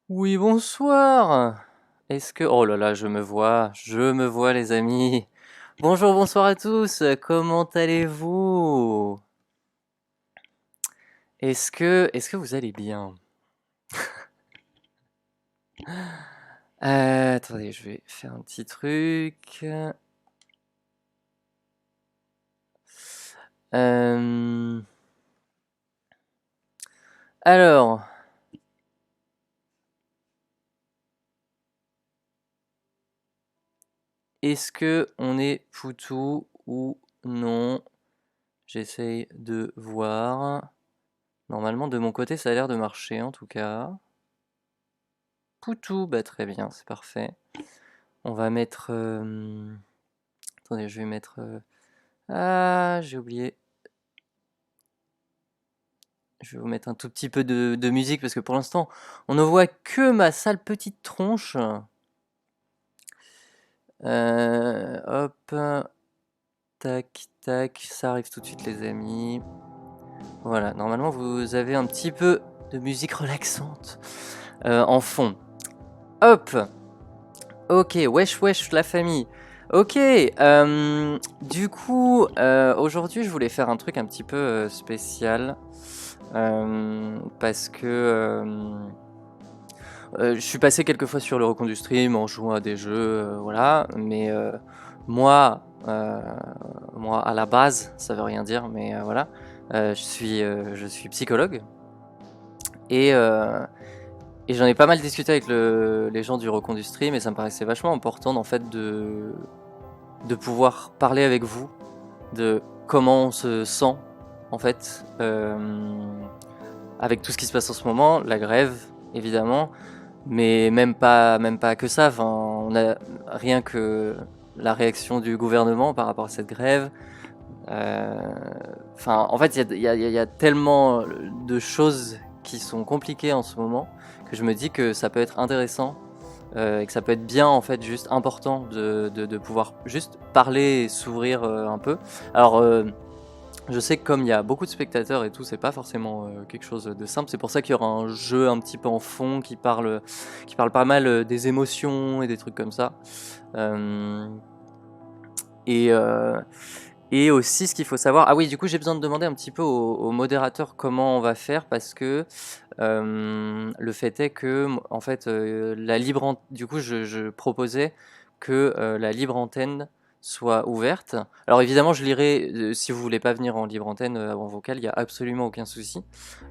Oui, bonsoir. Est-ce que... Oh là là, je me vois les amis. Bonjour, bonsoir à tous. Comment allez-vous? Est-ce que vous allez bien? Attendez, je vais faire un petit truc. Euh, Alors, est-ce que on est foutu ou non? J'essaye de voir. Normalement, de mon côté, ça a l'air de marcher en tout cas. Poutou, bah très bien, c'est parfait. On va mettre. Attendez, je vais mettre. Ah, j'ai oublié. Je vais vous mettre un tout petit peu de musique parce que pour l'instant, on ne voit que ma sale petite tronche. Hop, tac, tac, ça arrive tout de suite, les amis. Voilà, normalement, vous avez un petit peu de musique relaxante en fond. Hop, ok, wesh, wesh, la famille. Ok, du coup, aujourd'hui, je voulais faire un truc un petit peu spécial. Parce que je suis passé quelques fois sur le Recon du Stream en jouant à des jeux, voilà. Mais moi, moi, à la base, ça veut rien dire, mais voilà. Je suis psychologue et, euh, et j'en ai pas mal discuté avec les gens du Recon du Stream et ça me paraissait vachement important en fait de pouvoir parler avec vous de comment on se sent en fait avec tout ce qui se passe en ce moment, la grève évidemment, mais même pas que ça. Enfin, on a rien que la réaction du gouvernement par rapport à cette grève. Enfin, en fait, il y a tellement de choses qui sont compliquées en ce moment que je me dis que ça peut être intéressant et que ça peut être bien en fait, juste important de pouvoir juste parler et s'ouvrir un peu. Alors, je sais que comme il y a beaucoup de spectateurs et tout, c'est pas forcément quelque chose de simple. C'est pour ça qu'il y aura un jeu un petit peu en fond qui parle pas mal des émotions et des trucs comme ça. Euh, et, euh, et aussi, ce qu'il faut savoir. Ah oui, du coup, j'ai besoin de demander un petit peu au modérateur comment on va faire parce que le fait est que, en fait, du coup, je proposais que la libre antenne soit ouverte. Alors évidemment, je lirai, si vous voulez pas venir en libre antenne avant vocal, il n'y a absolument aucun souci.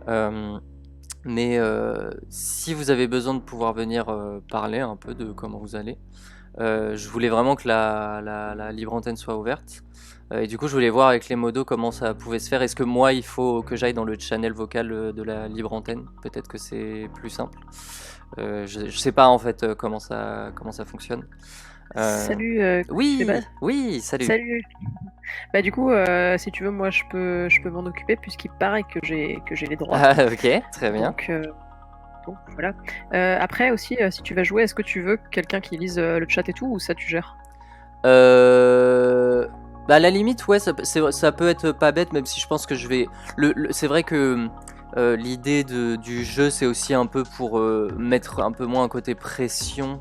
Euh, mais si vous avez besoin de pouvoir venir parler un peu de comment vous allez, je voulais vraiment que la libre antenne soit ouverte. Et du coup, je voulais voir avec les modos comment ça pouvait se faire. Est-ce que moi, il faut que j'aille dans le channel vocal de la libre antenne? Peut-être que c'est plus simple. Je sais pas en fait comment ça fonctionne. Euh, Salut, Sébastien. Oui, oui, salut. Salut. Bah du coup, si tu veux, moi je peux m'en occuper puisqu'il paraît que j'ai les droits. Ah, ok, très bien. Donc, voilà. Après aussi, si tu vas jouer, est-ce que tu veux quelqu'un qui lise le chat et tout ou ça tu gères? Bah à la limite, ouais, ça peut être pas bête, même si je pense que je vais. C'est vrai que l'idée du jeu, c'est aussi un peu pour mettre un peu moins un côté pression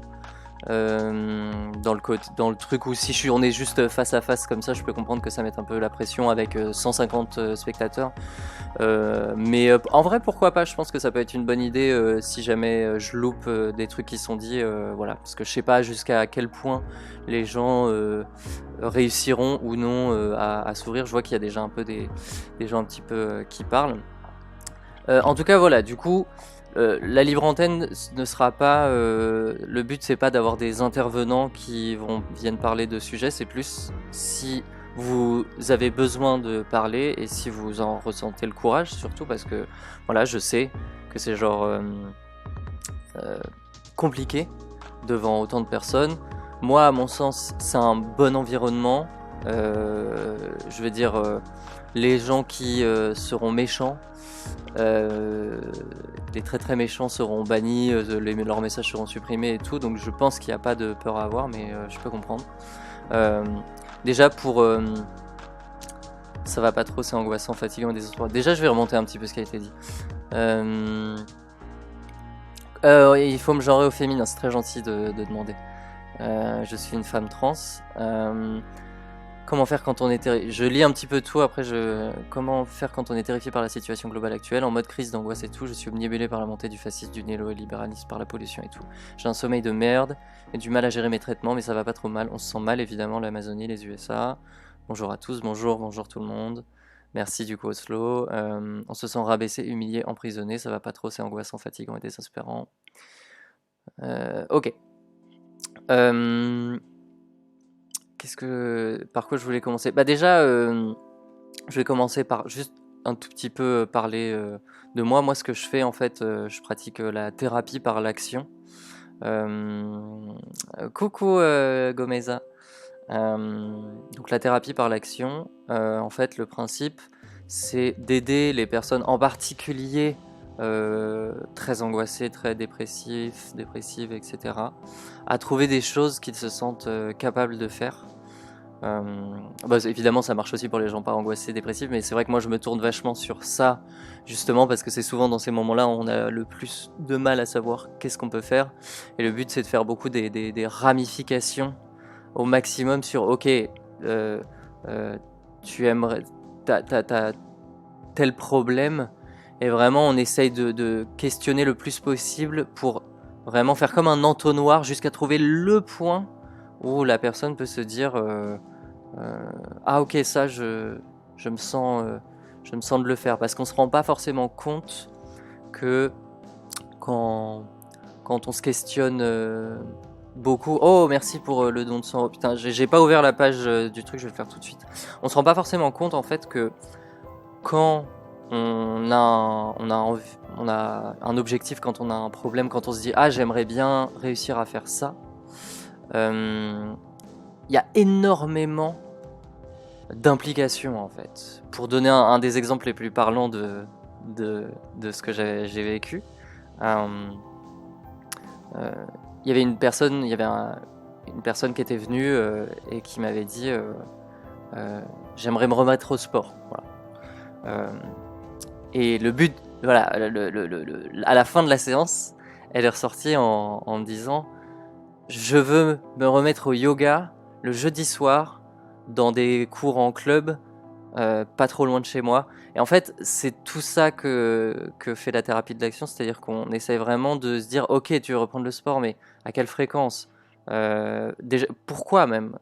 dans le truc où si on est juste face à face comme ça, je peux comprendre que ça mette un peu la pression avec 150 spectateurs. Mais en vrai, pourquoi pas? Je pense que ça peut être une bonne idée si jamais je loupe des trucs qui sont dits, voilà, parce que je sais pas jusqu'à quel point les gens réussiront ou non à s'ouvrir. Je vois qu'il y a déjà un peu des gens un petit peu qui parlent. En tout cas, voilà, du coup, la libre antenne ne sera pas. Le but, c'est pas d'avoir des intervenants qui viennent parler de sujets, c'est plus si vous avez besoin de parler et si vous en ressentez le courage, surtout parce que, voilà, je sais que c'est genre euh, compliqué devant autant de personnes. Moi, à mon sens, c'est un bon environnement. Je veux dire, les gens qui seront méchants, euh, les très très méchants seront bannis, leurs messages seront supprimés et tout, donc je pense qu'il n'y a pas de peur à avoir, mais je peux comprendre. Euh, Déjà pour... ça va pas trop, c'est angoissant, fatigant, désespoir. Déjà je vais remonter un petit peu ce qui a été dit. Euh, Il faut me genrer au féminin, c'est très gentil de demander. Je suis une femme trans. Comment faire quand on est terrifié? Je lis un petit peu tout, après comment faire quand on est terrifié par la situation globale actuelle, en mode crise d'angoisse et tout. Je suis omnibulé par la montée du fascisme, du néolibéralisme, par la pollution et tout. J'ai un sommeil de merde et du mal à gérer mes traitements, mais ça va pas trop mal. On se sent mal évidemment, l'Amazonie, les USA. Bonjour à tous, bonjour tout le monde. Merci du coup Oslo. On se sent rabaissé, humilié, emprisonné, ça va pas trop, c'est angoissant, fatigant et désespérant. Ok. Par quoi je voulais commencer? Bah déjà, je vais commencer par juste un tout petit peu parler de moi. Moi, ce que je fais en fait, je pratique la thérapie par l'action. Coucou Gomeza. Donc la thérapie par l'action, en fait, le principe, c'est d'aider les personnes, en particulier très angoissées, très dépressives, etc., à trouver des choses qu'ils se sentent capables de faire. Évidemment, ça marche aussi pour les gens pas angoissés, dépressifs, mais c'est vrai que moi je me tourne vachement sur ça, justement parce que c'est souvent dans ces moments-là où on a le plus de mal à savoir qu'est-ce qu'on peut faire. Et le but, c'est de faire beaucoup des ramifications au maximum sur ok, tu aimerais, t'as tel problème, et vraiment on essaye de questionner le plus possible pour vraiment faire comme un entonnoir jusqu'à trouver le point où la personne peut se dire ah ok, ça je me sens de le faire, parce qu'on se rend pas forcément compte que quand on se questionne beaucoup. Oh, merci pour le don de sang. Oh, putain, j'ai pas ouvert la page du truc, je vais le faire tout de suite. On se rend pas forcément compte en fait que quand on a un objectif, quand on a un problème, quand on se dit ah j'aimerais bien réussir à faire ça, y a énormément d'implications en fait. Pour donner un des exemples les plus parlants de ce que j'ai vécu, il y avait une personne qui était venue et qui m'avait dit j'aimerais me remettre au sport. Voilà. Et le but, voilà, à la fin de la séance, elle est ressortie en me disant je veux me remettre au yoga le jeudi soir dans des cours en club pas trop loin de chez moi. Et en fait, c'est tout ça que fait la thérapie de l'action, c'est-à-dire qu'on essaie vraiment de se dire ok, tu veux reprendre le sport, mais à quelle fréquence, déjà, pourquoi même,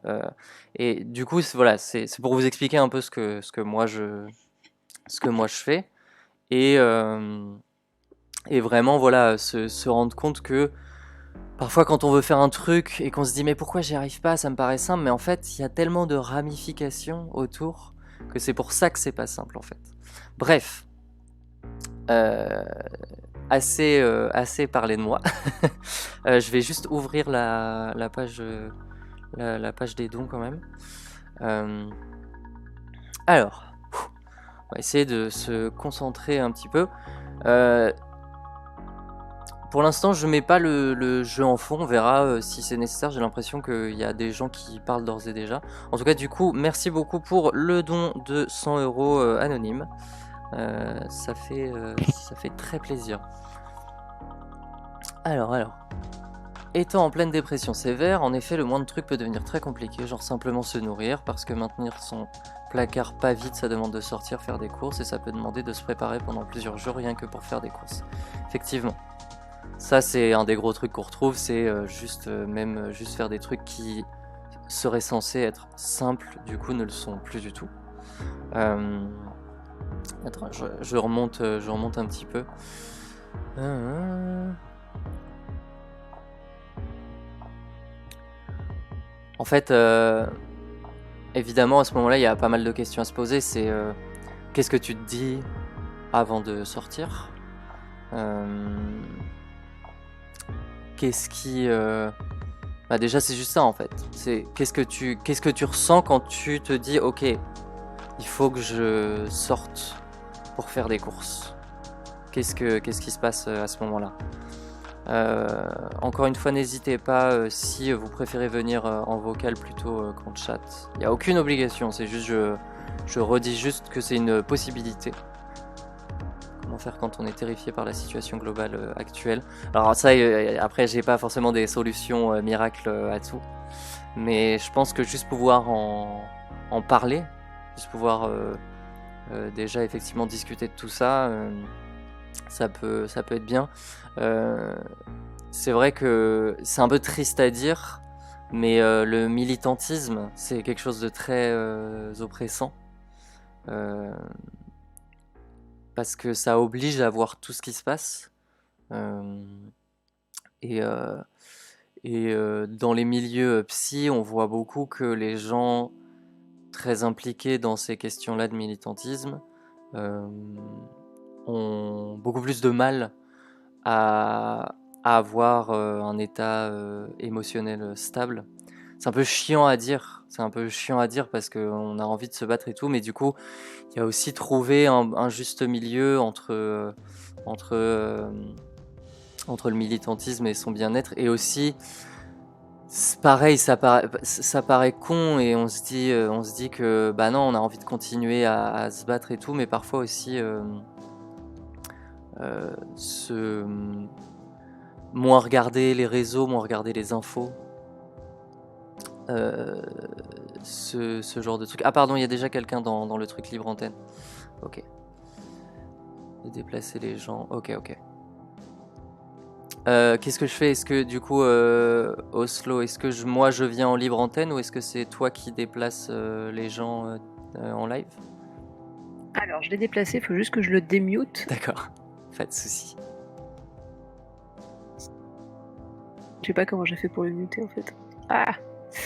et du coup voilà, c'est pour vous expliquer un peu ce que moi je fais, et vraiment voilà, se rendre compte que parfois quand on veut faire un truc et qu'on se dit mais pourquoi j'y arrive pas, ça me paraît simple, mais en fait il y a tellement de ramifications autour que c'est pour ça que c'est pas simple en fait. Bref, assez parlé de moi. Je vais juste ouvrir la page des dons quand même. Alors, on va essayer de se concentrer un petit peu. Pour l'instant, je mets pas le jeu en fond, on verra si c'est nécessaire. J'ai l'impression qu'il y a des gens qui parlent d'ores et déjà. En tout cas, du coup, merci beaucoup pour le don de 100 € anonyme. Ça fait très plaisir. Alors. Étant en pleine dépression sévère, en effet, le moindre truc peut devenir très compliqué, genre simplement se nourrir, parce que maintenir son placard pas vide, ça demande de sortir, faire des courses, et ça peut demander de se préparer pendant plusieurs jours rien que pour faire des courses. Effectivement. Ça, c'est un des gros trucs qu'on retrouve, c'est juste faire des trucs qui seraient censés être simples, du coup ne le sont plus du tout. Attends, je remonte un petit peu. En fait, évidemment, à ce moment-là, il y a pas mal de questions à se poser. C'est qu'est-ce que tu te dis avant de sortir? Qu'est-ce qui... déjà, c'est juste ça, en fait. C'est qu'est-ce que tu ressens quand tu te dis, ok, il faut que je sorte pour faire des courses. Qu'est-ce qui se passe à ce moment-là? Encore une fois, n'hésitez pas si vous préférez venir en vocal plutôt qu'en chat. Il n'y a aucune obligation, c'est juste je redis juste que c'est une possibilité. comment faire quand on est terrifié par la situation globale actuelle. Alors ça, après, j'ai pas forcément des solutions miracles à tout, mais je pense que juste pouvoir en parler, juste pouvoir déjà effectivement discuter de tout ça, ça peut être bien. C'est vrai que c'est un peu triste à dire, mais le militantisme, c'est quelque chose de très oppressant. Parce que ça oblige à voir tout ce qui se passe. Et dans les milieux psy, on voit beaucoup que les gens très impliqués dans ces questions-là de militantisme ont beaucoup plus de mal à avoir un état émotionnel stable. C'est un peu chiant à dire, parce qu'on a envie de se battre et tout, mais du coup, il y a aussi trouver un juste milieu entre le militantisme et son bien-être, et aussi, c'est pareil, ça paraît con, et on se dit que bah non, on a envie de continuer à se battre et tout, mais parfois aussi moins regarder les réseaux, moins regarder les infos, ce genre de truc. Ah pardon, il y a déjà quelqu'un dans le truc libre antenne. Ok. De déplacer les gens. Ok. Qu'est-ce que je fais? Est-ce que du coup, Oslo, est-ce que moi je viens en libre antenne, ou est-ce que c'est toi qui déplaces les gens en live? Alors, je l'ai déplacé, il faut juste que je le démute. D'accord, pas de souci. Je sais pas comment j'ai fait pour le muter en fait. Ah!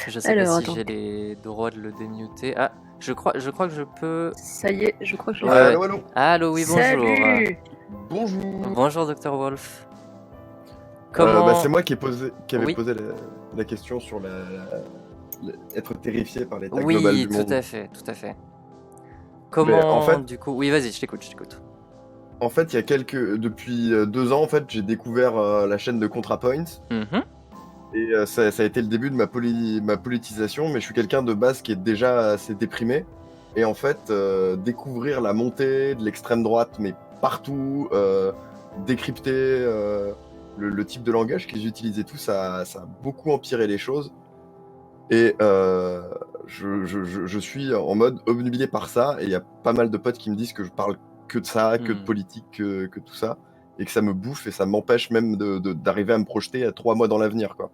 Je sais pas si j'ai les droits de le démuter. Ah, je crois que je peux. Ça y est, je crois que je l'ai Ouais. fait. Allô, oui, bonjour. Salut! Bonjour. Bonjour, Dr. Wolf. Comment... c'est moi qui avait Oui. posé la question sur être terrifié par l'état Oui, global du monde. tout à fait. Comment, en fait, du coup... Oui, vas-y, je t'écoute. En fait, depuis 2 ans, en fait, j'ai découvert la chaîne de ContraPoint. Mhm. Et ça a été le début de ma politisation, mais je suis quelqu'un de base qui est déjà assez déprimé. Et en fait, découvrir la montée de l'extrême droite, mais partout, décrypter le type de langage qu'ils utilisent et tout, ça a beaucoup empiré les choses. Et je suis en mode obnubilé par ça, et il y a pas mal de potes qui me disent que je parle que de ça, que de politique, que tout ça, et que ça me bouffe et ça m'empêche même d'arriver à me projeter à 3 mois dans l'avenir, quoi.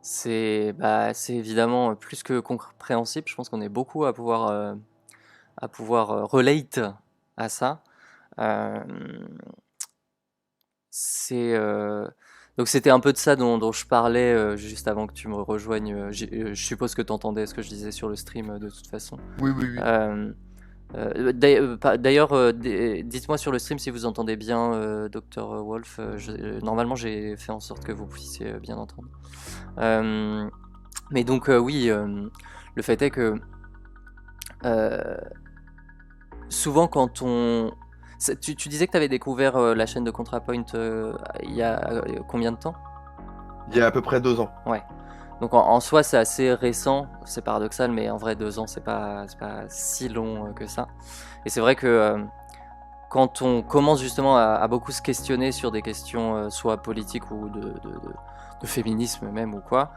C'est évidemment plus que compréhensible. Je pense qu'on est beaucoup à pouvoir relate à ça. Donc c'était un peu de ça dont je parlais juste avant que tu me rejoignes. Je suppose que tu entendais ce que je disais sur le stream de toute façon. Oui. D'ailleurs, dites-moi sur le stream si vous entendez bien Dr. Wolf. Normalement, j'ai fait en sorte que vous puissiez bien entendre. Mais donc, oui, le fait est que souvent quand on... Tu disais que tu avais découvert la chaîne de ContraPoint il y a combien de temps? Il y a à peu près 2 ans. Ouais. Donc en soi, c'est assez récent, c'est paradoxal, mais en vrai, 2 ans, c'est pas si long que ça. Et c'est vrai que quand on commence justement à beaucoup se questionner sur des questions soit politiques ou de féminisme même ou quoi,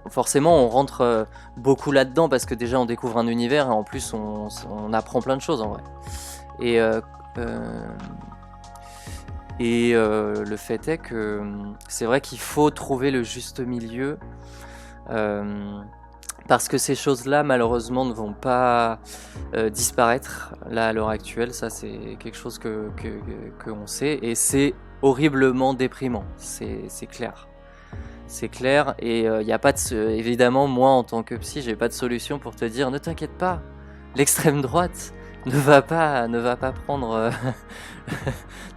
forcément on rentre beaucoup là-dedans, parce que déjà on découvre un univers, et en plus on apprend plein de choses en vrai. Et le fait est que c'est vrai qu'il faut trouver le juste milieu, parce que ces choses-là malheureusement ne vont pas disparaître là à l'heure actuelle. Ça, c'est quelque chose que on sait, et c'est horriblement déprimant, c'est clair. C'est clair, et il n'y a pas évidemment, moi en tant que psy, j'ai pas de solution pour te dire ne t'inquiète pas, l'extrême droite ne va pas prendre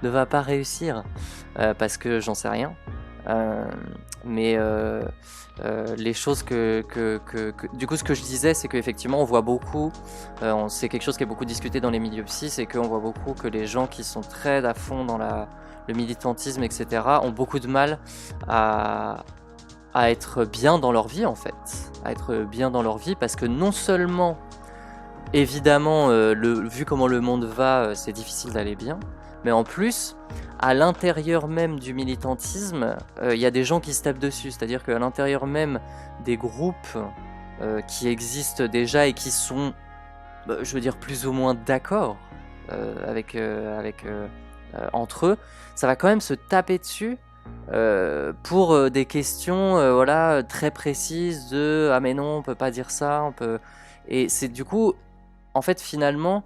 ne va pas réussir, parce que j'en sais rien, mais les choses du coup, ce que je disais, c'est qu'effectivement on voit beaucoup, c'est quelque chose qui est beaucoup discuté dans les milieux psy, c'est qu'on voit beaucoup que les gens qui sont très à fond dans le militantisme, etc., ont beaucoup de mal à être bien dans leur vie, en fait, parce que non seulement évidemment, vu comment le monde va, c'est difficile d'aller bien. Mais en plus, à l'intérieur même du militantisme, il y a des gens qui se tapent dessus. C'est-à-dire qu'à l'intérieur même des groupes qui existent déjà et qui sont, je veux dire, plus ou moins d'accord entre eux, ça va quand même se taper dessus pour des questions voilà, très précises de « Ah mais non, on peut pas dire ça, on peut... » Et c'est du coup, en fait, finalement,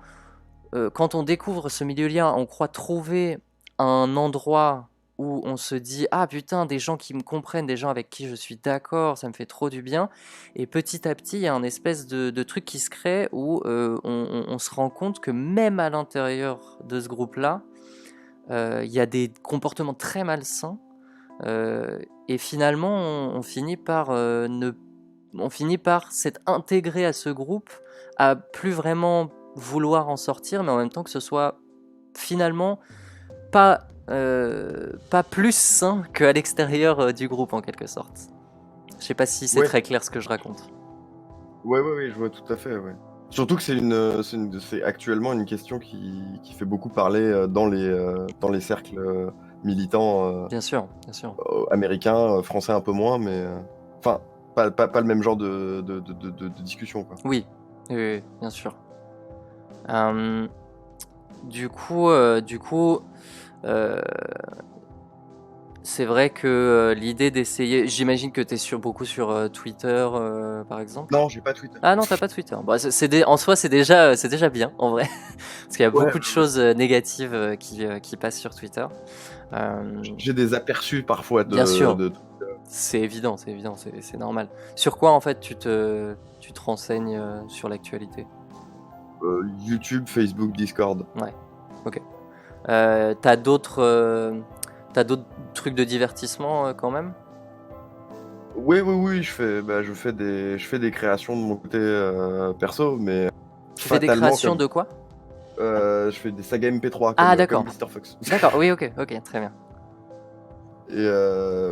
quand on découvre ce milieu-là, on croit trouver un endroit où on se dit « Ah putain, des gens qui me comprennent, des gens avec qui je suis d'accord, ça me fait trop du bien. » Et petit à petit, il y a un espèce de truc qui se crée où on se rend compte que même à l'intérieur de ce groupe-là, il y a des comportements très malsains. Et finalement, on finit par s'être intégré à ce groupe, à plus vraiment vouloir en sortir, mais en même temps que ce soit finalement pas plus sain qu'à l'extérieur du groupe en quelque sorte. Je sais pas si c'est Ouais. très clair ce que je raconte. Ouais, je vois tout à fait, ouais. Surtout que c'est actuellement une question qui fait beaucoup parler dans les cercles militants Bien sûr. américains, français un peu moins, mais enfin, pas le même genre de discussion, quoi. Oui, bien sûr. Du coup, c'est vrai que l'idée d'essayer... J'imagine que tu es beaucoup sur Twitter, par exemple. Non, j'ai pas Twitter. Ah non, t'as pas Twitter. Bon, en soi, c'est déjà bien, en vrai. Parce qu'il y a beaucoup de choses négatives qui passent sur Twitter. J'ai des aperçus parfois Bien sûr. C'est évident, c'est normal. Sur quoi, en fait, tu te renseignes sur l'actualité? YouTube, Facebook, Discord. Ouais, ok. T'as d'autres trucs de divertissement quand même? Oui, je fais des créations de mon côté perso, mais Tu fais des créations de quoi? je fais des sagas MP3 d'accord. comme Mr. Fox. D'accord, oui, ok, très bien.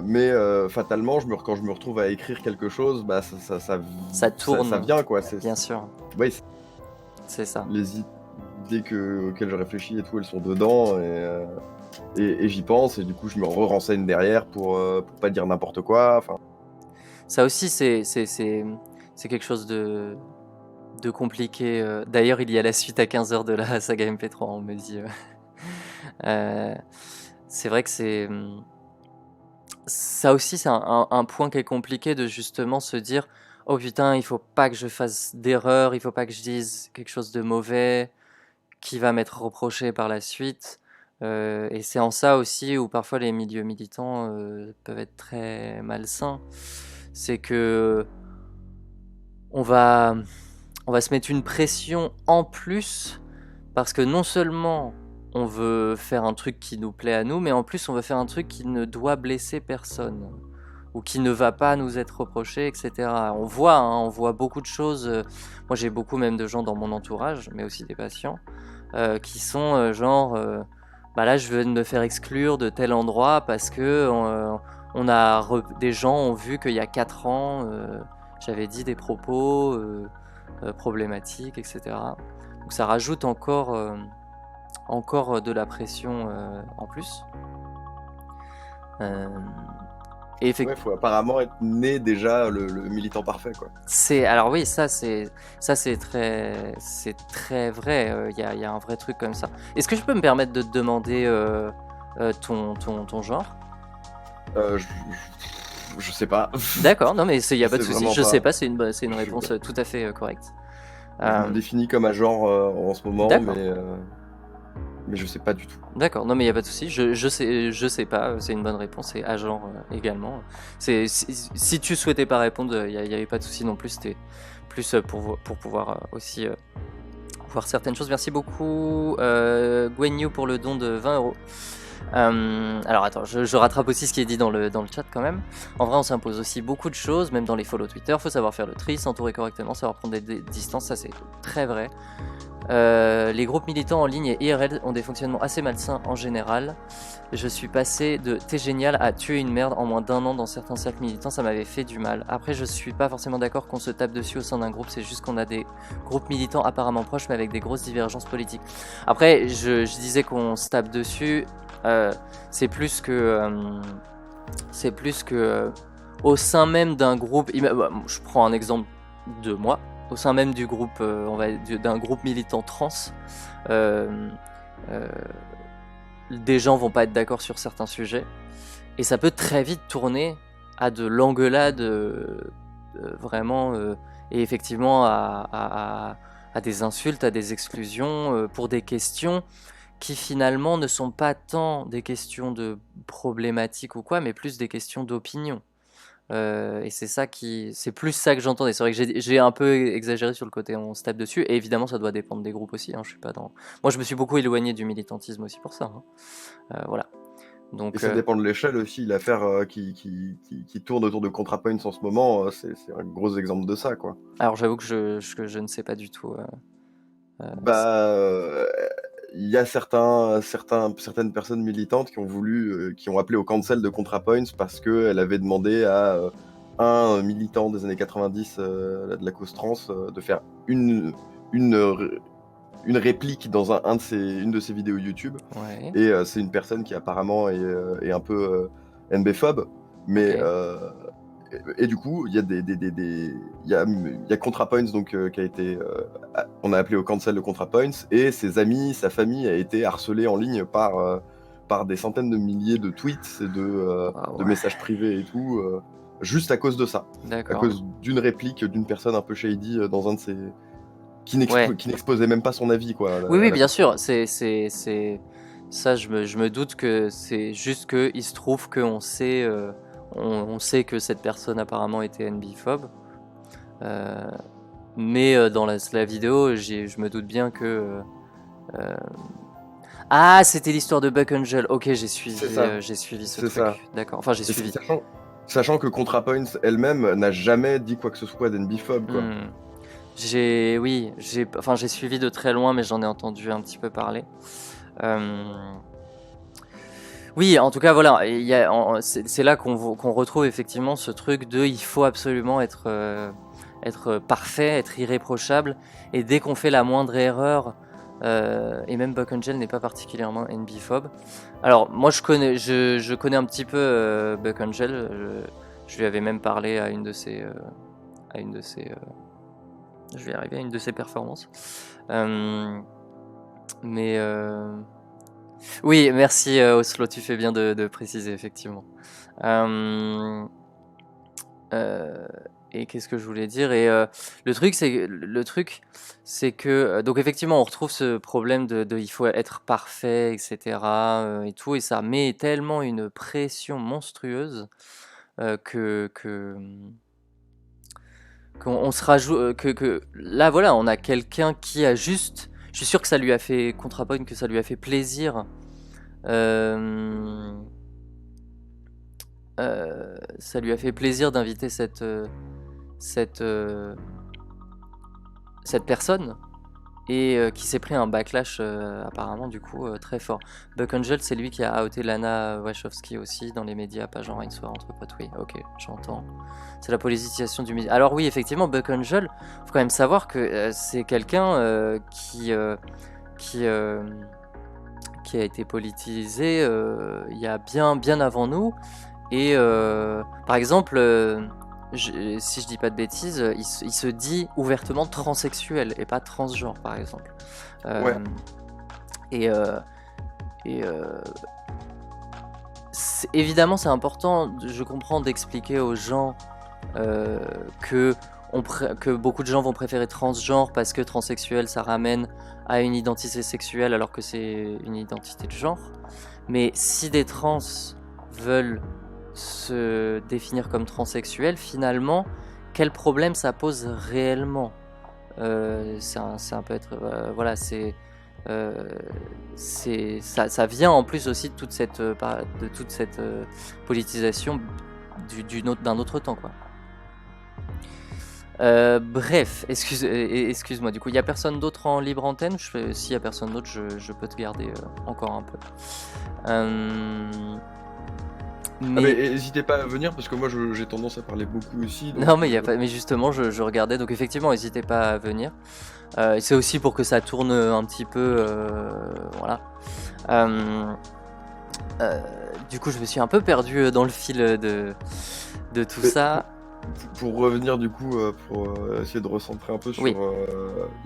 Mais fatalement, quand je me retrouve à écrire quelque chose, bah Ça tourne. ça vient, quoi. Bien sûr. Oui, c'est ça. Les idées auxquelles je réfléchis et tout, elles sont dedans et j'y pense, et du coup je me renseigne derrière pour pas dire n'importe quoi. Enfin, ça aussi, c'est quelque chose de compliqué. D'ailleurs, il y a la suite à 15h de la saga MP3, on me dit. C'est vrai que ça aussi, c'est un point qui est compliqué de justement se dire « Oh putain, il faut pas que je fasse d'erreur, il faut pas que je dise quelque chose de mauvais qui va m'être reproché par la suite. » Et c'est en ça aussi où parfois les milieux militants peuvent être très malsains. C'est que on va se mettre une pression en plus parce que non seulement on veut faire un truc qui nous plaît à nous, mais en plus on veut faire un truc qui ne doit blesser personne ou qui ne va pas nous être reproché, etc. On voit beaucoup de choses. Moi j'ai beaucoup même de gens dans mon entourage, mais aussi des patients, qui sont genre là je viens de me faire exclure de tel endroit parce que des gens ont vu qu'il y a 4 ans j'avais dit des propos problématiques, etc. Donc ça rajoute encore de la pression en plus. Et il faut apparemment être né déjà le militant parfait, quoi. Alors oui, ça c'est très vrai. Il y a un vrai truc comme ça. Est-ce que je peux me permettre de te demander ton genre? Je sais pas. D'accord, non mais il y a pas de souci. Je sais pas, c'est une réponse tout à fait correcte. Je me définis comme un genre en ce moment, mais je sais pas du tout. D'accord, non mais il y a pas de souci. Je sais pas. C'est une bonne réponse. C'est à genre également. Si tu souhaitais pas répondre, il y avait pas de souci non plus. C'était plus pour pouvoir aussi voir certaines choses. Merci beaucoup Gwenyu pour le don de 20€. Alors attends, je rattrape aussi ce qui est dit dans le chat quand même. En vrai, on s'impose aussi beaucoup de choses, même dans les follow Twitter. Faut savoir faire le tri, s'entourer correctement, savoir prendre des distances, ça c'est très vrai. Les groupes militants en ligne et IRL ont des fonctionnements assez malsains en général. Je suis passé de t'es génial à tuer une merde en moins d'1 an dans certains cercles militants, ça m'avait fait du mal. Après, je suis pas forcément d'accord qu'on se tape dessus au sein d'un groupe, c'est juste qu'on a des groupes militants apparemment proches mais avec des grosses divergences politiques. Après, je disais qu'on se tape dessus, c'est plus que au sein même d'un groupe. Je prends un exemple de moi. Au sein même du groupe, d'un groupe militant trans, des gens vont pas être d'accord sur certains sujets, et ça peut très vite tourner à de l'engueulade, vraiment, et effectivement à des insultes, à des exclusions, pour des questions qui finalement ne sont pas tant des questions de problématiques ou quoi, mais plus des questions d'opinion. Et c'est plus ça que j'entendais. C'est vrai que j'ai un peu exagéré sur le côté on se tape dessus, et évidemment ça doit dépendre des groupes aussi, hein. Je suis pas dans... Moi je me suis beaucoup éloigné du militantisme aussi pour ça, hein. Voilà. Donc, Et ça dépend de l'échelle aussi. L'affaire qui tourne autour de ContraPoints en ce moment, c'est un gros exemple de ça, quoi. alors j'avoue que je ne sais pas du tout. Il y a certaines personnes militantes qui ont appelé au cancel de ContraPoints parce qu'elle avait demandé à un militant des années 90 de la cause trans de faire une réplique dans une de ses vidéos YouTube. Ouais. Et c'est une personne qui apparemment est un peu NB-phobe, mais et du coup il y a ContraPoints donc qui a été on a appelé au cancel de ContraPoints, et ses amis, sa famille a été harcelée en ligne par des centaines de milliers de tweets et de messages privés et tout, juste à cause de ça. D'accord. À cause d'une réplique d'une personne un peu shady dans un de ses... qui n'exposait même pas son avis, quoi. Oui, bien sûr. Ça, je me doute que c'est juste qu'il se trouve qu'on sait, on sait que cette personne apparemment était NB-phobe. Mais dans la vidéo, je me doute bien que... Ah, c'était l'histoire de Buck Angel. Ok, j'ai suivi ce truc. Ça. D'accord. Enfin, j'ai suivi. Sachant que ContraPoints elle-même n'a jamais dit quoi que ce soit d'NB-phobe, quoi. J'ai suivi de très loin, mais j'en ai entendu un petit peu parler. Oui, en tout cas, voilà, c'est là qu'on retrouve effectivement ce truc de il faut absolument être parfait, être irréprochable, et dès qu'on fait la moindre erreur, et même Buck Angel n'est pas particulièrement NB-phobe. Alors moi je connais un petit peu Buck Angel, je lui avais même parlé à une de ses je vais arriver à une de ses performances. Oui, merci Oslo, tu fais bien de préciser, effectivement. Et qu'est-ce que je voulais dire? Et le truc, c'est que donc effectivement, on retrouve ce problème de il faut être parfait, etc. Et tout, et ça met tellement une pression monstrueuse qu'on se rajoute que là, voilà, on a quelqu'un qui a juste... Je suis sûr que ça lui a fait ContraPoint, que ça lui a fait plaisir. Ça lui a fait plaisir d'inviter cette personne, et qui s'est pris un backlash apparemment du coup très fort. Buck Angel, c'est lui qui a outé Lana Wachowski aussi dans les médias, pas genre une soirée entre potes. Oui, ok, j'entends. C'est la politisation du média. Alors oui, effectivement, Buck Angel, faut quand même savoir que c'est quelqu'un qui a été politisé il y a bien avant nous. Et par exemple, si je dis pas de bêtises, il se dit ouvertement transsexuel et pas transgenre, par exemple. Ouais. Évidemment, c'est important, je comprends, d'expliquer aux gens que beaucoup de gens vont préférer transgenre parce que transsexuel, ça ramène à une identité sexuelle alors que c'est une identité de genre. Mais si des trans veulent se définir comme transsexuel, finalement, quel problème ça pose réellement? Ça peut être... voilà, ça vient en plus aussi de toute cette politisation d'un autre temps, quoi. Bref, excuse-moi, du coup, il y a personne d'autre en libre antenne? S'il y a personne d'autre, je peux te garder encore un peu. Mais Mais n'hésitez pas à venir parce que moi j'ai tendance à parler beaucoup aussi. non, Donc, mais y a pas. Mais justement, je regardais, donc effectivement, n'hésitez pas à venir. C'est aussi pour que ça tourne un petit peu, voilà. Euh, du coup, je me suis un peu perdu dans le fil de tout Mais ça. pour revenir du coup, pour essayer de recentrer un peu sur Oui,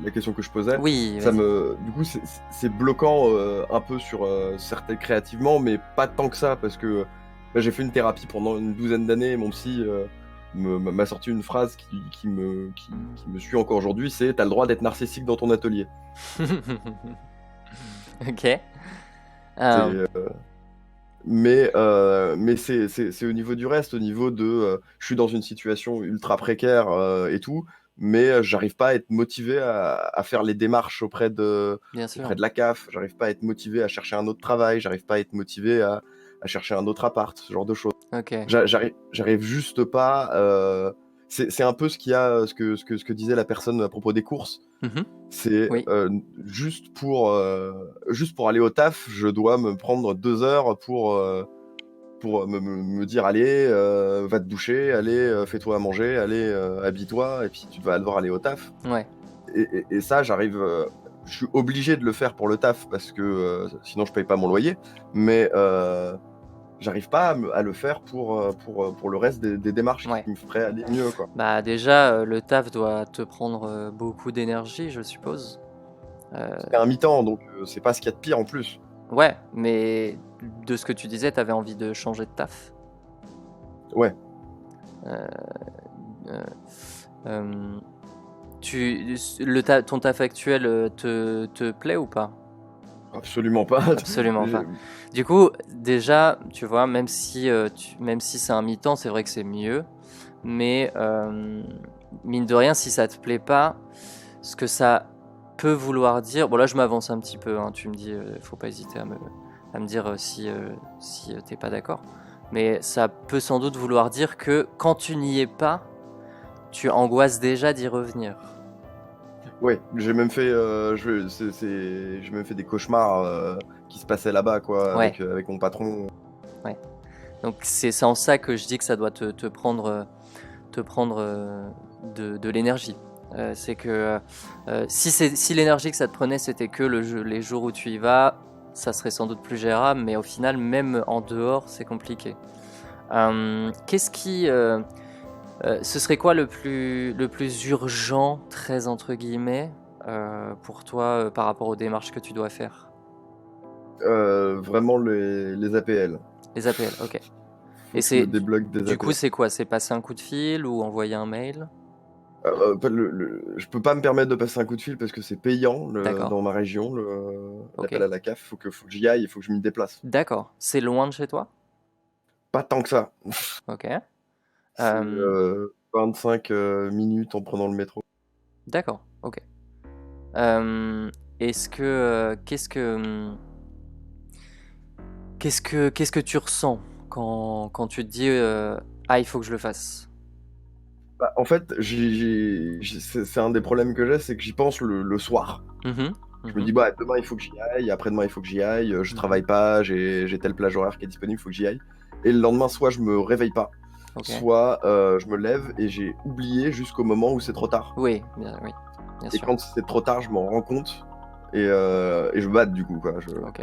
la question que je posais, oui, ça vas-y. du coup c'est bloquant un peu sur certaines créativement, mais pas tant que ça parce que bah, j'ai fait une thérapie pendant une douzaine d'années. Mon psy m'a sorti une phrase qui me suit encore aujourd'hui, c'est t'as le droit d'être narcissique dans ton atelier. Ok. C'est, Euh, mais c'est au niveau du reste, au niveau de je suis dans une situation ultra précaire et tout, mais j'arrive pas à être motivé à faire les démarches Bien sûr. auprès de la CAF, j'arrive pas à être motivé à chercher un autre travail, j'arrive pas à être motivé à chercher un autre appart, ce genre de choses. Ok. J'arrive juste pas. C'est un peu ce qu'il y a, ce que disait la personne à propos des courses. Mhm. C'est Oui. juste pour aller au taf, je dois me prendre 2 heures pour me dire allez, va te doucher, allez, fais-toi à manger, allez, habille-toi, et puis tu vas devoir aller au taf. Ouais. Et ça, je suis obligé de le faire pour le taf parce que sinon je paye pas mon loyer. Mais j'arrive pas à le faire pour le reste des démarches Ouais. qui me feraient aller mieux, quoi. Bah déjà, le taf doit te prendre beaucoup d'énergie, je suppose. C'est un mi-temps, donc c'est pas ce qu'il y a de pire en plus. Ouais, mais de ce que tu disais, t'avais envie de changer de taf. Ouais. Euh, euh, euh, ton taf actuel te plaît ou pas? Absolument pas. Absolument pas. Du coup, déjà, tu vois, même si c'est un mi-temps, c'est vrai que c'est mieux. Mais mine de rien, si ça te plaît pas, ce que ça peut vouloir dire. Bon, là, je m'avance un petit peu. Hein, tu me dis, faut pas hésiter à me dire si t'es pas d'accord. Mais ça peut sans doute vouloir dire que quand tu n'y es pas, tu angoisses déjà d'y revenir. Ouais, j'ai même fait, j'ai même fait des cauchemars qui se passaient là-bas, quoi, Ouais. avec mon patron. Ouais. Donc c'est en ça que je dis que ça doit te prendre de l'énergie. C'est que si l'énergie que ça te prenait c'était que les jours où tu y vas, ça serait sans doute plus gérable, mais au final même en dehors c'est compliqué. Qu'est-ce qui ce serait quoi le plus urgent, très entre guillemets, pour toi par rapport aux démarches que tu dois faire? Vraiment les APL. Les APL, ok. Faut Et que je me c'est débloque des du coup APL. c'est quoi? C'est passer un coup de fil ou envoyer un mail? Je peux pas me permettre de passer un coup de fil parce que c'est payant D'accord. dans ma région, Ok. l'appel à la CAF. Faut que j'y aille, il faut que je m'y déplace. D'accord. C'est loin de chez toi? Pas tant que ça. Ok. C'est Euh, 25 minutes en prenant le métro. d'accord. Ok. Est-ce que qu'est-ce que tu ressens quand tu te dis ah il faut que je le fasse? Bah, en fait, c'est un des problèmes que j'ai, c'est que j'y pense le soir. Mhm, Je me mhm, dis, bah, demain il faut que j'y aille, après-demain il faut que j'y aille, je mhm. travaille pas, j'ai telle plage horaire qui est disponible, il faut que j'y aille. Et le lendemain, soit je me réveille pas, Ok. soit je me lève et j'ai oublié jusqu'au moment où c'est trop tard. Oui, bien Et sûr. quand c'est trop tard, je m'en rends compte et je bade du coup, quoi. Ok.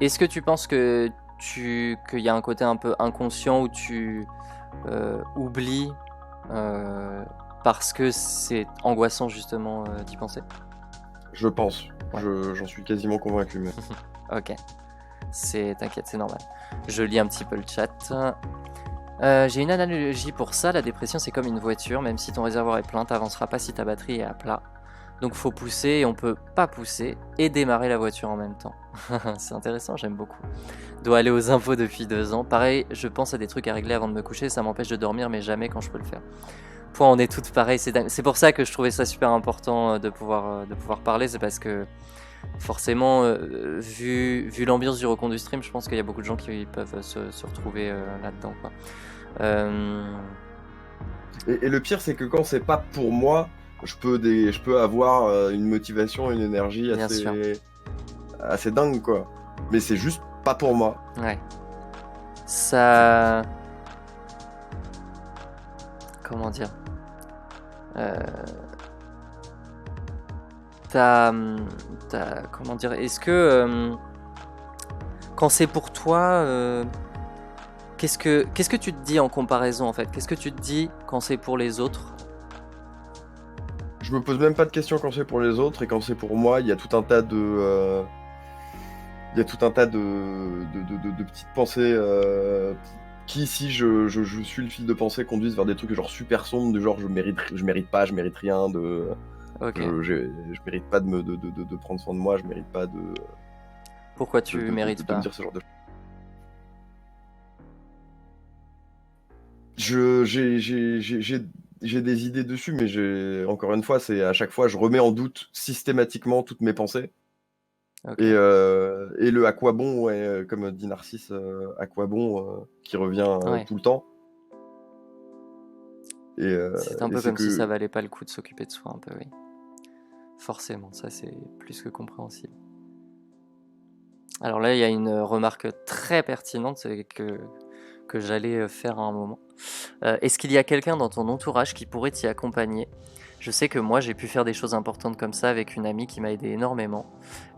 Est-ce que tu penses que qu'il y a un côté un peu inconscient où tu oublies parce que c'est angoissant justement d'y penser? Je pense, Ouais. j'en suis quasiment convaincu. Mais... Ok. T'inquiète, c'est normal. Je lis un petit peu le chat. J'ai une analogie pour ça. La dépression, c'est comme une voiture. Même si ton réservoir est plein, t'avanceras pas si ta batterie est à plat. Donc faut pousser et on peut pas pousser et démarrer la voiture en même temps. C'est intéressant, j'aime beaucoup. Dois aller aux infos depuis 2 ans. Pareil, je pense à des trucs à régler avant de me coucher. Ça m'empêche de dormir, mais jamais quand je peux le faire. Point, on est toutes pareilles. C'est dingue. C'est pour ça que je trouvais ça super important de pouvoir parler. C'est parce que forcément, vu l'ambiance du Recon du Stream, je pense qu'il y a beaucoup de gens qui peuvent se retrouver là-dedans, quoi. Et le pire, c'est que quand c'est pas pour moi, je peux avoir une motivation, une énergie Bien sûr. assez dingue, quoi. Mais c'est juste pas pour moi. Ouais. Ça. Comment dire? Euh, Comment dire? Est-ce que quand c'est pour toi, qu'est-ce que tu te dis en comparaison en fait? Qu'est-ce que tu te dis quand c'est pour les autres? Je me pose même pas de questions quand c'est pour les autres, et quand c'est pour moi, il y a tout un tas de petites pensées qui, si je suis le fil de pensée, conduisent vers des trucs genre super sombres, du genre je mérite pas, je mérite rien, Ok. je mérite pas de prendre soin de moi, je mérite pas Pourquoi tu mérites de me pas? dire ce genre de choses. J'ai des idées dessus, mais encore une fois, c'est à chaque fois, je remets en doute systématiquement toutes mes pensées. Ok. Et le à quoi bon, ouais, comme dit Narcisse, à quoi bon, qui revient Ouais. tout le temps. C'est un Et peu c'est comme si ça que, valait pas le coup de s'occuper de soi un peu, oui. Forcément, ça c'est plus que compréhensible. Alors là, il y a une remarque très pertinente que j'allais faire à un moment. Est-ce qu'il y a quelqu'un dans ton entourage qui pourrait t'y accompagner? Je sais que moi, j'ai pu faire des choses importantes comme ça avec une amie qui m'a aidé énormément.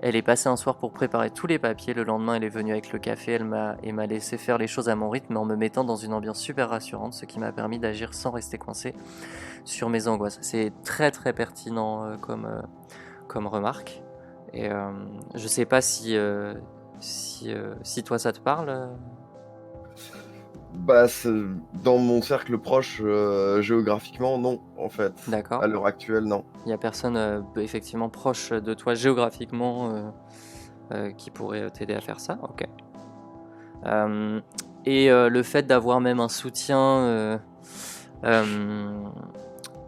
Elle est passée un soir pour préparer tous les papiers. Le lendemain, elle est venue avec le café. Elle m'a laissé faire les choses à mon rythme en me mettant dans une ambiance super rassurante, ce qui m'a permis d'agir sans rester coincé sur mes angoisses. C'est très très pertinent comme remarque. Et je sais pas si toi ça te parle. bah, dans mon cercle proche, géographiquement, non, en fait. D'accord. À l'heure actuelle, non. Il y a personne effectivement proche de toi géographiquement qui pourrait t'aider à faire ça. Ok. Et le fait d'avoir même un soutien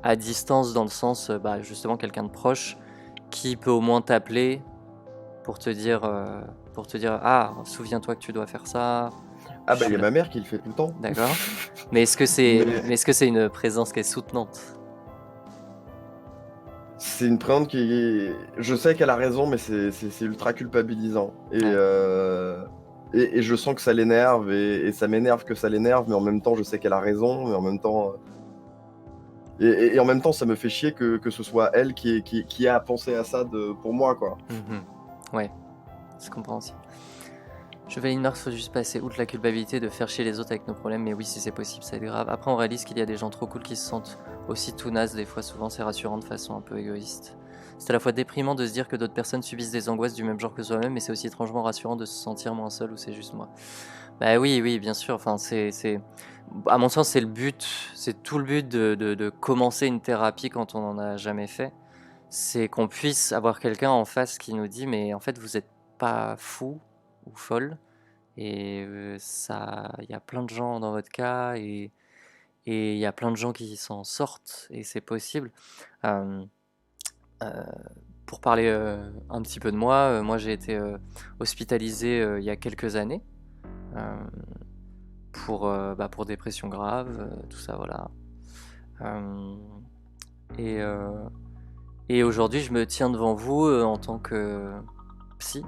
à distance, dans le sens bah, justement quelqu'un de proche qui peut au moins t'appeler pour te dire ah, souviens-toi que tu dois faire ça. Ah Je bah, il y suis a là. ma mère qui le fait tout le temps. D'accord. Mais est-ce que c'est Mais une présence qui est soutenante? c'est une présidente qui... Je sais qu'elle a raison, mais c'est ultra culpabilisant. Ouais. Et je sens que ça l'énerve, et ça m'énerve que ça l'énerve, mais en même temps, je sais qu'elle a raison, mais en même temps... Et en même temps, ça me fait chier que ce soit elle qui a à penser à ça pour moi, quoi. Ouais, c'est compréhensible. Chevalier Noir, faut juste passer outre la culpabilité de faire chier les autres avec nos problèmes, mais oui, si c'est possible, ça va être grave. Après, on réalise qu'il y a des gens trop cool qui se sentent aussi tout nazes, des fois, souvent, c'est rassurant de façon un peu égoïste. C'est à la fois déprimant de se dire que d'autres personnes subissent des angoisses du même genre que soi-même, mais c'est aussi étrangement rassurant de se sentir moins seul ou c'est juste moi. Bah oui, oui, bien sûr, enfin, à mon sens, c'est le but, c'est tout le but de commencer une thérapie quand on n'en a jamais fait. C'est qu'on puisse avoir quelqu'un en face qui nous dit, mais en fait, vous n'êtes pas fou ou folle. Et ça, il y a plein de gens dans votre cas et il y a plein de gens qui s'en sortent et c'est possible. Euh, euh, pour parler un petit peu de moi, moi j'ai été hospitalisé il y a quelques années euh, pour dépression grave, tout ça, voilà. Euh, et et aujourd'hui, je me tiens devant vous en tant que psy.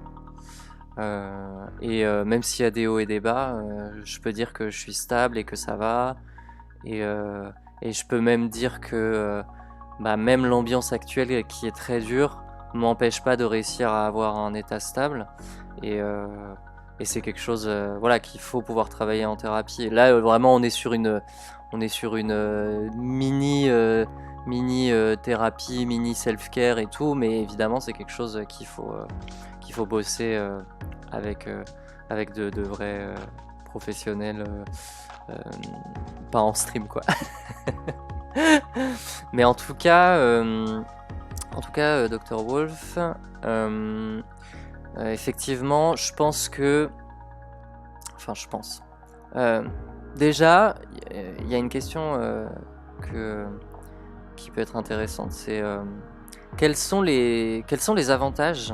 Même s'il y a des hauts et des bas, je peux dire que je suis stable et que ça va. Et, euh, et je peux même dire que bah, même l'ambiance actuelle qui est très dure m'empêche pas de réussir à avoir un état stable. Et, euh, et c'est quelque chose voilà, qu'il faut pouvoir travailler en thérapie. Et là, vraiment, on est sur une mini thérapie, mini self-care et tout. Mais évidemment, c'est quelque chose qu'il faut bosser avec de vrais professionnels, euh, pas en stream quoi. Mais en tout cas, Dr. Wolf, effectivement, je pense que, enfin, je pense. Déjà, il y a une question qui peut être intéressante, c'est quels sont les avantages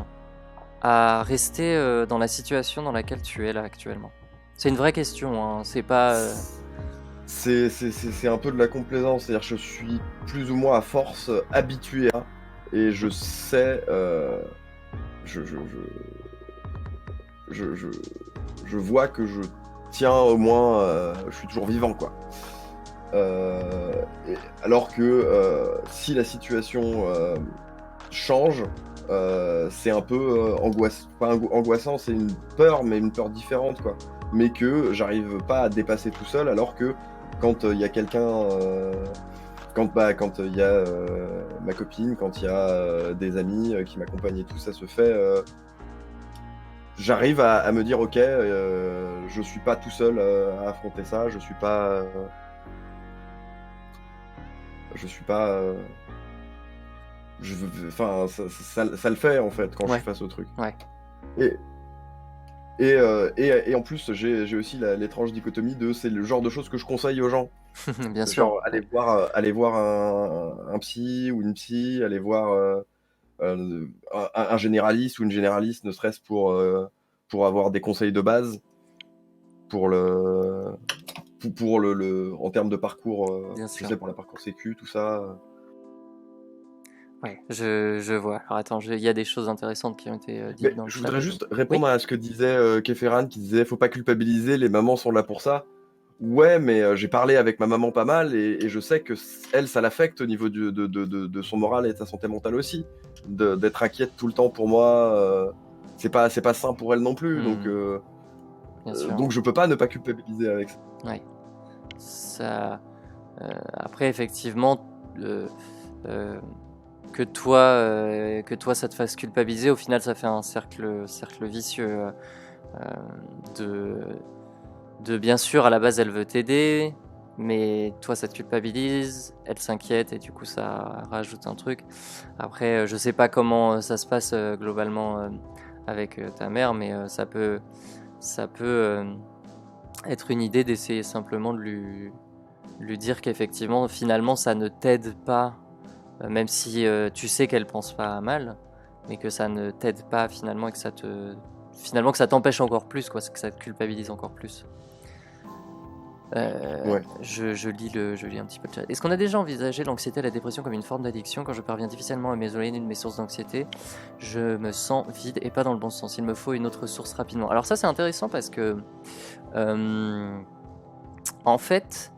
à rester dans la situation dans laquelle tu es là actuellement? C'est une vraie question, hein. C'est pas. C'est un peu de la complaisance, c'est-à-dire que je suis plus ou moins à force habitué à, et je sais, je, je, je, je, je vois que je tiens au moins, je suis toujours vivant, quoi. Alors que si la situation change, c'est un peu pas angoissant, c'est une peur, mais une peur différente, quoi. Mais que j'arrive pas à dépasser tout seul, alors que quand il y a quelqu'un, quand il y a ma copine, quand il y a des amis qui m'accompagnent et tout, ça se fait. J'arrive à me dire, ok, je suis pas tout seul à affronter ça, je suis pas. Enfin, ça le fait en fait quand je Ouais. suis face au truc. Ouais. Et en plus, j'ai aussi l'étrange dichotomie de c'est le genre de choses que je conseille aux gens. Bien sûr. Genre aller voir un psy ou une psy, aller voir un généraliste ou une généraliste, ne serait-ce pour avoir des conseils de base pour en termes de parcours, Bien je sûr. sais, pour la parcours sécu, tout ça. Ouais, je vois. Alors attends, il y a des choses intéressantes qui ont été Mais dites dans le je chat. voudrais juste répondre à ce que disait Kéferan, qui disait faut pas culpabiliser, les mamans sont là pour ça. Ouais, mais j'ai parlé avec ma maman pas mal et je sais que elle, ça l'affecte au niveau de son moral et de sa santé mentale aussi. D'être inquiète tout le temps pour moi, c'est pas sain pour elle non plus. Bien sûr. Donc je peux pas ne pas culpabiliser avec ça. Ouais. Après, effectivement, que toi ça te fasse culpabiliser, au final ça fait un cercle vicieux de bien sûr à la base elle veut t'aider, mais toi ça te culpabilise, elle s'inquiète et du coup ça rajoute un truc. Après je sais pas comment ça se passe globalement avec ta mère, mais ça peut être une idée d'essayer simplement de lui dire qu'effectivement finalement ça ne t'aide pas, même si tu sais qu'elle pense pas mal, mais que ça ne t'aide pas finalement et que que ça t'empêche encore plus, quoi, que ça te culpabilise encore plus. Ouais. Je lis un petit peu le chat. Est-ce qu'on a déjà envisagé l'anxiété et la dépression comme une forme d'addiction? Quand je parviens difficilement à m'isoler de mes sources d'anxiété, je me sens vide et pas dans le bon sens. Il me faut une autre source rapidement. Alors ça c'est intéressant parce que en fait,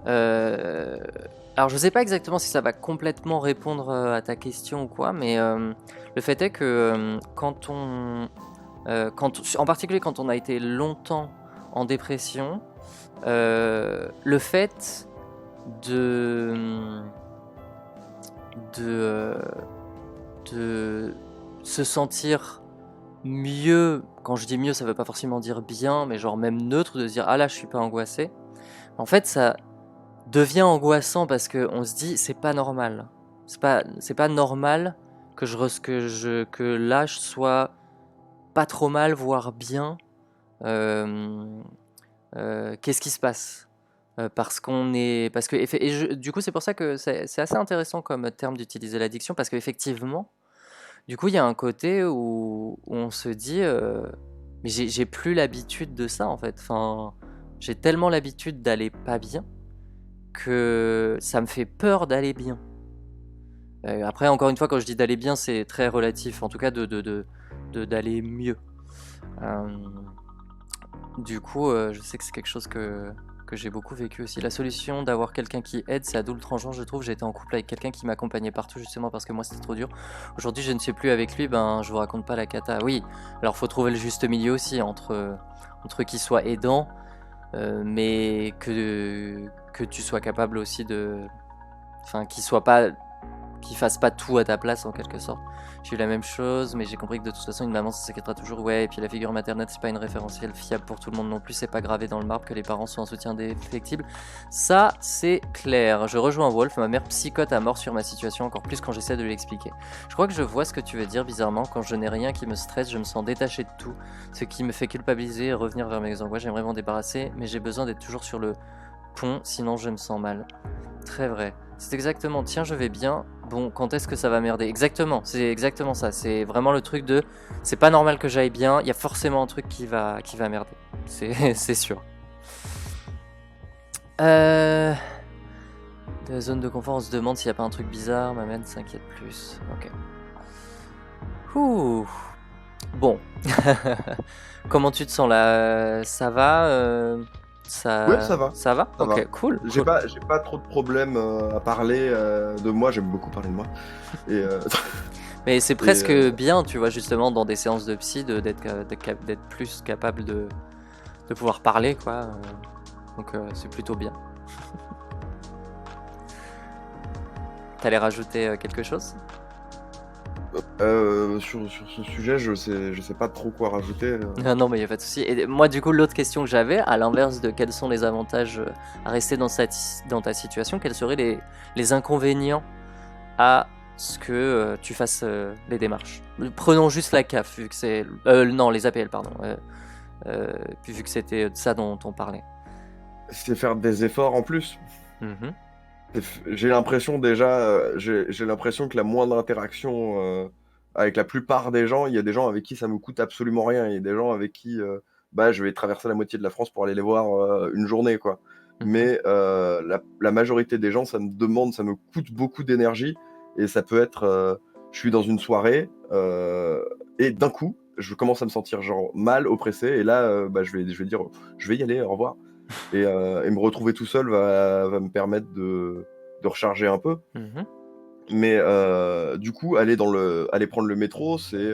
alors je sais pas exactement si ça va complètement répondre à ta question ou quoi, mais le fait est que en particulier quand on a été longtemps en dépression, le fait de se sentir mieux, quand je dis mieux ça veut pas forcément dire bien, mais genre même neutre, de se dire ah là je suis pas angoissé, en fait ça devient angoissant parce que on se dit c'est pas normal, c'est pas normal que là je sois pas trop mal voire bien. Qu'est-ce qui se passe? Parce que du coup c'est pour ça que c'est assez intéressant comme terme d'utiliser l'addiction, parce qu'effectivement du coup il y a un côté où on se dit mais j'ai plus l'habitude de ça en fait, enfin j'ai tellement l'habitude d'aller pas bien que ça me fait peur d'aller bien. Après, encore une fois, quand je dis d'aller bien, c'est très relatif, en tout cas d'aller mieux. Du coup, je sais que c'est quelque chose que j'ai beaucoup vécu aussi. La solution d'avoir quelqu'un qui aide, c'est à double tranchant, je trouve. J'ai été en couple avec quelqu'un qui m'accompagnait partout, justement parce que moi c'était trop dur. Aujourd'hui, je ne suis plus avec lui, ben je vous raconte pas la cata. Oui, alors faut trouver le juste milieu aussi entre qu'il soit aidant, mais que tu sois capable aussi enfin, qu'il fasse pas tout à ta place en quelque sorte. J'ai eu la même chose, mais j'ai compris que de toute façon une maman ça s'inquiétera toujours. Ouais, et puis la figure maternelle c'est pas une référentielle fiable pour tout le monde non plus, c'est pas gravé dans le marbre que les parents sont un soutien indéfectible. Ça c'est clair. Je rejoins Wolf, ma mère psychote à mort sur ma situation, encore plus quand j'essaie de l'expliquer. Je crois que je vois ce que tu veux dire. Bizarrement, quand je n'ai rien qui me stresse, je me sens détaché de tout, ce qui me fait culpabiliser et revenir vers mes angoisses. J'aimerais m'en débarrasser, mais j'ai besoin d'être toujours sur le pont, sinon je me sens mal. Très vrai. C'est exactement, tiens je vais bien, bon quand est-ce que ça va merder? Exactement, c'est exactement ça, c'est vraiment le truc de c'est pas normal que j'aille bien, il y a forcément un truc qui va merder, c'est sûr. De la zone de confort, on se demande s'il n'y a pas un truc bizarre. Ma mère s'inquiète plus. Ok. Ouh. Bon. Comment tu te sens là? Ça va? Ouais, ça va. Ça va? Ça Ok, va. cool. J'ai cool. pas trop de problèmes à parler de moi. J'aime beaucoup parler de moi. Et Mais c'est presque Et, bien, tu vois, justement, dans des séances de psy, d'être plus capable de pouvoir parler, quoi. Donc c'est plutôt bien. T'allais rajouter quelque chose? sur ce sujet, je sais pas trop quoi rajouter. Ah non, mais il n'y a pas de souci. Et moi, du coup, l'autre question que j'avais, à l'inverse de quels sont les avantages à rester dans ta situation, quels seraient les inconvénients à ce que tu fasses les démarches? Prenons juste la CAF, vu que c'est... non, les APL, pardon. Puis vu que c'était de ça dont on parlait. C'est faire des efforts en plus. Mhm. J'ai l'impression j'ai l'impression que la moindre interaction avec la plupart des gens, il y a des gens avec qui ça me coûte absolument rien. Il y a des gens avec qui je vais traverser la moitié de la France pour aller les voir une journée, quoi. Mhm. Mais la majorité des gens, ça me coûte beaucoup d'énergie. Et ça peut être, je suis dans une soirée et d'un coup, je commence à me sentir genre mal, oppressé. Et là, je vais dire, je vais y aller, au revoir. Et me retrouver tout seul va me permettre de recharger un peu. Mhm. Mais du coup, aller prendre le métro, c'est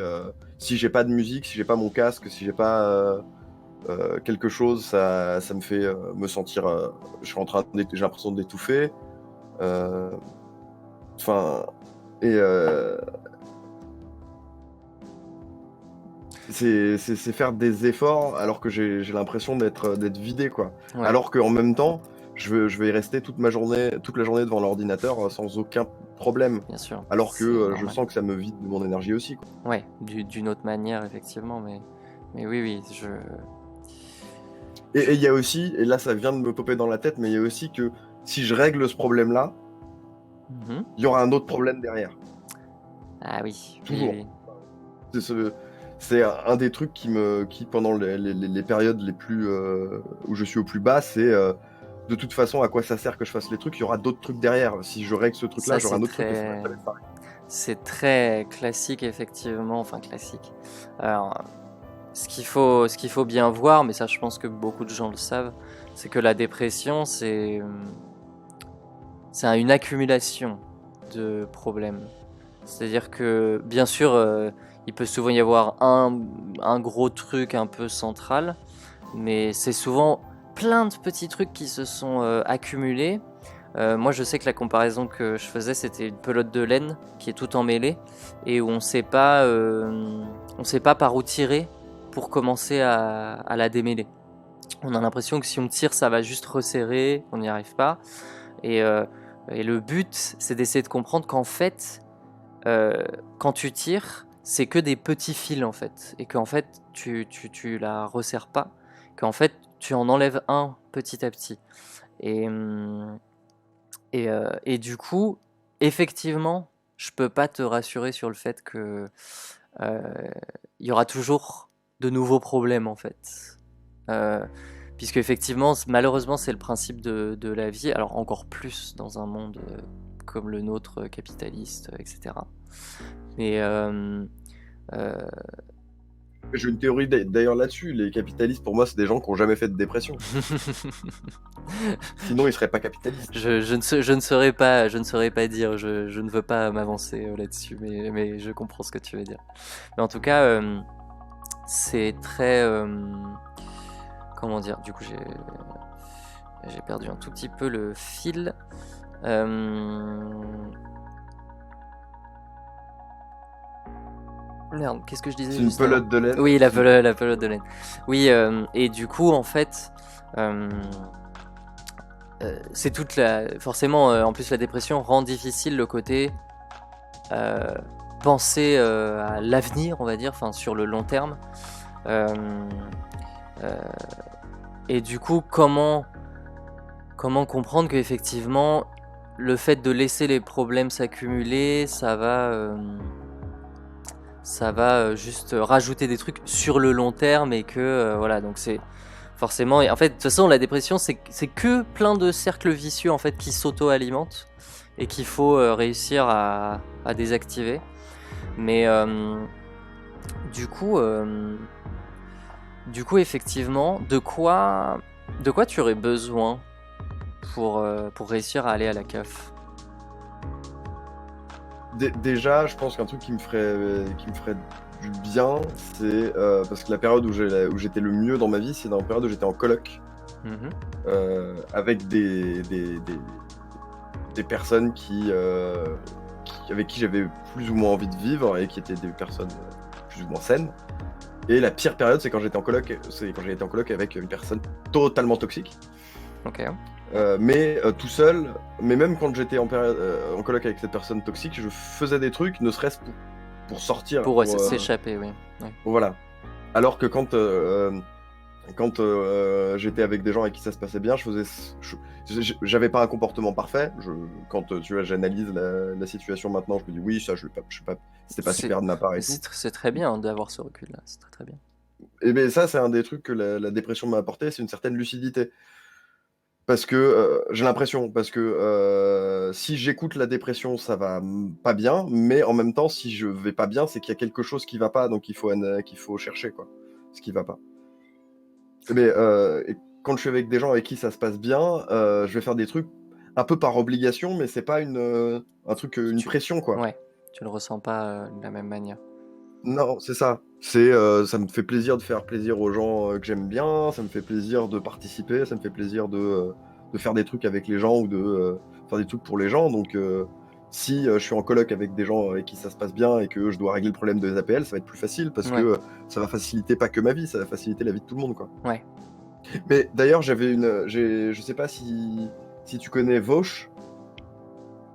si j'ai pas de musique, si j'ai pas mon casque, si j'ai pas quelque chose, ça me fait me sentir. J'ai l'impression d'étouffer. Enfin, et c'est faire des efforts alors que j'ai l'impression d'être vidé, quoi. Ouais, Alors qu'en même temps, je vais y rester toute la journée devant l'ordinateur sans aucun problème. bien sûr. Alors que C'est je normal. sens que ça me vide de mon énergie aussi, quoi. Ouais, d'une autre manière, effectivement, mais oui, Et il y a aussi, et là ça vient de me popper dans la tête, mais il y a aussi que si je règle ce problème-là, Mhm. il y aura un autre problème derrière. Ah oui, Toujours. oui. C'est un des trucs qui pendant les périodes les plus où je suis au plus bas, c'est de toute façon à quoi ça sert que je fasse les trucs, il y aura d'autres trucs derrière. Si je règle ce truc-là, Ça, j'aurai un c'est autre truc et ça va très... être pareil. C'est très classique, effectivement, enfin classique. Alors, ce qu'il faut bien voir, mais ça je pense que beaucoup de gens le savent, c'est que la dépression, c'est une accumulation de problèmes. C'est-à-dire que, bien sûr, il peut souvent y avoir un gros truc un peu central, mais c'est souvent plein de petits trucs qui se sont accumulés. Moi, je sais que la comparaison que je faisais, c'était une pelote de laine qui est tout emmêlée et où on sait pas par où tirer pour commencer à la démêler. On a l'impression que si on tire, ça va juste resserrer, on n'y arrive pas. Et le but, c'est d'essayer de comprendre qu'en fait, quand tu tires, c'est que des petits fils en fait, et qu'en fait, tu la resserres pas, qu'en fait, tu en enlèves un petit à petit. Et du coup, effectivement, je peux pas te rassurer sur le fait que il y aura toujours de nouveaux problèmes en fait. Puisque effectivement, malheureusement, c'est le principe de la vie, alors encore plus dans un monde comme le nôtre, capitaliste, etc. Mais J'ai une théorie d'ailleurs là-dessus. Les capitalistes, pour moi, c'est des gens qui n'ont jamais fait de dépression. Sinon, ils seraient pas capitalistes. je ne saurais pas dire, je ne veux pas m'avancer là-dessus, mais je comprends ce que tu veux dire. Mais en tout cas, c'est très... comment dire? Du coup, j'ai perdu un tout petit peu le fil. Merde, qu'est-ce que je disais C'est une juste avant? pelote de laine. Oui, la pelote de laine. Oui, et du coup, en fait, c'est toute la... Forcément, en plus, la dépression rend difficile le côté penser à l'avenir, on va dire, enfin, sur le long terme. Et du coup, comment comprendre qu'effectivement, le fait de laisser les problèmes s'accumuler, ça va juste rajouter des trucs sur le long terme et que voilà, donc c'est forcément. Et en fait, de toute façon, la dépression, c'est que plein de cercles vicieux en fait qui s'auto-alimentent et qu'il faut réussir à désactiver. Mais du coup, effectivement, de quoi tu aurais besoin pour réussir à aller à la CAF? Déjà, je pense qu'un truc qui me ferait du bien, c'est parce que la période où j'étais le mieux dans ma vie, c'est dans la période où j'étais en coloc Mhm. avec des personnes avec qui j'avais plus ou moins envie de vivre et qui étaient des personnes plus ou moins saines. Et la pire période, c'est quand j'ai été en coloc avec une personne totalement toxique. Ok. Mais tout seul, mais même quand j'étais en coloc avec cette personne toxique, je faisais des trucs, ne serait-ce pour sortir. Pour s'échapper, oui. Ouais. Voilà. Alors que quand j'étais avec des gens avec qui ça se passait bien, j'avais pas un comportement parfait. Quand tu vois, j'analyse la situation maintenant, je me dis oui, ça, je sais pas, c'était pas super de ma part et tout. C'est très bien d'avoir ce recul-là, c'est très très bien. Et ben ça, c'est un des trucs que la dépression m'a apporté, c'est une certaine lucidité. Parce que j'ai l'impression, si j'écoute la dépression, ça va pas bien, mais en même temps, si je vais pas bien, c'est qu'il y a quelque chose qui va pas, donc qu'il faut chercher quoi, ce qui va pas. Mais et quand je suis avec des gens avec qui ça se passe bien, je vais faire des trucs un peu par obligation, mais c'est pas une pression quoi. Ouais, tu le ressens pas de la même manière. Non, c'est ça. Ça me fait plaisir de faire plaisir aux gens que j'aime bien, ça me fait plaisir de participer, ça me fait plaisir de faire des trucs avec les gens ou de faire des trucs pour les gens. Donc, si je suis en coloc avec des gens avec qui ça se passe bien et que je dois régler le problème des APL, ça va être plus facile parce que ça va faciliter pas que ma vie, ça va faciliter la vie de tout le monde, quoi. Ouais. Mais d'ailleurs, je sais pas si tu connais Vauche.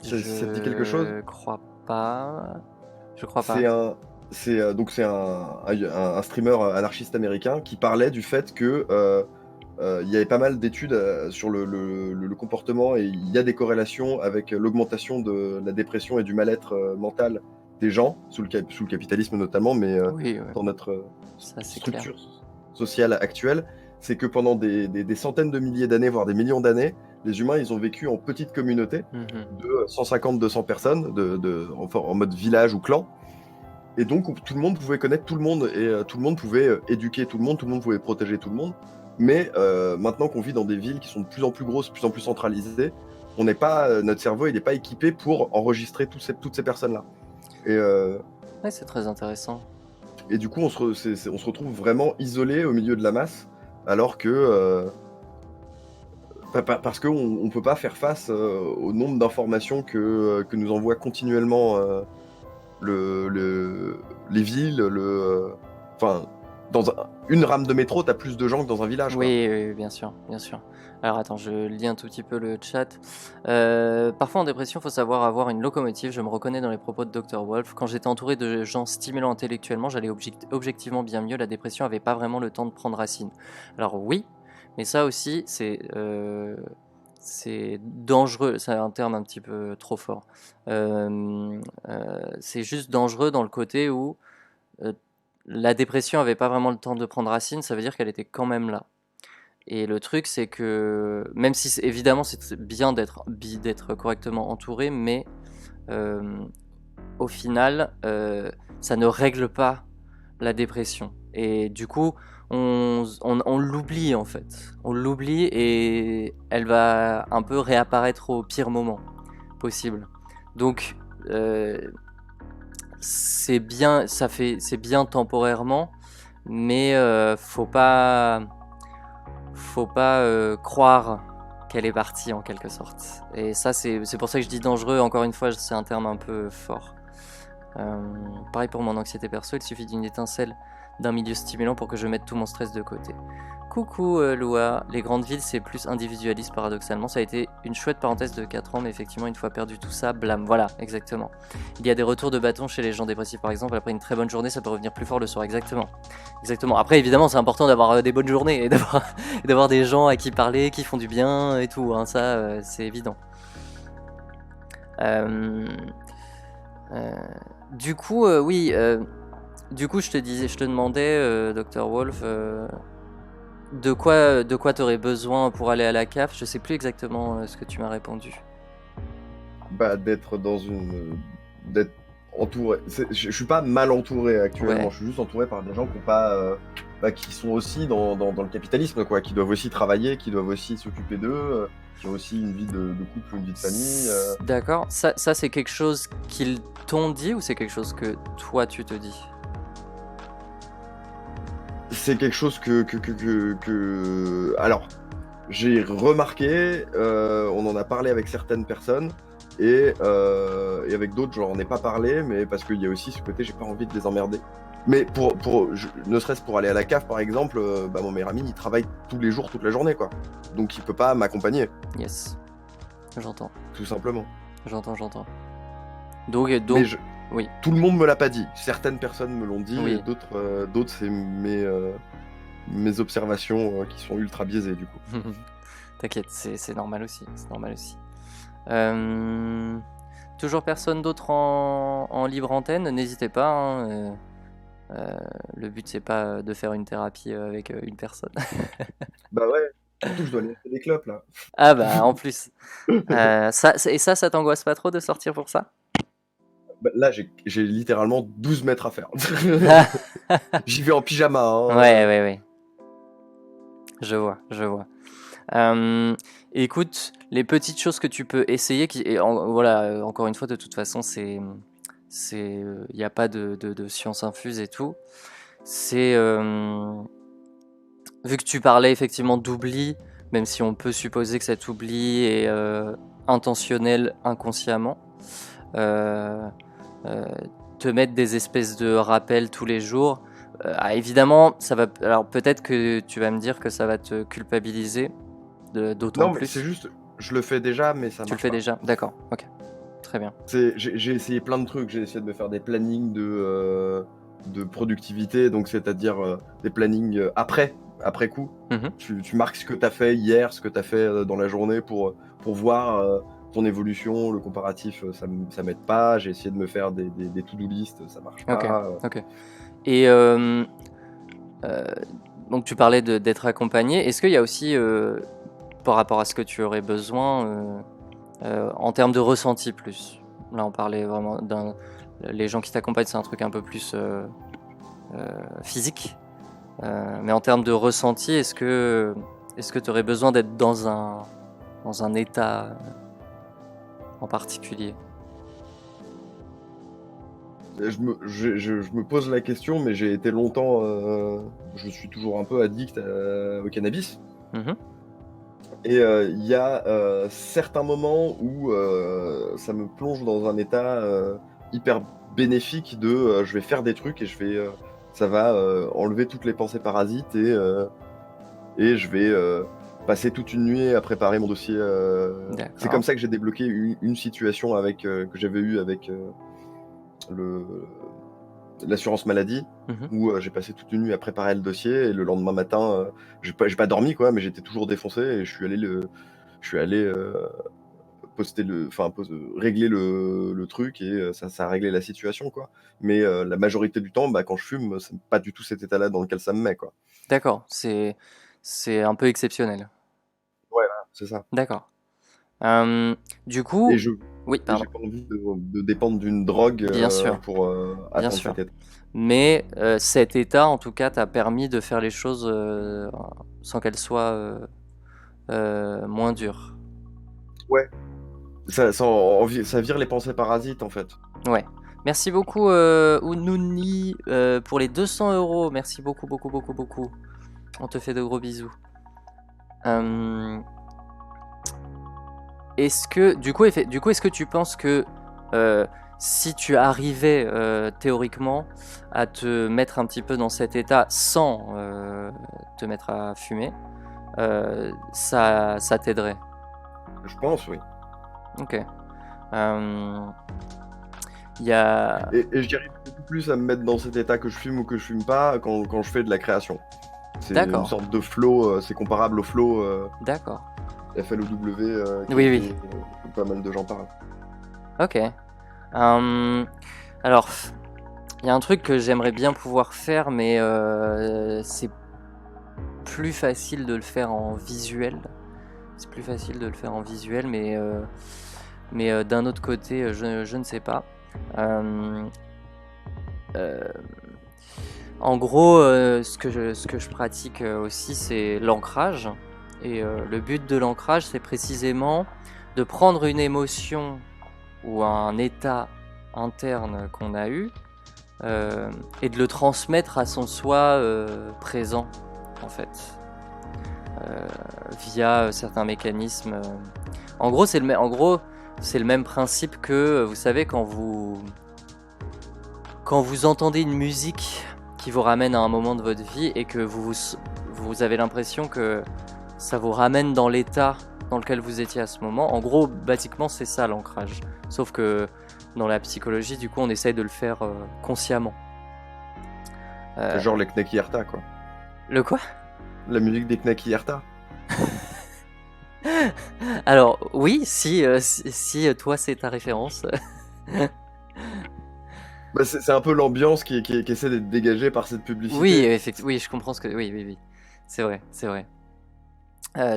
Ça te dit quelque chose? Je crois pas. C'est un streamer anarchiste américain qui parlait du fait que il y avait pas mal d'études sur le comportement et il y a des corrélations avec l'augmentation de la dépression et du mal-être mental des gens, sous le capitalisme notamment, mais Oui, dans notre ça, c'est structure sociale actuelle. C'est que pendant des centaines de milliers d'années, voire des millions d'années, les humains, ils ont vécu en petites communautés de 150-200 personnes, en mode village ou clan. Et donc, tout le monde pouvait connaître tout le monde et tout le monde pouvait éduquer tout le monde pouvait protéger tout le monde. Mais maintenant qu'on vit dans des villes qui sont de plus en plus grosses, de plus en plus centralisées, notre cerveau il n'est pas équipé pour enregistrer toutes ces personnes-là. Et ouais, c'est très intéressant. Et du coup, on se retrouve vraiment isolé au milieu de la masse, alors que parce qu'on ne peut pas faire face au nombre d'informations que nous envoie continuellement les villes. Enfin, dans une rame de métro, t'as plus de gens que dans un village. Oui, bien sûr, bien sûr. Alors attends, je lis un tout petit peu le chat. Parfois en dépression, il faut savoir avoir une locomotive. Je me reconnais dans les propos de Dr. Wolf. Quand j'étais entouré de gens stimulants intellectuellement, j'allais objectivement bien mieux. La dépression avait pas vraiment le temps de prendre racine. Alors oui, mais ça aussi, c'est dangereux. C'est un terme un petit peu trop fort. C'est juste dangereux dans le côté où la dépression avait pas vraiment le temps de prendre racine. Ça veut dire qu'elle était quand même là. Et le truc, c'est que, même si évidemment c'est bien d'être correctement entouré, mais au final, ça ne règle pas la dépression. Et du coup, on l'oublie en fait. On l'oublie et elle va un peu réapparaître au pire moment possible. Donc, c'est bien, c'est bien temporairement, mais faut pas croire qu'elle est partie en quelque sorte. Et ça, c'est pour ça que je dis dangereux. Encore une fois, c'est un terme un peu fort. Pareil pour mon anxiété perso, il suffit d'une étincelle d'un milieu stimulant pour que je mette tout mon stress de côté. Coucou Loa, les grandes villes c'est plus individualiste paradoxalement, ça a été une chouette parenthèse de 4 ans mais effectivement une fois perdu tout ça, blâme, voilà, exactement. Il y a des retours de bâton chez les gens dépressifs par exemple, après une très bonne journée ça peut revenir plus fort le soir, exactement. Après évidemment c'est important d'avoir des bonnes journées et d'avoir des gens à qui parler, qui font du bien et tout, hein, ça c'est évident. Du coup oui, du coup je te demandais Dr. Wolf... de quoi t'aurais besoin pour aller à la CAF? Je sais plus exactement ce que tu m'as répondu. Bah, d'être entouré. Je suis pas mal entouré actuellement, Ouais. je suis juste entouré par des gens qui ont pas, qui sont aussi dans le capitalisme, quoi, qui doivent aussi travailler, qui doivent aussi s'occuper d'eux, qui ont aussi une vie de couple, une vie de famille. D'accord. Ça c'est quelque chose qu'ils t'ont dit ou c'est quelque chose que toi tu te dis? C'est quelque chose alors, j'ai remarqué, on en a parlé avec certaines personnes et avec d'autres, j'en ai pas parlé, mais parce qu'il y a aussi ce côté, j'ai pas envie de les emmerder. Mais ne serait-ce pour aller à la cave, par exemple, mon meilleur ami, il travaille tous les jours, toute la journée, quoi. Donc il peut pas m'accompagner, Yes. J'entends. tout simplement. Donc, Mais oui. tout le monde me l'a pas dit. Certaines personnes me l'ont dit, Oui. et d'autres c'est mes observations qui sont ultra biaisées, du coup. T'inquiète, c'est normal aussi. C'est normal aussi. Toujours personne d'autre en libre antenne, n'hésitez pas. Hein, le but c'est pas de faire une thérapie avec une personne. Bah ouais, surtout je dois aller acheter des clopes là. Ah bah en plus. Ça t'angoisse pas trop de sortir pour ça? Bah, là j'ai littéralement 12 mètres à faire. J'y vais en pyjama. Hein. Ouais. Je vois. Écoute, les petites choses que tu peux essayer, voilà, encore une fois, de toute façon, il n'y a pas de science infuse et tout. C'est, vu que tu parlais effectivement d'oubli, même si on peut supposer que cet oubli est intentionnel inconsciemment, euh, te mettre des espèces de rappels tous les jours. Évidemment, ça va. Alors peut-être que tu vas me dire que ça va te culpabiliser. D'autant Non, mais plus. c'est juste, je le fais déjà, mais ça marche. Tu le fais pas. déjà? D'accord, ok. Très bien. J'ai essayé plein de trucs. J'ai essayé de me faire des plannings de productivité, donc c'est-à-dire des plannings après coup. Tu marques ce que tu as fait hier, ce que tu as fait dans la journée pour voir ton évolution, le comparatif, ça m'aide pas. J'ai essayé de me faire des to-do list, ça marche pas. Ok. Et donc tu parlais d'être accompagné. Est-ce qu'il y a aussi, par rapport à ce que tu aurais besoin, en termes de ressenti plus? Là, on parlait vraiment les gens qui t'accompagnent, c'est un truc un peu plus physique. Mais en termes de ressenti, est-ce que tu aurais besoin d'être dans un état en particulier? Je me pose la question, mais j'ai été longtemps, je suis toujours un peu addict au cannabis. Et il y a certains moments où ça me plonge dans un état hyper bénéfique de je vais faire des trucs et ça va enlever toutes les pensées parasites et je vais passer toute une nuit à préparer mon dossier. C'est comme ça que j'ai débloqué une situation que j'avais eue avec l'assurance maladie, où j'ai passé toute une nuit à préparer le dossier et le lendemain matin, j'ai pas dormi quoi, mais j'étais toujours défoncé et je suis allé régler le truc et ça a réglé la situation quoi. Mais la majorité du temps, quand je fume, c'est pas du tout cet état-là dans lequel ça me met quoi. D'accord, c'est un peu exceptionnel. Ouais, c'est ça. D'accord. Du coup, oui, pardon. J'ai pas envie de dépendre d'une drogue Bien sûr. pour atteindre sûr. cet état. Mais cet état, en tout cas, t'a permis de faire les choses sans qu'elles soient moins dures. Ouais. Ça vire les pensées parasites en fait. Ouais. Merci beaucoup Ounouni pour les 200 €. Merci beaucoup. On te fait de gros bisous. Est-ce que tu penses que si tu arrivais théoriquement à te mettre un petit peu dans cet état sans te mettre à fumer, ça t'aiderait? Je pense, oui. Ok. Et je dirais beaucoup plus à me mettre dans cet état que je fume ou que je fume pas quand je fais de la création. C'est une sorte de flow, c'est comparable au flow. D'accord. FLOW, oui. Pas mal de gens parlent. Ok. Alors, il y a un truc que j'aimerais bien pouvoir faire, mais c'est plus facile de le faire en visuel. C'est plus facile de le faire en visuel, mais d'un autre côté, je ne sais pas. Euh, En gros, ce que je pratique aussi, c'est l'ancrage. Et le but de l'ancrage, c'est précisément de prendre une émotion ou un état interne qu'on a eu et de le transmettre à son soi présent, en fait, via certains mécanismes. En gros, c'est le même principe que, vous savez, quand vous entendez une musique qui vous ramène à un moment de votre vie et que vous avez l'impression que ça vous ramène dans l'état dans lequel vous étiez à ce moment. En gros, basiquement, c'est ça l'ancrage. Sauf que dans la psychologie, du coup, on essaye de le faire consciemment. C'est genre les Knacky Yarta, quoi. Le quoi? La musique des Knacky Yarta. Alors, oui, si toi, c'est ta référence. Bah, c'est un peu l'ambiance qui essaie d'être dégagée par cette publicité. Oui, effectivement, oui, je comprends ce que... Oui. C'est vrai, c'est vrai.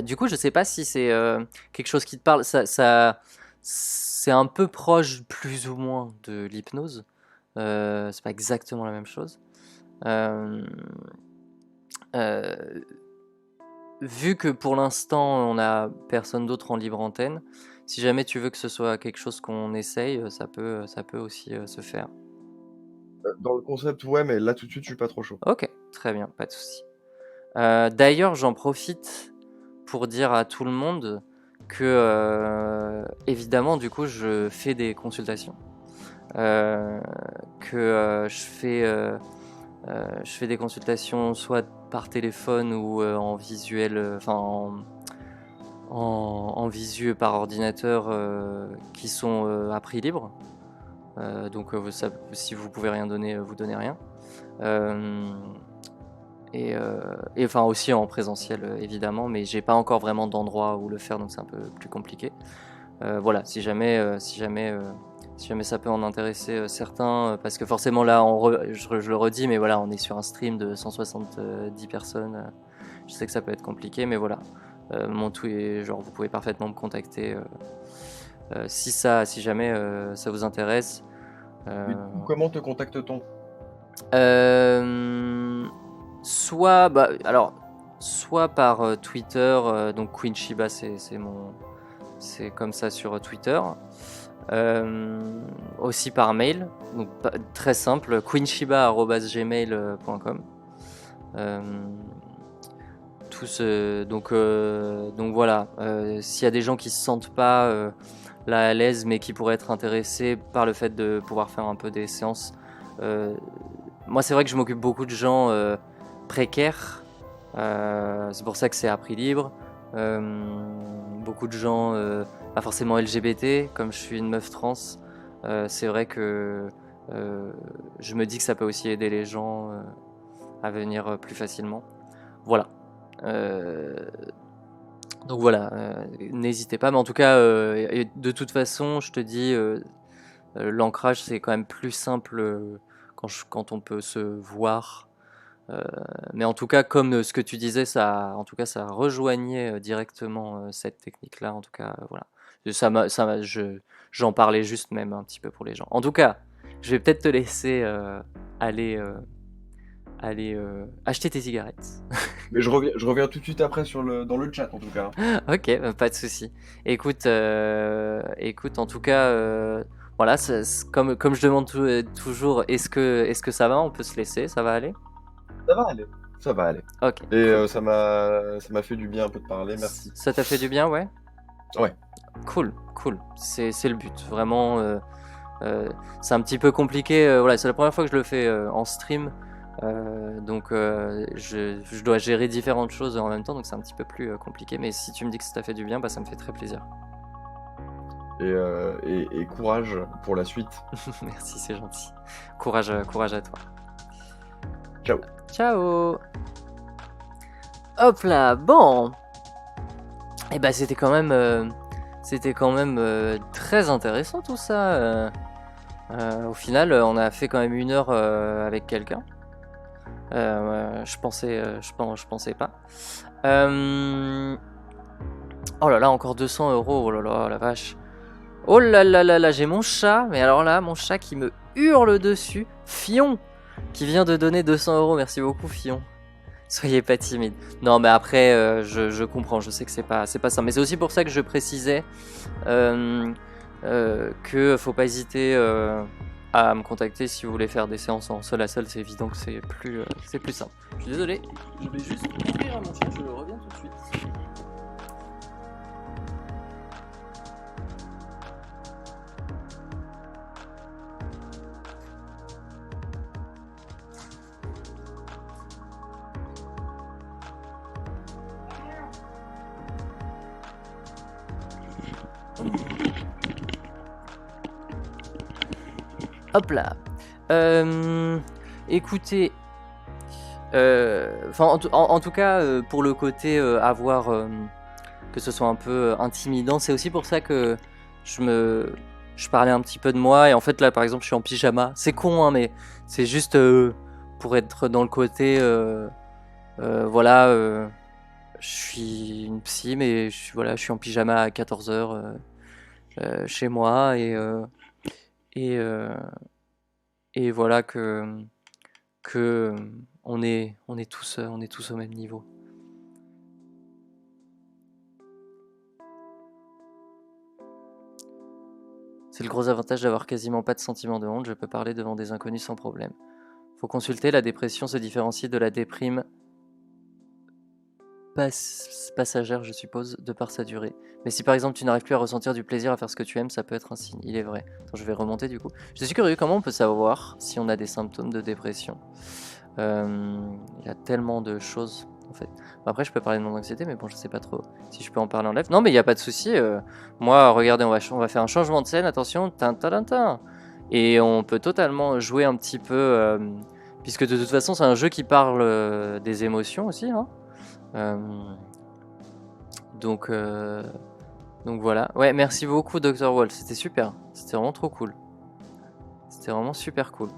Du coup, je sais pas si c'est quelque chose qui te parle. C'est un peu proche, plus ou moins, de l'hypnose. C'est pas exactement la même chose. Vu que pour l'instant, on a personne d'autre en libre antenne, si jamais tu veux que ce soit quelque chose qu'on essaye, ça peut aussi se faire. Dans le concept, ouais, mais là tout de suite, je suis pas trop chaud. Ok, très bien, pas de souci. D'ailleurs, j'en profite pour dire à tout le monde que, évidemment, du coup, je fais des consultations. Je fais des consultations soit par téléphone ou en visuel, en visu par ordinateur, qui sont à prix libre. Donc si vous pouvez rien donner, vous donnez rien. Et enfin aussi en présentiel évidemment, mais j'ai pas encore vraiment d'endroit où le faire, donc c'est un peu plus compliqué. Voilà, si jamais ça peut en intéresser certains, parce que forcément là, je le redis, mais voilà, on est sur un stream de 170 personnes. Je sais que ça peut être compliqué, mais voilà, mon tout est genre, vous pouvez parfaitement me contacter si jamais ça vous intéresse. Comment te contacte-t-on? Soit par Twitter, donc Queen Shiba, c'est comme ça sur Twitter. Aussi par mail, donc très simple, queenshiba@gmail.com. Donc voilà, s'il y a des gens qui se sentent pas là à l'aise, mais qui pourraient être intéressés par le fait de pouvoir faire un peu des séances. Moi, c'est vrai que je m'occupe beaucoup de gens précaires. C'est pour ça que c'est à prix libre. Beaucoup de gens, pas forcément LGBT, comme je suis une meuf trans. C'est vrai que je me dis que ça peut aussi aider les gens à venir plus facilement. Voilà. Donc voilà, n'hésitez pas. Mais en tout cas, de toute façon, je te dis, l'ancrage, c'est quand même plus simple quand on peut se voir. Mais en tout cas, comme ce que tu disais, ça rejoignait directement cette technique-là. En tout cas, voilà. J'en parlais juste même un petit peu pour les gens. En tout cas, je vais peut-être te laisser aller acheter tes cigarettes. Mais je reviens tout de suite après dans le chat en tout cas. Ok, pas de souci. Écoute, en tout cas, voilà, comme je demande toujours, est-ce que ça va? On peut se laisser, ça va aller? Ça va aller. Ok. Et cool. ça m'a fait du bien un peu de parler, merci. Ça t'a fait du bien, ouais? Ouais. Cool. C'est le but, vraiment. C'est un petit peu compliqué. Voilà, c'est la première fois que je le fais en stream. Donc je dois gérer différentes choses en même temps, donc c'est un petit peu plus compliqué. Mais si tu me dis que ça t'a fait du bien, bah, ça me fait très plaisir. Et courage pour la suite. Merci, c'est gentil. Courage à toi. Ciao. Hop là, bon. Et bah c'était quand même très intéressant tout ça. Au final, on a fait quand même 1 heure avec quelqu'un. Je pensais pas. Oh là là, encore 200 €. Oh là là, la vache. Oh là là là là, j'ai mon chat. Mais alors là, mon chat qui me hurle dessus. Fion, qui vient de donner 200 €. Merci beaucoup, Fion. Soyez pas timide. Non, mais après, je comprends. Je sais que c'est pas ça. Mais c'est aussi pour ça que je précisais que faut pas hésiter à me contacter si vous voulez faire des séances en seul à seul. C'est évident que c'est plus simple. Je suis désolé. Je vais juste ouvrir mon chat. Je reviens tout de suite. Hop là. Écoutez, en tout cas, pour le côté avoir que ce soit un peu intimidant, c'est aussi pour ça que je parlais un petit peu de moi. Et en fait, là, par exemple, je suis en pyjama. C'est con, hein, mais c'est juste pour être dans le côté, voilà, je suis une psy, mais voilà, je suis en pyjama à 14h chez moi et voilà que on est tous au même niveau. C'est le gros avantage d'avoir quasiment pas de sentiment de honte, je peux parler devant des inconnus sans problème. Faut consulter, la dépression se différencie de la déprime passagère, je suppose, de par sa durée. Mais si par exemple tu n'arrives plus à ressentir du plaisir à faire ce que tu aimes, ça peut être un signe, il est vrai. Attends, je vais remonter du coup. Je suis curieux, comment on peut savoir si on a des symptômes de dépression? Il y a tellement de choses en fait. Après je peux parler de mon anxiété, mais bon, je sais pas trop si je peux en parler en live. Non, mais il n'y a pas de souci. Moi, regardez, on va faire un changement de scène, attention, et on peut totalement jouer un petit peu, puisque de toute façon c'est un jeu qui parle des émotions aussi, hein. Donc voilà. Ouais, merci beaucoup Dr. Wall, c'était super. C'était vraiment trop cool. C'était vraiment super cool.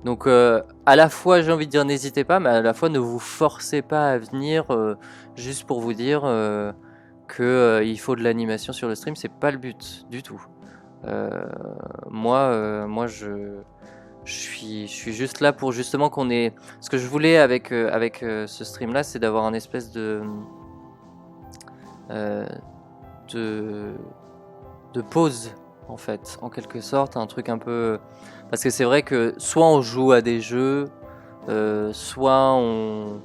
Donc à la fois j'ai envie de dire n'hésitez pas, mais à la fois ne vous forcez pas à venir juste pour vous dire que il faut de l'animation sur le stream, c'est pas le but du tout. Moi je suis juste là pour justement qu'on ait... Ce que je voulais avec ce stream là, c'est d'avoir un espèce de pause en fait, en quelque sorte, un truc un peu... Parce que c'est vrai que soit on joue à des jeux, soit on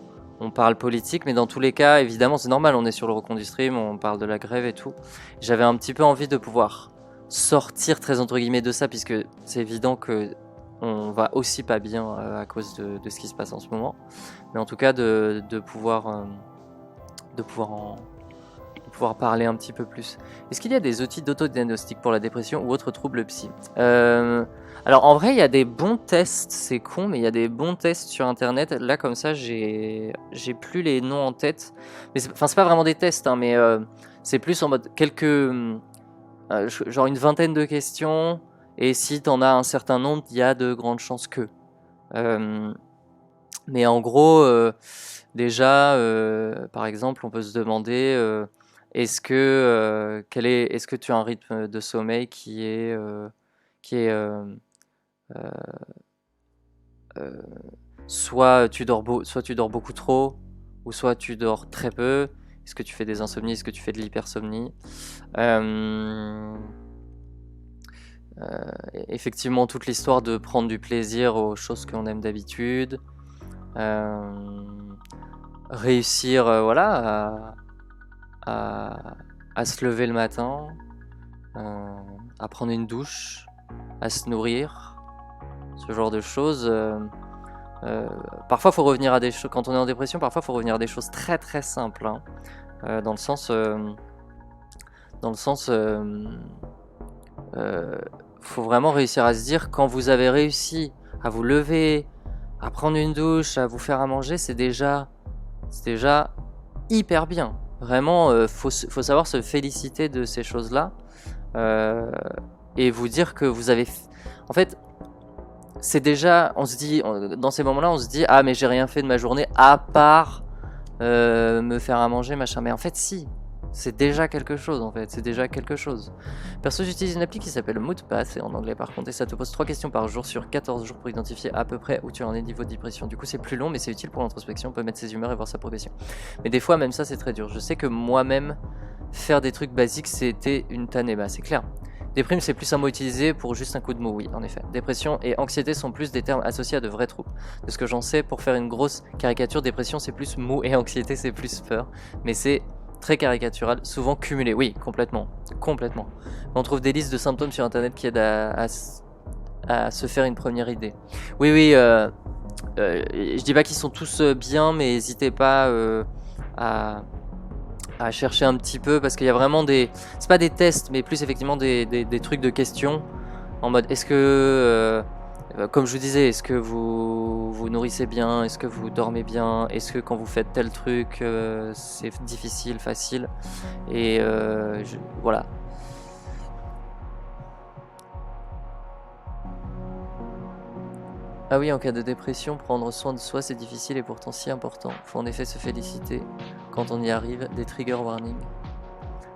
parle politique, mais dans tous les cas, évidemment, c'est normal, on est sur le recon du stream, on parle de la grève et tout. J'avais un petit peu envie de pouvoir sortir très entre guillemets de ça, puisque c'est évident que on va aussi pas bien à cause de ce qui se passe en ce moment. Mais en tout cas, de pouvoir parler un petit peu plus. Est-ce qu'il y a des outils d'autodiagnostic pour la dépression ou autres troubles psy? Alors en vrai, il y a des bons tests, c'est con, mais il y a des bons tests sur internet. Là, comme ça, j'ai plus les noms en tête. Mais c'est pas vraiment des tests, hein, mais c'est plus en mode genre une vingtaine de questions. Et si t'en as un certain nombre, il y a de grandes chances que. Mais en gros, déjà, par exemple, on peut se demander est-ce que tu as un rythme de sommeil qui est soit tu dors beaucoup trop, ou soit tu dors très peu. Est-ce que tu fais des insomnies? Est-ce que tu fais de l'hypersomnie? Effectivement, toute l'histoire de prendre du plaisir aux choses qu'on aime d'habitude, réussir voilà, à se lever le matin, à prendre une douche, à se nourrir, ce genre de choses. Parfois, faut revenir à des choses. Quand on est en dépression, parfois, faut revenir à des choses très très simples, hein, dans le sens, faut vraiment réussir à se dire, quand vous avez réussi à vous lever, à prendre une douche, à vous faire à manger, c'est déjà hyper bien. Vraiment, faut savoir se féliciter de ces choses-là, et vous dire que vous avez... En fait, c'est déjà, on se dit, dans ces moments-là, on se dit, ah mais j'ai rien fait de ma journée à part me faire à manger, machin. Mais en fait, si, c'est déjà quelque chose, en fait, c'est déjà quelque chose. Perso, j'utilise une appli qui s'appelle Moodpath, c'est en anglais par contre, et ça te pose 3 questions par jour sur 14 jours pour identifier à peu près où tu en es niveau de dépression. Du coup, c'est plus long, mais c'est utile pour l'introspection, on peut mettre ses humeurs et voir sa progression. Mais des fois, même ça, c'est très dur. Je sais que moi-même, faire des trucs basiques, c'était une tannée, bah c'est clair. Déprime, c'est plus un mot utilisé pour juste un coup de mot, oui, en effet. Dépression et anxiété sont plus des termes associés à de vrais troubles. De ce que j'en sais, pour faire une grosse caricature, dépression c'est plus mou et anxiété c'est plus peur. Mais c'est très caricatural, souvent cumulé. Oui, complètement. Complètement. On trouve des listes de symptômes sur internet qui aident à se faire une première idée. Oui, oui, je dis pas qu'ils sont tous bien, mais n'hésitez pas à chercher un petit peu parce qu'il y a vraiment des... C'est pas des tests, mais plus effectivement des trucs de questions en mode est-ce que, comme je vous disais, est-ce que vous vous nourrissez bien, est-ce que vous dormez bien, est-ce que quand vous faites tel truc c'est difficile, facile, et voilà. Ah oui, en cas de dépression, prendre soin de soi c'est difficile et pourtant si important. Faut en effet se féliciter quand on y arrive, des trigger warnings.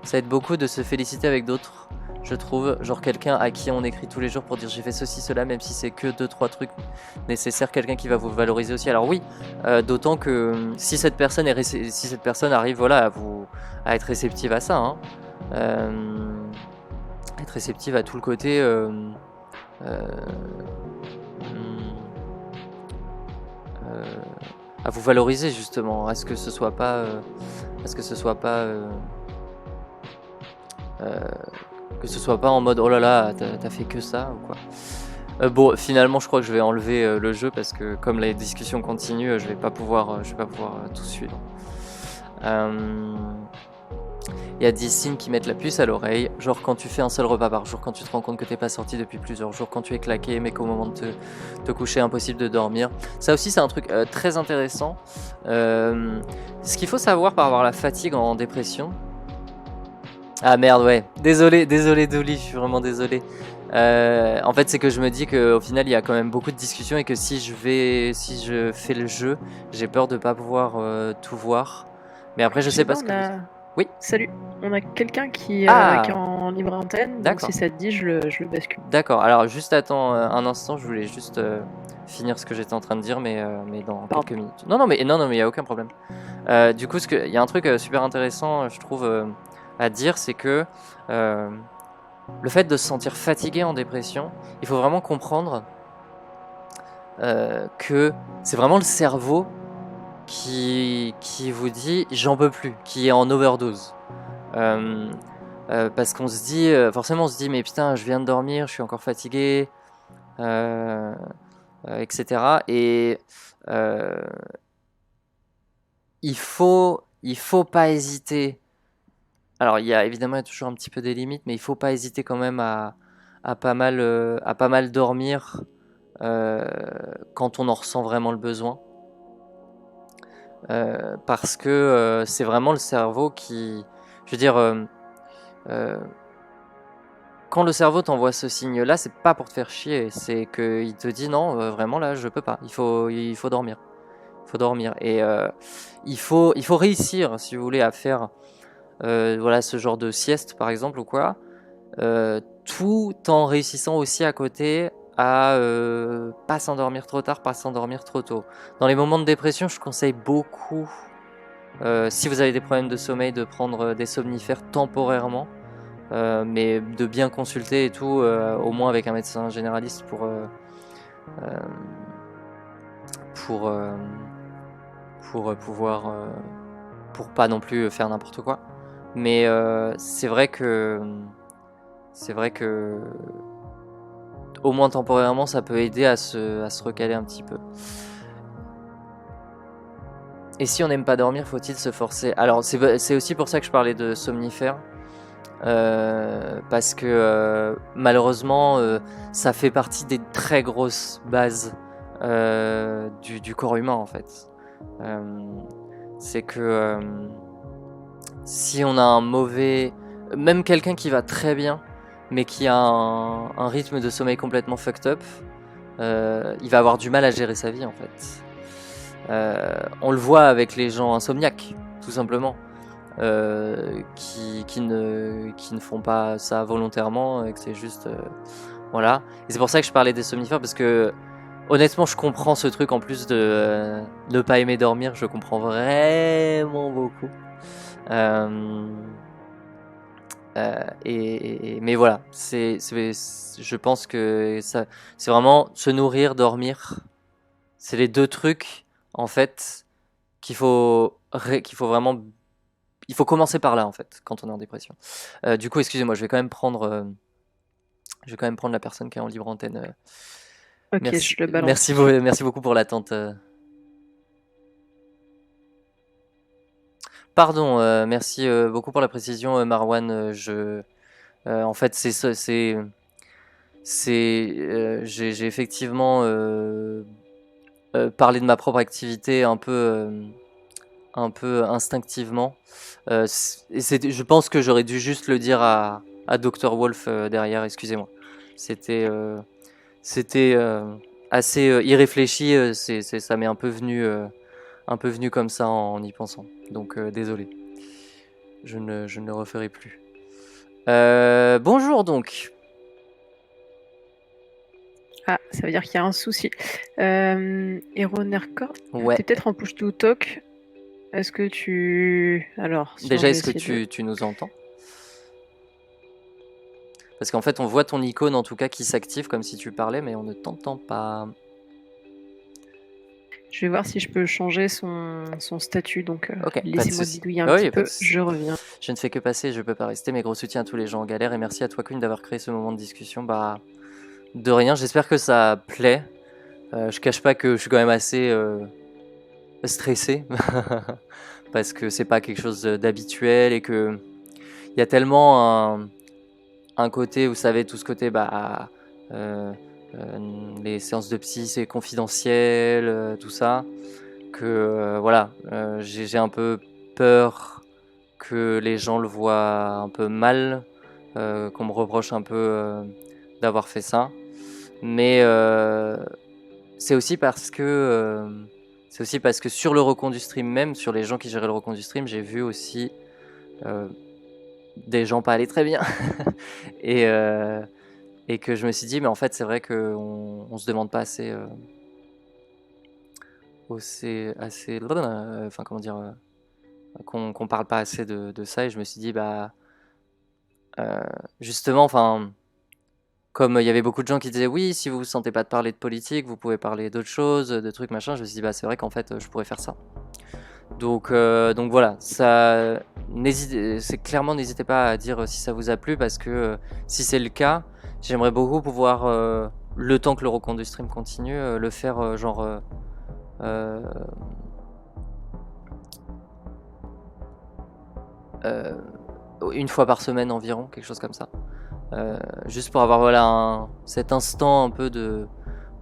Ça aide beaucoup de se féliciter avec d'autres, je trouve, genre quelqu'un à qui on écrit tous les jours pour dire j'ai fait ceci, cela, même si c'est que 2-3 trucs nécessaires, quelqu'un qui va vous valoriser aussi. Alors oui, d'autant que si cette personne arrive voilà, à être réceptive à ça, hein, être réceptive à tout le côté à vous valoriser justement, à ce que ce soit pas que ce soit pas en mode oh là là t'as fait que ça ou quoi. Bon, finalement je crois que je vais enlever le jeu parce que comme les discussions continuent je vais pas pouvoir tout suivre. Il y a des signes qui mettent la puce à l'oreille, genre quand tu fais un seul repas par jour, quand tu te rends compte que t'es pas sorti depuis plusieurs jours, quand tu es claqué mais qu'au moment de te coucher impossible de dormir. Ça aussi c'est un truc très intéressant. Ce qu'il faut savoir par rapport à la fatigue en dépression. Ah merde, ouais, désolé Douli, je suis vraiment désolé. En fait c'est que je me dis qu'au final il y a quand même beaucoup de discussions et que si je fais le jeu, j'ai peur de pas pouvoir tout voir. Mais après je sais pas ce que... Oui. Salut, on a quelqu'un qui est en libre antenne, donc si ça te dit, je le bascule. D'accord, alors juste attends un instant, je voulais juste finir ce que j'étais en train de dire, mais dans quelques minutes. Non, mais il n'y a aucun problème. Du coup, il y a un truc super intéressant, je trouve, à dire, c'est que le fait de se sentir fatigué en dépression, il faut vraiment comprendre que c'est vraiment le cerveau qui vous dit j'en peux plus, qui est en overdose. Parce qu'on se dit, forcément on se dit mais putain je viens de dormir, je suis encore fatigué, etc. Et il faut pas hésiter. Alors il y a évidemment toujours un petit peu des limites, mais il faut pas hésiter quand même à pas mal dormir quand on en ressent vraiment le besoin. Parce que c'est vraiment le cerveau qui... Je veux dire, quand le cerveau t'envoie ce signe-là, c'est pas pour te faire chier, c'est qu'il te dit non, vraiment là, je peux pas, il faut dormir. Il faut dormir. Et il faut réussir, si vous voulez, à faire voilà, ce genre de sieste, par exemple, ou quoi, tout en réussissant aussi à côté à pas s'endormir trop tard, pas s'endormir trop tôt. Dans les moments de dépression, je conseille beaucoup, si vous avez des problèmes de sommeil, de prendre des somnifères temporairement, mais de bien consulter et tout, au moins avec un médecin généraliste pour pouvoir pour pas non plus faire n'importe quoi. Mais c'est vrai que au moins temporairement ça peut aider à se recaler un petit peu. Et si on n'aime pas dormir, faut-il se forcer? Alors c'est aussi pour ça que je parlais de somnifères, parce que malheureusement ça fait partie des très grosses bases du corps humain en fait. C'est que si on a un mauvais... Même quelqu'un qui va très bien, mais qui a un rythme de sommeil complètement fucked up, il va avoir du mal à gérer sa vie en fait. On le voit avec les gens insomniaques, tout simplement, qui ne font pas ça volontairement et que c'est juste voilà. Et c'est pour ça que je parlais des somnifères, parce que honnêtement je comprends ce truc en plus de ne pas aimer dormir, je comprends vraiment beaucoup. Mais voilà, je pense que ça, c'est vraiment se nourrir, dormir. C'est les deux trucs en fait qu'il faut vraiment. Il faut commencer par là en fait quand on est en dépression. Du coup, excusez-moi, je vais quand même prendre la personne qui est en libre antenne. Ok, Merci, je le balance. merci beaucoup pour l'attente. Pardon, merci beaucoup pour la précision, Marwan. En fait, j'ai effectivement parlé de ma propre activité un peu instinctivement. Je pense que j'aurais dû juste le dire à Dr. Wolf derrière, excusez-moi. C'était assez irréfléchi, ça m'est un peu venu comme ça en y pensant. Donc désolé, je ne le referai plus. Bonjour donc. Ah, ça veut dire qu'il y a un souci. Hero Nerkor, Ouais. t'es peut-être en push to talk. Est-ce que tu... Alors, sinon, Déjà, je vais est-ce que essayer tu nous entends? Parce qu'en fait, on voit ton icône en tout cas qui s'active comme si tu parlais, mais on ne t'entend pas. Je vais voir si je peux changer son statut, donc Ok, pas de laissez-moi souci. bidouiller un Oui, petit pas peu, de souci. je reviens. Je ne fais que passer, je peux pas rester. Mes gros soutiens à tous les gens en galère et merci à toi Queen d'avoir créé ce moment de discussion. Bah, de rien, j'espère que ça plaît. Je cache pas que je suis quand même assez stressé parce que c'est pas quelque chose d'habituel et que il y a tellement un côté, vous savez, tout ce côté, bah, les séances de psy, c'est confidentiel, tout ça, que voilà, j'ai un peu peur que les gens le voient un peu mal, qu'on me reproche un peu d'avoir fait ça. Mais c'est aussi parce que sur le recon du stream même, sur les gens qui géraient le recon du stream, j'ai vu aussi des gens pas aller très bien. et que je me suis dit, mais en fait, c'est vrai qu'on se demande pas assez. Enfin, comment dire. Qu'on parle pas assez de ça. Et je me suis dit, bah. Justement, enfin. Comme il y avait beaucoup de gens qui disaient, oui, si vous vous sentez pas de parler de politique, vous pouvez parler d'autres choses, de trucs, machin. Je me suis dit, bah, c'est vrai qu'en fait, je pourrais faire ça. Donc voilà, c'est clairement, n'hésitez pas à dire si ça vous a plu, parce que si c'est le cas, j'aimerais beaucoup pouvoir, le temps que le recon du stream continue, le faire genre une fois par semaine environ, quelque chose comme ça. Juste pour avoir voilà cet instant un peu de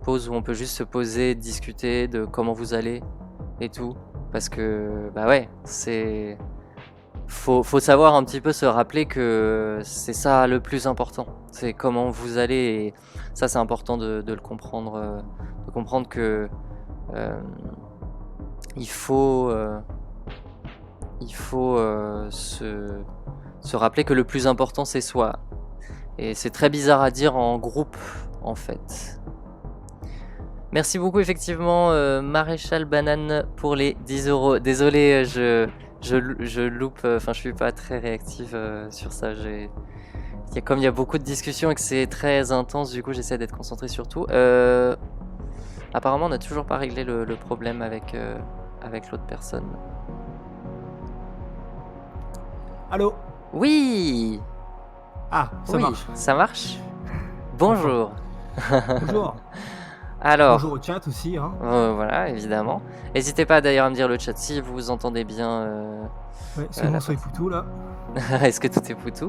pause où on peut juste se poser, discuter de comment vous allez et tout. Parce que, bah ouais, faut savoir un petit peu se rappeler que c'est ça le plus important. C'est comment vous allez, et ça c'est important de le comprendre. De comprendre que il faut se rappeler que le plus important c'est soi. Et c'est très bizarre à dire en groupe en fait. Merci beaucoup effectivement Maréchal Banane pour les 10 €. Désolé, je loupe, enfin je suis pas très réactif sur ça. Comme il y a beaucoup de discussions et que c'est très intense, du coup j'essaie d'être concentré sur tout. Apparemment on n'a toujours pas réglé le problème avec l'autre personne. Allô? Oui. Ah, ça oui, marche. Ça marche. Bonjour. Bonjour. Alors, bonjour au chat aussi. Hein. Voilà, évidemment. N'hésitez pas d'ailleurs à me dire le chat si vous entendez bien. Ouais, est-ce que mon son est foutu là? Est-ce que tout est foutu?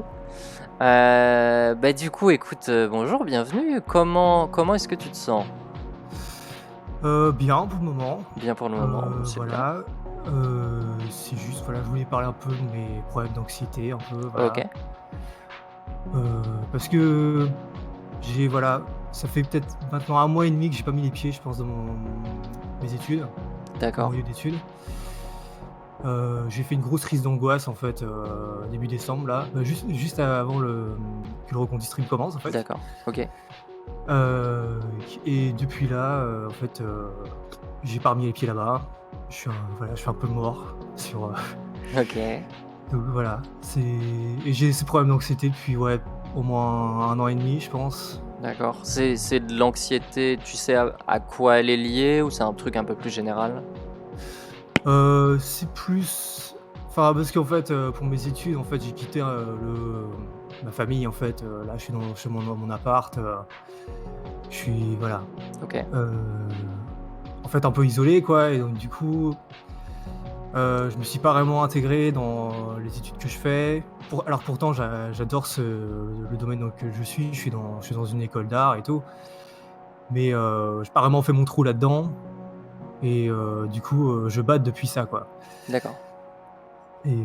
Bah du coup, écoute, bonjour, bienvenue. Comment est-ce que tu te sens? Bien pour le moment. Bien pour le moment, c'est voilà. C'est juste, voilà, je voulais parler un peu de mes problèmes d'anxiété, un peu. Voilà. Ok. Parce que j'ai, voilà, ça fait peut-être maintenant 1 mois et demi que j'ai pas mis les pieds, je pense, dans mes études, dans mon D'accord, lieu d'études. J'ai fait une grosse crise d'angoisse en fait, début décembre là, juste avant que le Recon Stream commence en fait. d'accord, ok, Heu, et depuis là, en fait, j'ai pas remis les pieds là-bas. Voilà, je suis un peu mort sur, ok, donc voilà, et j'ai ces problèmes d'anxiété depuis, ouais, au moins 1 an et demi, je pense. d'accord. C'est de l'anxiété, tu sais à quoi elle est liée ou c'est un truc un peu plus général? C'est plus enfin, parce qu'en fait, pour mes études, en fait, j'ai quitté, ma famille, en fait, là, je suis chez mon appart, je suis voilà, Ok, heu, en fait, un peu isolé, quoi et donc du coup, je me suis pas vraiment intégré dans les études que je fais. Alors pourtant, j'adore le domaine dans lequel je suis dans une école d'art et tout, mais j'ai pas vraiment fait mon trou là-dedans et du coup, je bade depuis ça, quoi d'accord. et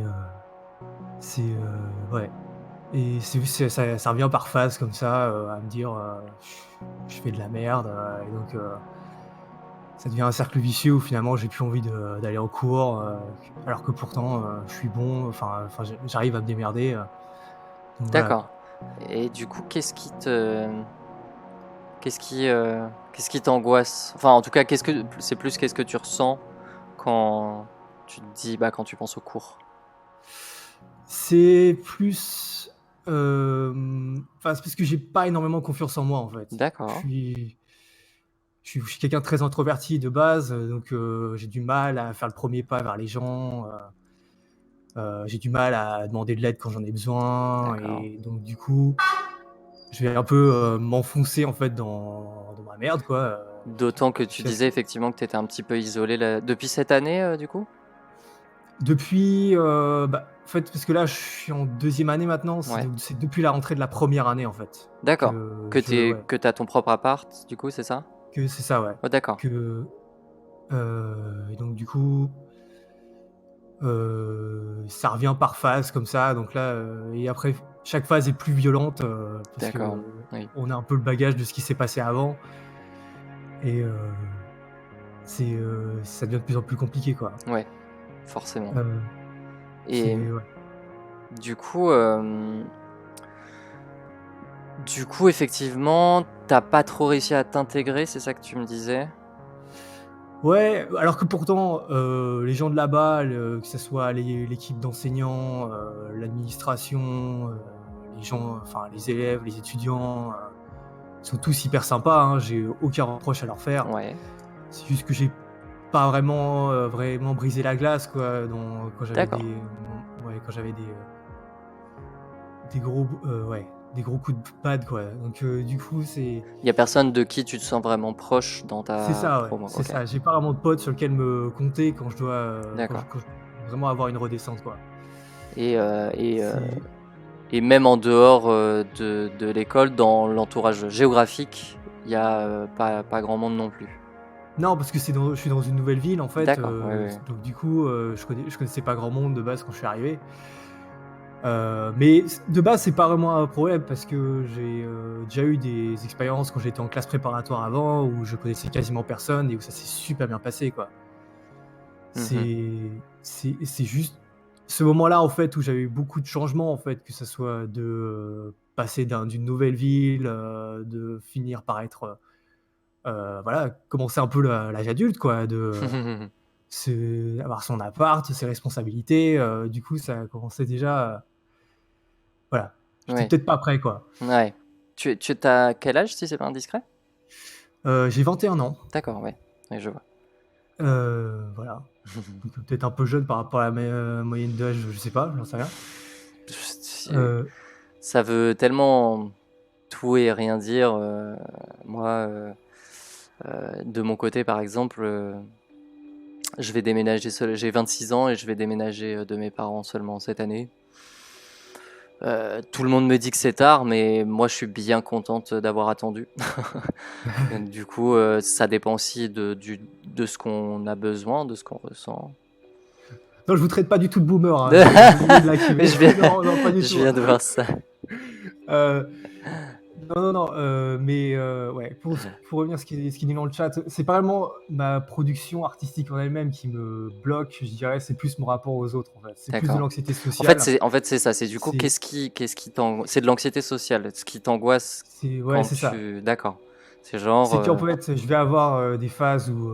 c'est, ouais et ça revient par phases comme ça, à me dire, je fais de la merde, et donc ça devient un cercle vicieux où finalement j'ai plus envie d'aller en cours, alors que pourtant, je suis bon, enfin j'arrive à me démerder, donc voilà, quoi. D'accord. Et du coup, qu'est-ce qui t'angoisse? Enfin, en tout cas, qu'est-ce que tu ressens quand tu te dis, bah, quand tu penses au cours? C'est plus, enfin, c'est parce que j'ai pas énormément confiance en moi, en fait. D'accord, Je suis quelqu'un de très introverti de base, donc j'ai du mal à faire le premier pas vers les gens, j'ai du mal à demander de l'aide quand j'en ai besoin d'accord. et donc du coup, je vais un peu, m'enfoncer, en fait, dans ma merde, quoi, D'autant que tu jusqu'à ce disais effectivement que tu étais un petit peu isolé là, depuis cette année, du coup? depuis, bah, en fait, parce que là, je suis en 2e année maintenant, Ouais. c'est depuis la rentrée de la 1re année, en fait, D'accord. que je ouais, Que t'as ton propre appart, du coup, c'est ça? que c'est ça, ouais, Oh, d'accord. que, et donc du coup, ça revient par phase comme ça, donc là, et après chaque phase est plus violente, parce D'accord. que Oui. on a un peu le bagage de ce qui s'est passé avant et ça devient de plus en plus compliqué, quoi. Ouais, forcément. Heu, Et c'est ouais. du coup, effectivement, t'as pas trop réussi à t'intégrer, c'est ça que tu me disais? Ouais, alors que pourtant, les gens de là-bas, que ce soit l'équipe d'enseignants, l'administration, les gens, enfin les élèves, les étudiants, sont tous hyper sympas, hein, j'ai aucun reproche à leur faire. Ouais. C'est juste que j'ai pas vraiment brisé la glace, quoi, quand j'avais D'accord. ouais, quand j'avais des gros ouais, des gros coups de bad, quoi. Donc du coup, Il y a personne de qui tu te sens vraiment proche dans c'est ta ça, ouais, promo? c'est OK. ça. J'ai pas vraiment de potes sur lequel me compter quand je dois, D'accord. quand je vraiment avoir une redescente, quoi. Et heu et heu C'est et même en dehors, de l'école, dans l'entourage géographique, il y a, pas grand monde non plus? Non, parce que je suis dans une nouvelle ville, en fait, D'accord, ouais, ouais, ouais. donc du coup, je connaissais pas grand monde de base quand je suis arrivé. Mais de base, c'est pas vraiment un problème parce que j'ai, déjà eu des expériences quand j'étais en classe préparatoire avant où je connaissais quasiment personne et où ça s'est super bien passé, quoi. Mmh. C'est juste ce moment-là, en fait, où j'avais eu beaucoup de changements, en fait, que ça soit de, passer d'une nouvelle ville, de finir par être, voilà, commencer un peu l'âge adulte, quoi, avoir son appart, ses responsabilités, du coup, ça commençait déjà, voilà. J'étais Ouais, peut-être pas prêt, quoi. ouais. Tu as quel âge, si c'est pas indiscret? J'ai 21 ans, D'accord, ouais. Ouais, je vois. voilà, donc peut-être un peu jeune par rapport à la moyenne d'âge, je sais pas, j'en sais rien. C'est Heu, Ça veut tellement tout et rien dire, moi, de mon côté, par exemple, je vais déménager seul, j'ai 26 ans et je vais déménager, de mes parents seulement cette année. Tout le monde me dit que c'est tard, mais moi je suis bien contente d'avoir attendu. Du coup, ça dépend aussi de ce qu'on a besoin, de ce qu'on ressent. non, je vous traite pas du tout de boomer, hein, c'est une blague, Mais je viens non, non, pas du je tout. viens de voir ça. Heu, Non, non, non, mais ouais, pour revenir à ce qui dit dans le chat, c'est pas vraiment ma production artistique en elle-même qui me bloque, je dirais, c'est plus mon rapport aux autres, en fait. C'est plus de D'accord. l'anxiété En fait, sociale. c'est ça. C'est du coup, C'est qu'est-ce qui c'est de l'anxiété sociale. Ce qui t'angoisse ouais, quand c'est ça. tu. D'accord. C'est genre. C'est qu'en fait, je vais avoir, des phases où,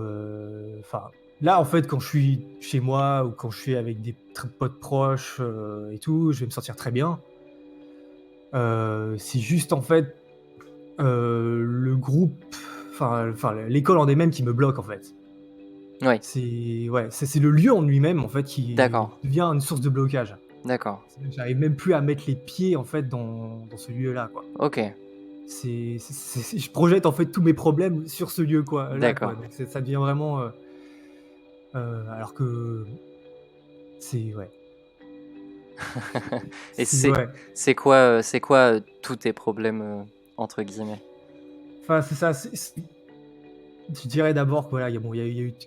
enfin, là, en fait, quand je suis chez moi ou quand je suis avec des potes proches, et tout, je vais me sentir très bien. C'est juste, en fait, le groupe, enfin, l'école en elle-même qui me bloque, en fait. Ouais. C'est ouais, c'est le lieu en lui-même, en fait, qui D'accord. devient une source de blocage. D'accord. J'arrive même plus à mettre les pieds, en fait, dans ce lieu-là, quoi. Ok. Je projette, en fait, tous mes problèmes sur ce lieu, quoi, là, quoi. D'accord. Donc ça devient vraiment, alors que ouais, Et ouais. c'est quoi tous tes problèmes entre guillemets? Enfin, c'est ça, je dirais d'abord que voilà, il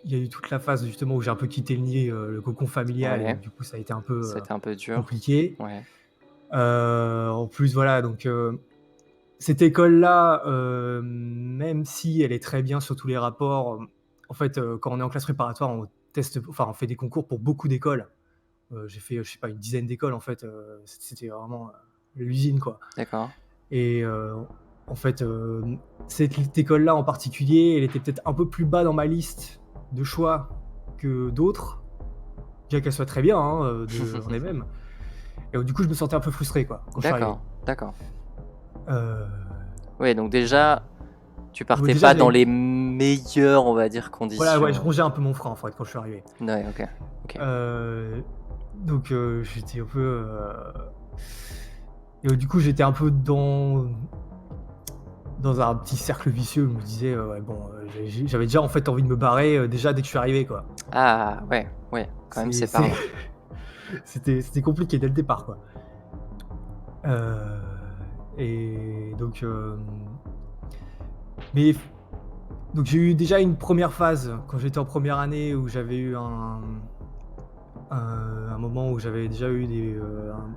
y a eu toute la phase justement où j'ai un peu quitté le nid, le cocon familial et Ouais. donc du coup ça a été un peu, C'était un peu dur. compliqué. Ouais. En plus voilà donc, cette école-là, même si elle est très bien sur tous les rapports, en fait, quand on est en classe préparatoire, on fait des concours pour beaucoup d'écoles. J'ai fait, je sais pas, une dizaine d'écoles en fait, c'était vraiment, l'usine quoi. D'accord. Et en fait, cette école-là en particulier, elle était peut-être un peu plus bas dans ma liste de choix que d'autres, bien qu'elle soit très bien, hein, en elle-même. Et du coup, je me sentais un peu frustré quoi, quand je suis arrivé. D'accord. D'accord. Heu, Ouais, donc déjà, tu partais déjà pas dans j'avais les meilleures, on va dire, voilà, ouais, je conditions. rongeais un peu mon frein en fait quand je suis arrivé. Ouais, ok. Ok. Donc j'étais un peu, et du coup, j'étais un peu dans un petit cercle vicieux où je me disais, ouais bon, j'avais déjà en fait envie de me barrer, déjà dès que je suis arrivé quoi. Ah, ouais, ouais, quand même, c'est C'est parlant. c'était compliqué dès le départ quoi. Heu et donc mais donc j'ai eu déjà une première phase quand j'étais en première année où j'avais eu un moment où j'avais déjà eu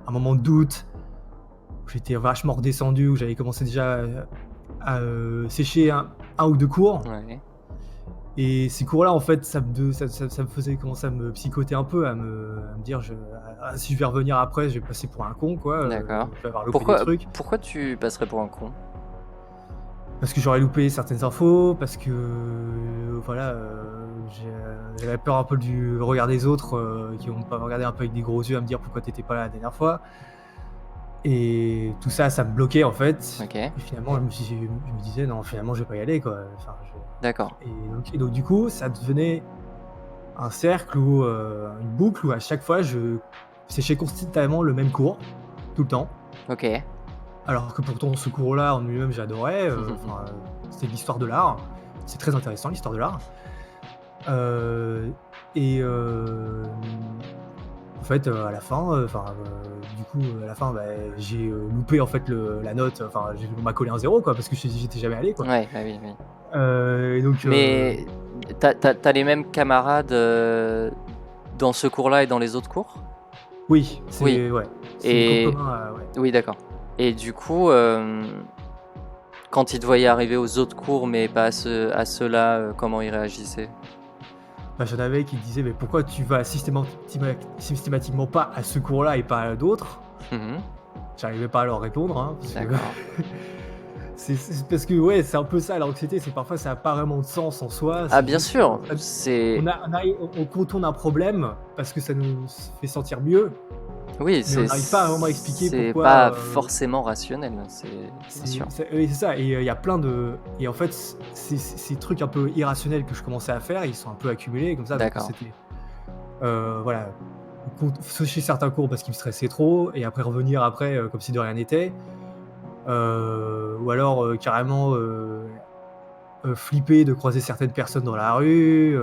un moment de doute, où j'étais vachement redescendu, où j'avais commencé déjà à, sécher un ou 2 cours. Ouais. Et ces cours-là, en fait, ça me faisait commencer à me psychoter un peu, à me dire: «Ah, si je vais revenir après, je vais passer pour un con, quoi, D'accord. je vais avoir loupé des trucs». Pourquoi tu passerais pour un con? Parce que j'aurais loupé certaines infos, parce que, voilà, j'avais peur un peu du regard des autres, qui vont pas me regarder un peu avec des gros yeux à me dire: «Pourquoi tu étais pas là la dernière fois?» Et tout ça, ça me bloquait, en fait. Ok. Et finalement, je me disais: «Non, finalement, je vais pas y aller, quoi». Enfin, D'accord. et donc du coup, ça devenait un cercle où, une boucle où à chaque fois je séchais constamment le même cours, tout le temps. Ok. Alors que pourtant ce cours-là en lui-même j'adorais, c'était l'histoire de l'art. C'est très intéressant l'histoire de l'art. Heu et en fait, à la fin, du coup, à la fin, bah, j'ai, loupé en fait la note, on m'a collé un 0 quoi, parce que j'étais jamais allé quoi. Ouais, bah oui, oui. Et donc Mais t'as les mêmes camarades dans ce cours-là et dans les autres cours? oui, Oui. ouais, c'est le Et cours commun, ouais. oui, d'accord. Et du coup, quand ils te voyaient arriver aux autres cours, mais pas à ceux-là, comment ils réagissaient? Bah, j'en avais qui disaient: «Mais pourquoi tu vas systématiquement pas à ce cours-là et pas à d'autres?» Mhm. J'arrivais pas à leur répondre, hein, parce que D'accord. c'est parce que ouais, c'est un peu ça l'anxiété, c'est parfois ça a pas vraiment de sens en soi, Ah, c'est bien juste, sûr, ça c'est... on contourne un problème parce que ça nous fait sentir mieux, Oui, mais on n'arrive pas à vraiment expliquer c'est pourquoi, pas forcément rationnel, c'est bien sûr. oui, c'est ça et il y a plein de et en fait, ces trucs un peu irrationnels que je commençais à faire, ils sont un peu accumulés comme ça, donc D'accord. c'était, voilà, sécher certains cours parce qu'ils me stressaient trop et après revenir après, comme si de rien n'était. Ou alors, carrément, flipper de croiser certaines personnes dans la rue,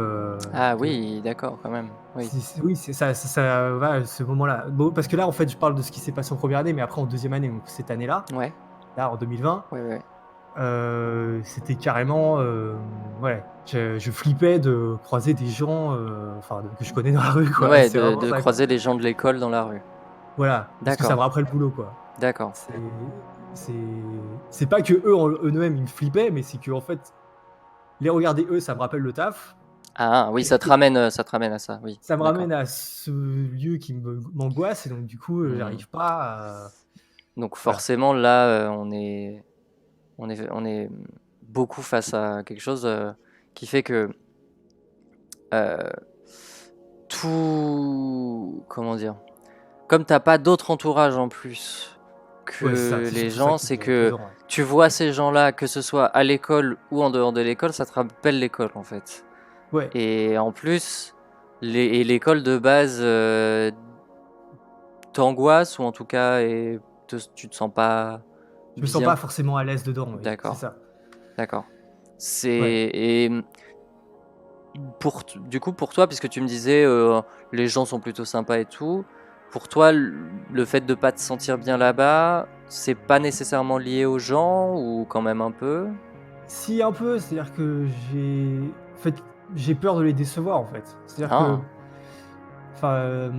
Ah que oui, d'accord, quand même. Oui. oui, c'est ça va, ce moment-là. Bon, parce que là, en fait, je parle de ce qui s'est passé en première année, mais après en deuxième année, donc cette année-là, Ouais, là, en 2020, ouais, ouais. c'était carrément, ouais, je flippais de croiser des gens, que je connais dans la rue, quoi. Ouais, C'est vraiment de ça, quoi. croiser les gens de l'école dans la rue. Voilà, parce que ça me D'accord, rappelle le boulot, quoi. d'accord. C'est c'est pas que eux en eux-mêmes ils me flippaient, mais c'est que en fait les regarder eux, ça me rappelle le taf. Ah oui, Et ça te ramène à ça, oui. ça me D'accord. ramène à ce lieu qui m'angoisse et donc du coup, Mhm. j'arrive pas à. Donc forcément là, on est beaucoup face à quelque chose qui fait que euh, comment dire, comme t'as pas d'autre entourage en plus Ouais, c'est ça, que c'est les surtout ça gens, qui c'est est que pesant, ouais. tu vois ces gens-là, que ce soit à l'école ou en dehors de l'école, ça te rappelle l'école en fait. Ouais, Et en plus, l'école de base t'angoisse ou en tout cas tu te sens pas je me sens pas bien. forcément à l'aise dedans, oui, c'est D'accord, ça. d'accord. Ouais. Et du coup, pour toi, puisque tu me disais les gens sont plutôt sympas et tout, pour toi, le fait de pas te sentir bien là-bas, c'est pas nécessairement lié aux gens ou quand même un peu? Si un peu, c'est-à-dire que en fait, j'ai peur de les décevoir, en fait. C'est-à-dire que Ah, enfin,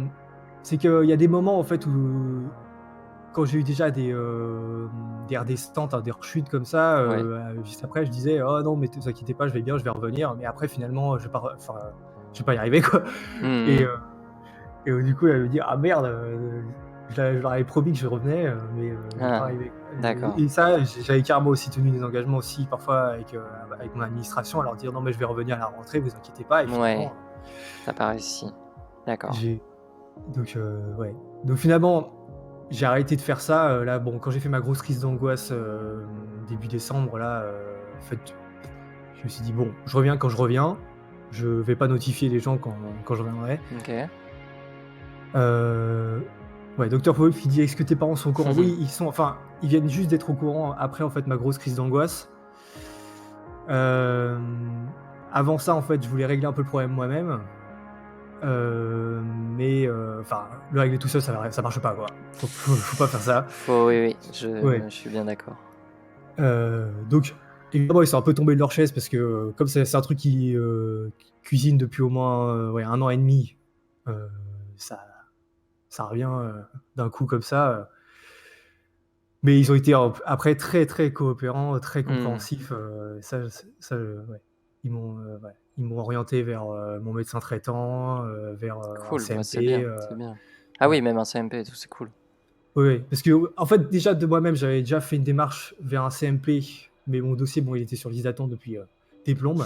c'est qu'il y a des moments, en fait, où quand j'ai eu déjà des redescentes, hein, des rechutes comme ça, ouais. juste après je disais: «Oh non, mais vous inquiétez pas, je vais bien, je vais revenir». Mais après finalement, je vais pas y arriver, quoi. Et Mhm. heu du coup, elle me dit: «Ah merde, je leur avais promis que je revenais, mais je vais pas Ah, arriver». d'accord. Et ça, j'avais carrément aussi tenu des engagements aussi parfois avec mon administration à leur dire: «Non mais je vais revenir à la rentrée, vous inquiétez pas». Et Ouais, finalement, t'as pas réussi. D'accord. j'ai donc ouais. Donc finalement, j'ai arrêté de faire ça, là, bon, quand j'ai fait ma grosse crise d'angoisse, début décembre là, en fait, je me suis dit: «Bon, je reviens quand je reviens, je vais pas notifier les gens quand je reviendrai». Ok. Ouais, docteur Wolf, il dit: «Est-ce que tes parents sont au courant?» Oui, ils viennent juste d'être au courant après, en fait, ma grosse crise d'angoisse. Avant ça, en fait, je voulais régler un peu le problème moi-même, mais enfin, le régler tout seul, ça marche pas, quoi. Faut pas faire ça. Oui, oui, Ouais, je suis bien d'accord. donc évidemment, ils sont un peu tombés de leur chaise parce que, comme c'est un truc qui cuisine depuis au moins, ouais, 1 an et demi, heu, ça ça revient, d'un coup comme ça, mais ils ont été après très, très coopérants, très Hmm. compréhensifs, ouais. Ils m'ont orienté vers, mon médecin traitant, vers, un Cool, bah, c'est CMP, bien, c'est bien. Ah ouais. oui, même un CMP et tout, c'est cool. Oui, oui, parce que, en fait, déjà de moi-même, j'avais déjà fait une démarche vers un CMP, mais mon dossier, bon, il était sur liste d'attente depuis, des plombes.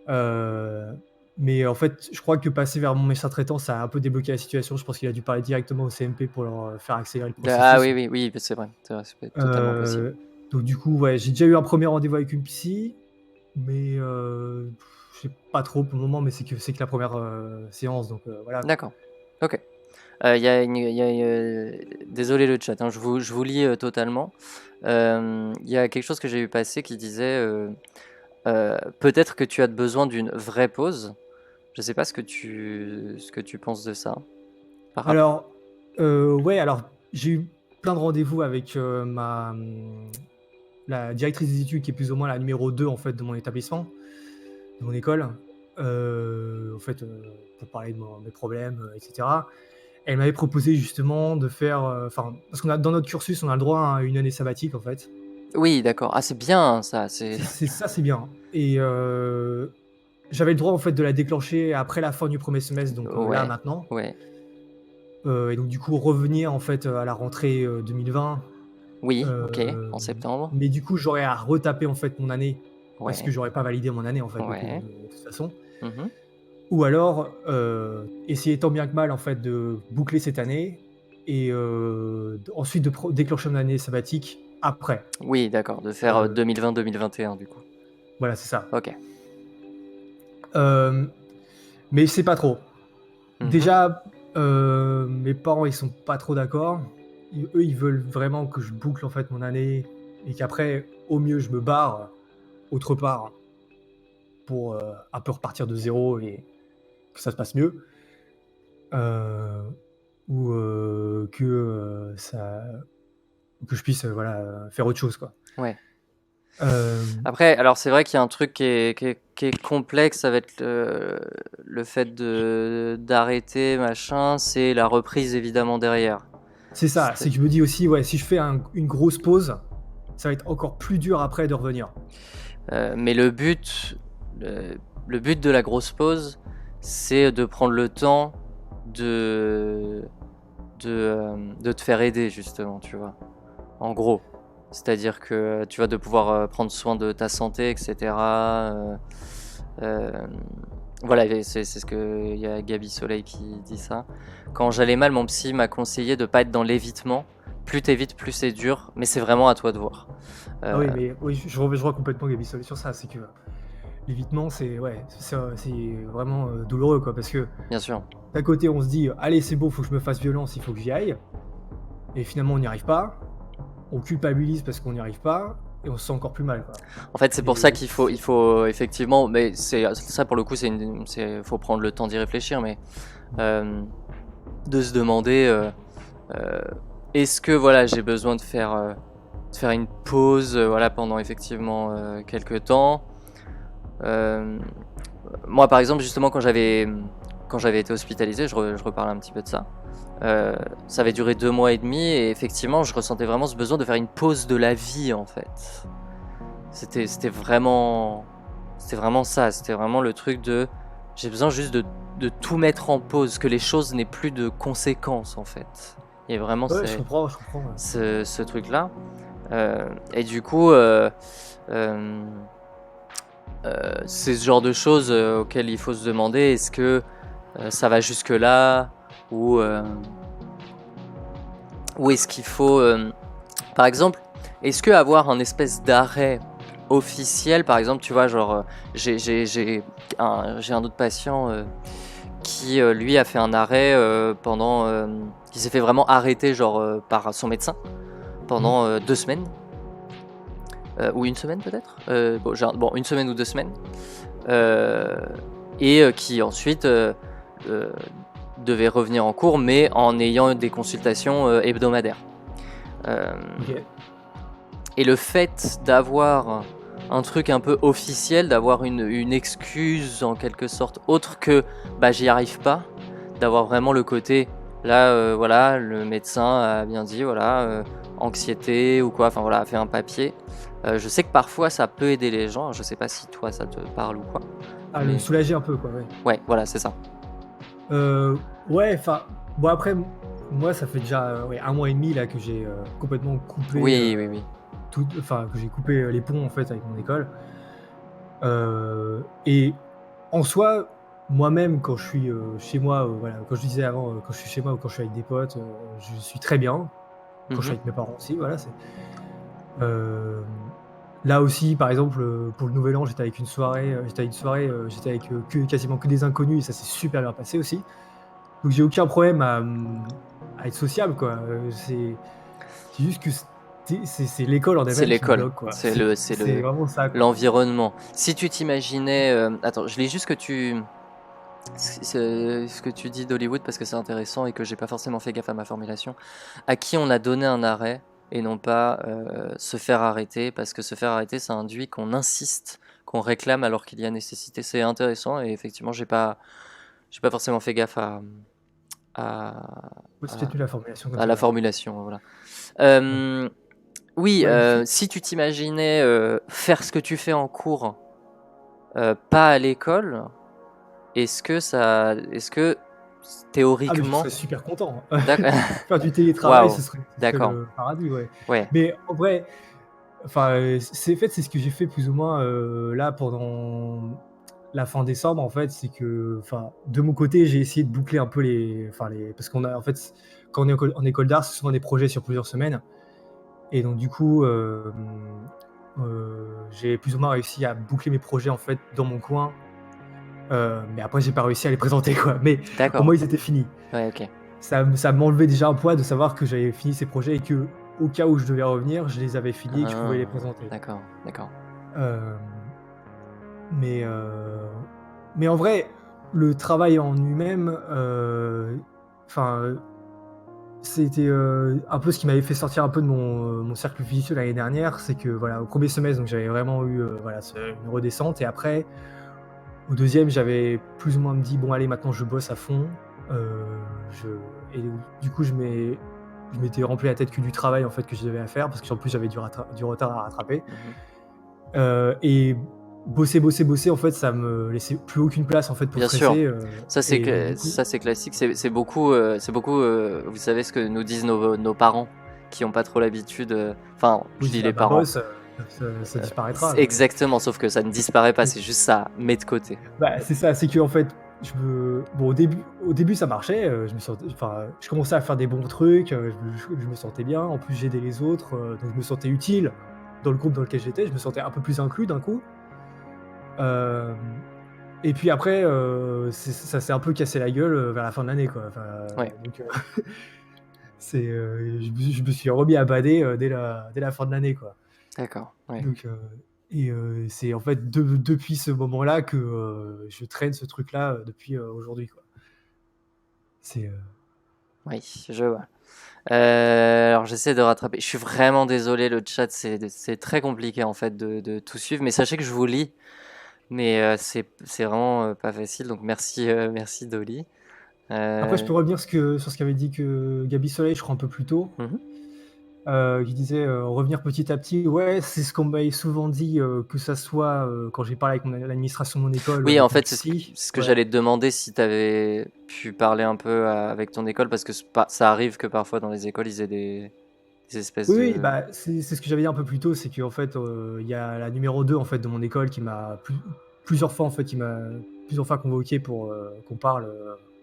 Heu, mais en fait, je crois que passer vers mon médecin traitant, ça a un peu débloqué la situation. Je pense qu'il a dû parler directement au CMP pour leur, faire accélérer le Ah processus. oui, oui, oui, c'est vrai, ça peut être totalement possible. Heu, donc du coup, ouais, j'ai déjà eu un premier rendez-vous avec une psy, mais je sais pas trop pour le moment, mais c'est que la première séance, donc voilà, quoi. D'accord, ok. Désolé le chat, hein, je vous lis totalement. Il y a quelque chose que j'ai vu passer qui disait peut-être que tu as besoin d'une vraie pause. Je sais pas ce que tu penses de ça. Par rap- Alors, ouais, alors j'ai eu plein de rendez-vous avec, la directrice des études qui est plus ou moins la numéro 2 en fait de mon établissement, de mon école, en fait, pour parler de mes problèmes, et cetera. Elle m'avait proposé justement de faire, enfin, parce qu'on a dans notre cursus, on a le droit à une année sabbatique en fait. Oui, d'accord. Ah, c'est bien ça. C'est C'est bien. Et j'avais le droit en fait de la déclencher après la fin du premier semestre, donc là ouais, maintenant, ouais. et donc du coup revenir en fait, à la rentrée, 2020. Oui, ok. En Hem, septembre. mais du coup, j'aurais à retaper en fait mon année, parce que Ouais, j'aurais pas validé mon année en fait ouais. de toute façon. Mhm. Ou alors, essayer tant bien que mal en fait de boucler cette année et ensuite de déclencher mon année sabbatique après. Oui, d'accord. De faire Heu, 2020-2021 du coup. voilà, c'est ça. Ok. Hem, mais c'est pas trop. Mhm. Déjà, mes parents, ils sont pas trop d'accord. Eux, ils veulent vraiment que je boucle en fait mon année et qu'après, au mieux, je me barre autre part pour, un peu repartir de zéro et que ça se passe mieux. Heu, ou, que je puisse, voilà, faire autre chose, quoi. Ouais. Hem, Après, alors c'est vrai qu'il y a un truc qui est complexe avec le fait d'arrêter, machin, c'est la reprise évidemment derrière. C'est ça, c'est que je me dis aussi, ouais, si je fais une grosse pause, ça va être encore plus dur après de revenir. Mais le but de la grosse pause, c'est de prendre le temps de te faire aider, justement, tu vois. En gros. C'est-à-dire que tu vas de pouvoir prendre soin de ta santé, etc. Voilà, c'est ce que il y a Gabi Soleil qui dit ça. Quand j'allais mal, mon psy m'a conseillé de pas être dans l'évitement. Plus t'évites, plus c'est dur, mais c'est vraiment à toi de voir. Ah oui, mais oui, je vois complètement Gabi Solé sur ça, c'est que l'évitement, c'est vraiment douloureux, quoi, parce que Bien sûr. d'un côté, on se dit, allez, c'est beau, faut que je me fasse violence, il faut que j'y aille, et finalement, on n'y arrive pas, on culpabilise parce qu'on n'y arrive pas, et on se sent encore plus mal, quoi. En fait, c'est pour ça qu'il faut effectivement, mais c'est ça pour le coup, faut prendre le temps d'y réfléchir, mais de se demander, est-ce que voilà, j'ai besoin de faire une pause, voilà, pendant effectivement quelques temps. Moi, par exemple, justement, quand j'avais été hospitalisé, je reparle un petit peu de ça. Ça avait duré 2 mois et demi et effectivement, je ressentais vraiment ce besoin de faire une pause de la vie, en fait. C'était vraiment ça. C'était vraiment le truc de j'ai besoin juste de tout mettre en pause, que les choses n'aient plus de conséquences, en fait. Il y a vraiment Ouais, je comprends. Ouais. ce truc-là. Et du coup, c'est ce genre de choses auxquelles il faut se demander, est-ce que ça va jusque là, ou est-ce qu'il faut par exemple, est-ce que avoir un espèce d'arrêt officiel, par exemple, tu vois, genre j'ai un autre patient qui lui a fait un arrêt qui s'est fait vraiment arrêter genre par son médecin pendant 2 semaines. Ou 1 semaine peut-être, bon, 1 semaine ou 2 semaines, et qui ensuite devait revenir en cours, mais en ayant des consultations hebdomadaires. Ok. Et le fait d'avoir un truc un peu officiel, d'avoir une excuse en quelque sorte autre que bah j'y arrive pas, d'avoir vraiment le côté là voilà, le médecin a bien dit voilà, anxiété ou quoi, enfin voilà, a fait un papier. Je sais que parfois ça peut aider les gens, je sais pas si toi ça te parle ou quoi. Ah, Mais- le soulager un peu, quoi, ouais. Ouais, voilà, c'est ça. Ouais, enfin, bon, après, moi, ça fait déjà 1 mois et demi là que j'ai complètement coupé. Oui. Que j'ai coupé les ponts en fait avec mon école. Et en soi, moi-même, quand je suis chez moi, voilà, quand je disais avant, quand je suis chez moi ou quand je suis avec des potes, je suis très bien. Quand je suis avec mes parents aussi, voilà. Là aussi, par exemple, pour le Nouvel An, j'étais avec j'étais avec quasiment que des inconnus et ça s'est super bien passé aussi. Donc j'ai aucun problème à être sociable, quoi. C'est juste que c'est l'école en C'est elle-même qui me l'école, bloque, quoi. c'est vraiment ça, quoi. l'environnement. Si tu t'imaginais, attends, je lis juste ce que tu dis d'Hollywood parce que c'est intéressant et que j'ai pas forcément fait gaffe à ma formulation. À qui on a donné un arrêt et non pas se faire arrêter, parce que se faire arrêter, ça induit qu'on insiste, qu'on réclame alors qu'il y a nécessité. C'est intéressant et effectivement, j'ai pas forcément fait gaffe à Ouais, c'est peut-être mieux la formulation comme à ça, la ouais. formulation, voilà. Oui, Ouais, si tu t'imaginais faire ce que tu fais en cours, pas à l'école, est-ce que Ah, mais je théoriquement, serais super content. D'accord. Faire du télétravail, Waouh, ce serait d'accord, le paradis, ouais. ouais, Mais en vrai, enfin, c'est ce que j'ai fait plus ou moins là pendant la fin décembre, en fait. C'est que, enfin, de mon côté, j'ai essayé de boucler un peu parce qu'on a, en fait, quand on est en école d'art, c'est souvent des projets sur plusieurs semaines. Et donc, du coup, j'ai plus ou moins réussi à boucler mes projets en fait dans mon coin. Mais après, j'ai pas réussi à les présenter, quoi. Mais au d'accord, moins, ils étaient finis. ouais, ok, Ça m'enlevait déjà un poids de savoir que j'avais fini ces projets et que, au cas où je devais revenir, je les avais finis et que je pouvais les présenter. d'accord, Euh, mais, mais en vrai, le travail en lui-même, enfin, c'était un peu ce qui m'avait fait sortir un peu de mon cercle vicieux l'année dernière. C'est que voilà, au premier semestre, donc j'avais vraiment eu voilà, une redescente. Et après, au deuxième, j'avais plus ou moins me dit, bon, allez, maintenant je bosse à fond. Et du coup, je mets je m'étais rempli la tête que du travail en fait que je devais faire parce qu'en plus j'avais du retard à rattraper. Et bosser, en fait, ça me laissait plus aucune place en fait pour Bien sûr. stresser. Ça c'est et du coup, ça c'est classique, c'est beaucoup vous savez ce que nous disent nos parents qui ont pas trop l'habitude enfin je oui, dis si les la parents. babosse, ça disparaîtra. C'est exactement, sauf que ça ne disparaît pas, c'est juste ça met de côté. Bah, c'est ça, c'est que en fait, bon, au début ça marchait, je commençais à faire des bons trucs, je me sentais bien, en plus j'aidais les autres, donc je me sentais utile dans le groupe dans lequel j'étais, je me sentais un peu plus inclus d'un coup. Euh, et puis après, ça s'est un peu cassé la gueule vers la fin de l'année, quoi. Ouais. Donc, je me suis remis à bader dès la fin de l'année, quoi. D'accord, ouais. Donc, c'est en fait depuis ce moment-là que je traîne ce truc-là depuis aujourd'hui, quoi. C'est Oui, je vois. Alors j'essaie de rattraper. Je suis vraiment désolé, le chat c'est très compliqué en fait de tout suivre, mais sachez que je vous lis, mais c'est vraiment pas facile, donc merci Dolly. Après, je peux revenir sur ce qu'avait dit que Gabi Soleil, je crois un peu plus tôt, qui disait revenir petit à petit. Ouais, c'est ce qu'on m'avait souvent dit, que ça soit quand j'ai parlé avec l'administration de mon école. Oui, avec en mon fait, c'est psy. ce que Ouais. j'allais te demander si tu avais pu parler un peu avec ton école, parce que ça arrive que parfois dans les écoles ils aient des espèces Oui, de. bah, c'est ce que j'avais dit un peu plus tôt, c'est qu'en fait, il y a la numéro 2 en fait, de mon école qui m'a plusieurs fois en fait, qui m'a plusieurs fois convoqué pour qu'on parle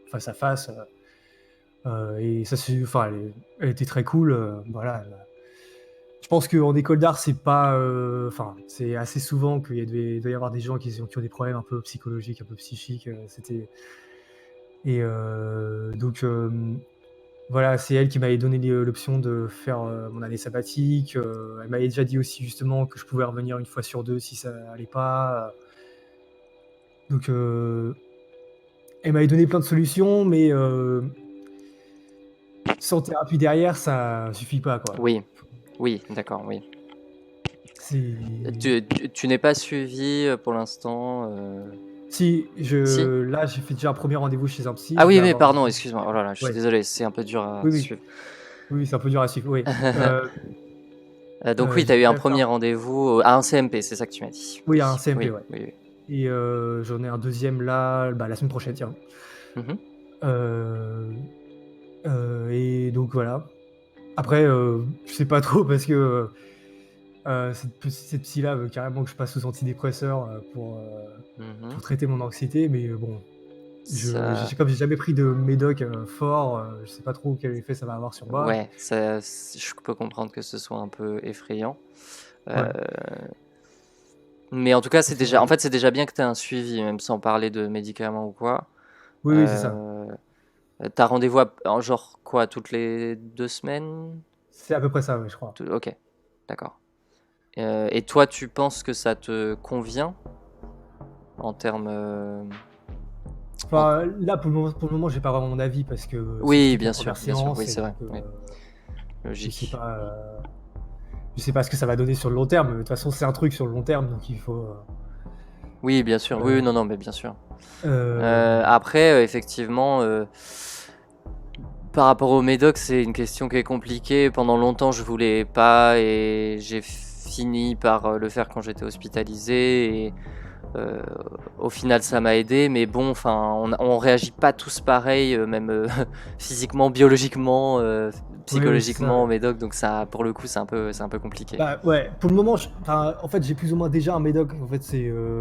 face à face. Et ça, elle était très cool. Voilà. Je pense qu'en école d'art, c'est pas. C'est assez souvent qu'il doit y avoir des gens qui ont des problèmes un peu psychologiques, un peu psychiques. Et donc. Voilà, c'est elle qui m'avait donné l'option de faire mon année sabbatique. Elle m'avait déjà dit aussi justement que je pouvais revenir une fois sur 2 si ça allait pas. Donc elle m'avait donné plein de solutions, mais sans thérapie derrière, ça suffit pas, quoi. Oui, d'accord, oui. C'est... Tu n'es pas suivi pour l'instant Si, Si. là, j'ai fait déjà un premier rendez-vous chez un psy. Ah Je oui, vais mais avoir... pardon, excuse-moi. Oh là là, je suis Ouais. désolé, c'est un peu dur à Oui. suivre. Oui, c'est un peu dur à suivre, oui. Donc oui, tu as eu un premier rendez-vous à un CMP, c'est ça que tu m'as dit. Oui, à un CMP, ouais. Oui. Et j'en ai un deuxième là, la semaine prochaine, tiens. Et donc voilà. Après, je sais pas trop parce que cette psy-là veut carrément que je passe aux antidépresseurs pour traiter mon anxiété, mais bon, comme j'ai jamais pris de médoc fort, je sais pas trop quel effet ça va avoir sur moi. Ouais, je peux comprendre que ce soit un peu effrayant. Ouais. Mais en tout cas, c'est déjà bien que tu aies un suivi, même sans parler de médicaments ou quoi. Oui, c'est ça. T'as rendez-vous en genre quoi, toutes les 2 semaines? C'est à peu près ça, ouais, je crois. Ok, d'accord. Et toi, tu penses que ça te convient en termes Enfin, là, pour le moment, j'ai pas vraiment mon avis parce que oui, bien sûr, séance, oui, c'est vrai. donc, Oui. Logique. Je sais pas ce que ça va donner sur le long terme, mais de toute façon, c'est un truc sur le long terme, donc il faut. Oui, bien sûr. Oui, non, mais bien sûr. Euh, Après, effectivement, par rapport au médoc, c'est une question qui est compliquée. Pendant longtemps, je voulais pas et j'ai fini par le faire quand j'étais hospitalisé. Et au final, ça m'a aidé. Mais bon, enfin, on réagit pas tous pareil, même physiquement, biologiquement, psychologiquement au médoc. Donc ça, pour le coup, c'est un peu compliqué. Bah ouais, pour le moment, en fait, j'ai plus ou moins déjà un médoc. En fait,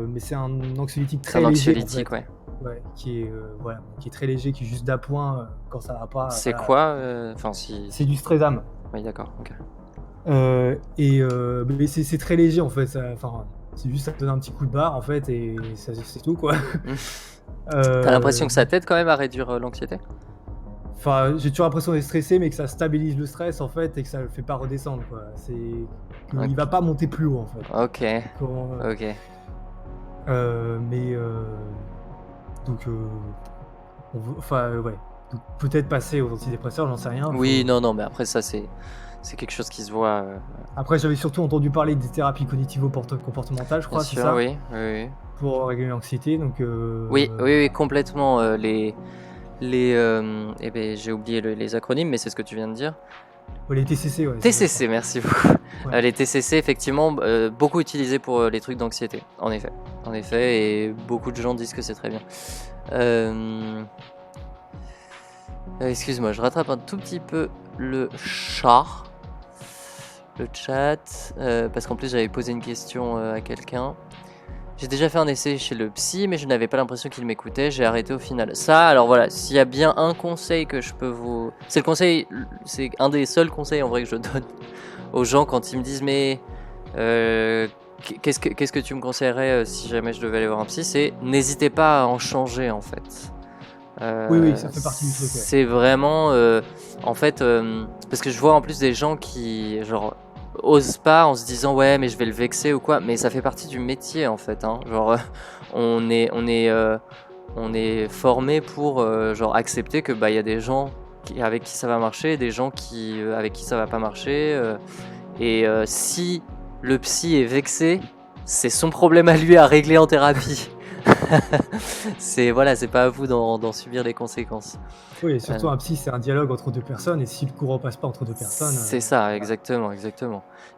mais c'est un anxiolytique très léger. C'est un anxiolytique, en fait. Ouais, qui est très léger, qui est juste d'appoint quand ça va pas. C'est quoi C'est du Stresam. Oui, d'accord. Ok. Mais c'est très léger en fait. C'est juste ça te donne un petit coup de barre en fait et c'est tout, quoi. T'as l'impression que ça t'aide quand même à réduire l'anxiété? Enfin, j'ai toujours l'impression d'être stressé, mais que ça stabilise le stress en fait et que ça le fait pas redescendre, quoi. Il va pas monter plus haut en fait. Ok. Donc, ouais. Donc, peut-être passer aux antidépresseurs, j'en sais rien. Oui, non, mais après ça c'est quelque chose qui se voit. Après, j'avais surtout entendu parler des thérapies cognitivo-comportementales, je crois, c'est ça. Oui. Pour régler l'anxiété, donc. Oui, complètement. J'ai oublié les acronymes, mais c'est ce que tu viens de dire. Ouais, les TCC, ouais, c'est ça, je TCC, merci beaucoup. Ouais. Les TCC, effectivement, beaucoup utilisés pour les trucs d'anxiété, en effet. En effet, et beaucoup de gens disent que c'est très bien. Excuse-moi, je rattrape un tout petit peu le chat. Le chat, parce qu'en plus j'avais posé une question à quelqu'un. J'ai déjà fait un essai chez le psy, mais je n'avais pas l'impression qu'il m'écoutait. J'ai arrêté au final. Ça, alors voilà, s'il y a bien un conseil que je peux vous... C'est le conseil, c'est un des seuls conseils en vrai que je donne aux gens quand ils me disent mais qu'est-ce que tu me conseillerais si jamais je devais aller voir un psy, c'est n'hésitez pas à en changer en fait. Oui, ça fait partie du truc, ouais. C'est vraiment en fait parce que je vois en plus des gens qui genre osent pas en se disant ouais mais je vais le vexer ou quoi, mais ça fait partie du métier en fait hein. Genre on est formé pour genre accepter que bah il y a des gens avec qui ça va marcher, des gens qui avec qui ça va pas marcher et si le psy est vexé, c'est son problème à lui à régler en thérapie. C'est voilà, c'est pas à vous d'en subir les conséquences. Oui, et surtout un psy, c'est un dialogue entre deux personnes, et si le courant passe pas entre deux personnes, C'est ça, voilà. exactement.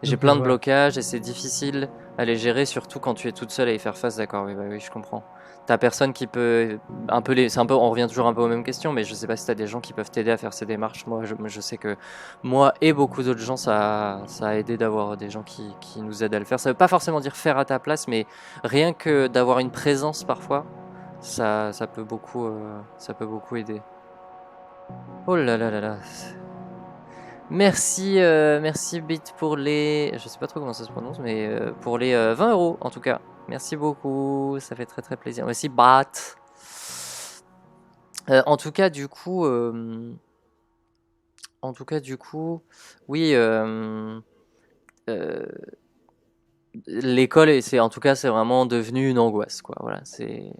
J'ai Donc, plein de voilà. blocages et c'est difficile à les gérer, surtout quand tu es toute seule à y faire face. D'accord, oui, bah oui, je comprends. T'as personne qui peut un peu on revient toujours un peu aux mêmes questions, mais je sais pas si t'as des gens qui peuvent t'aider à faire ces démarches. Moi, je sais que moi et beaucoup d'autres gens, ça a aidé d'avoir des gens qui nous aident à le faire. Ça veut pas forcément dire faire à ta place, mais rien que d'avoir une présence parfois, ça peut beaucoup aider. Oh là là là là. Merci, merci Bit pour les... Je sais pas trop comment ça se prononce, mais pour les 20 € en tout cas. Merci beaucoup, ça fait très très plaisir. Merci Bat. En tout cas du coup, oui, l'école, c'est vraiment devenu une angoisse, quoi. Voilà, c'est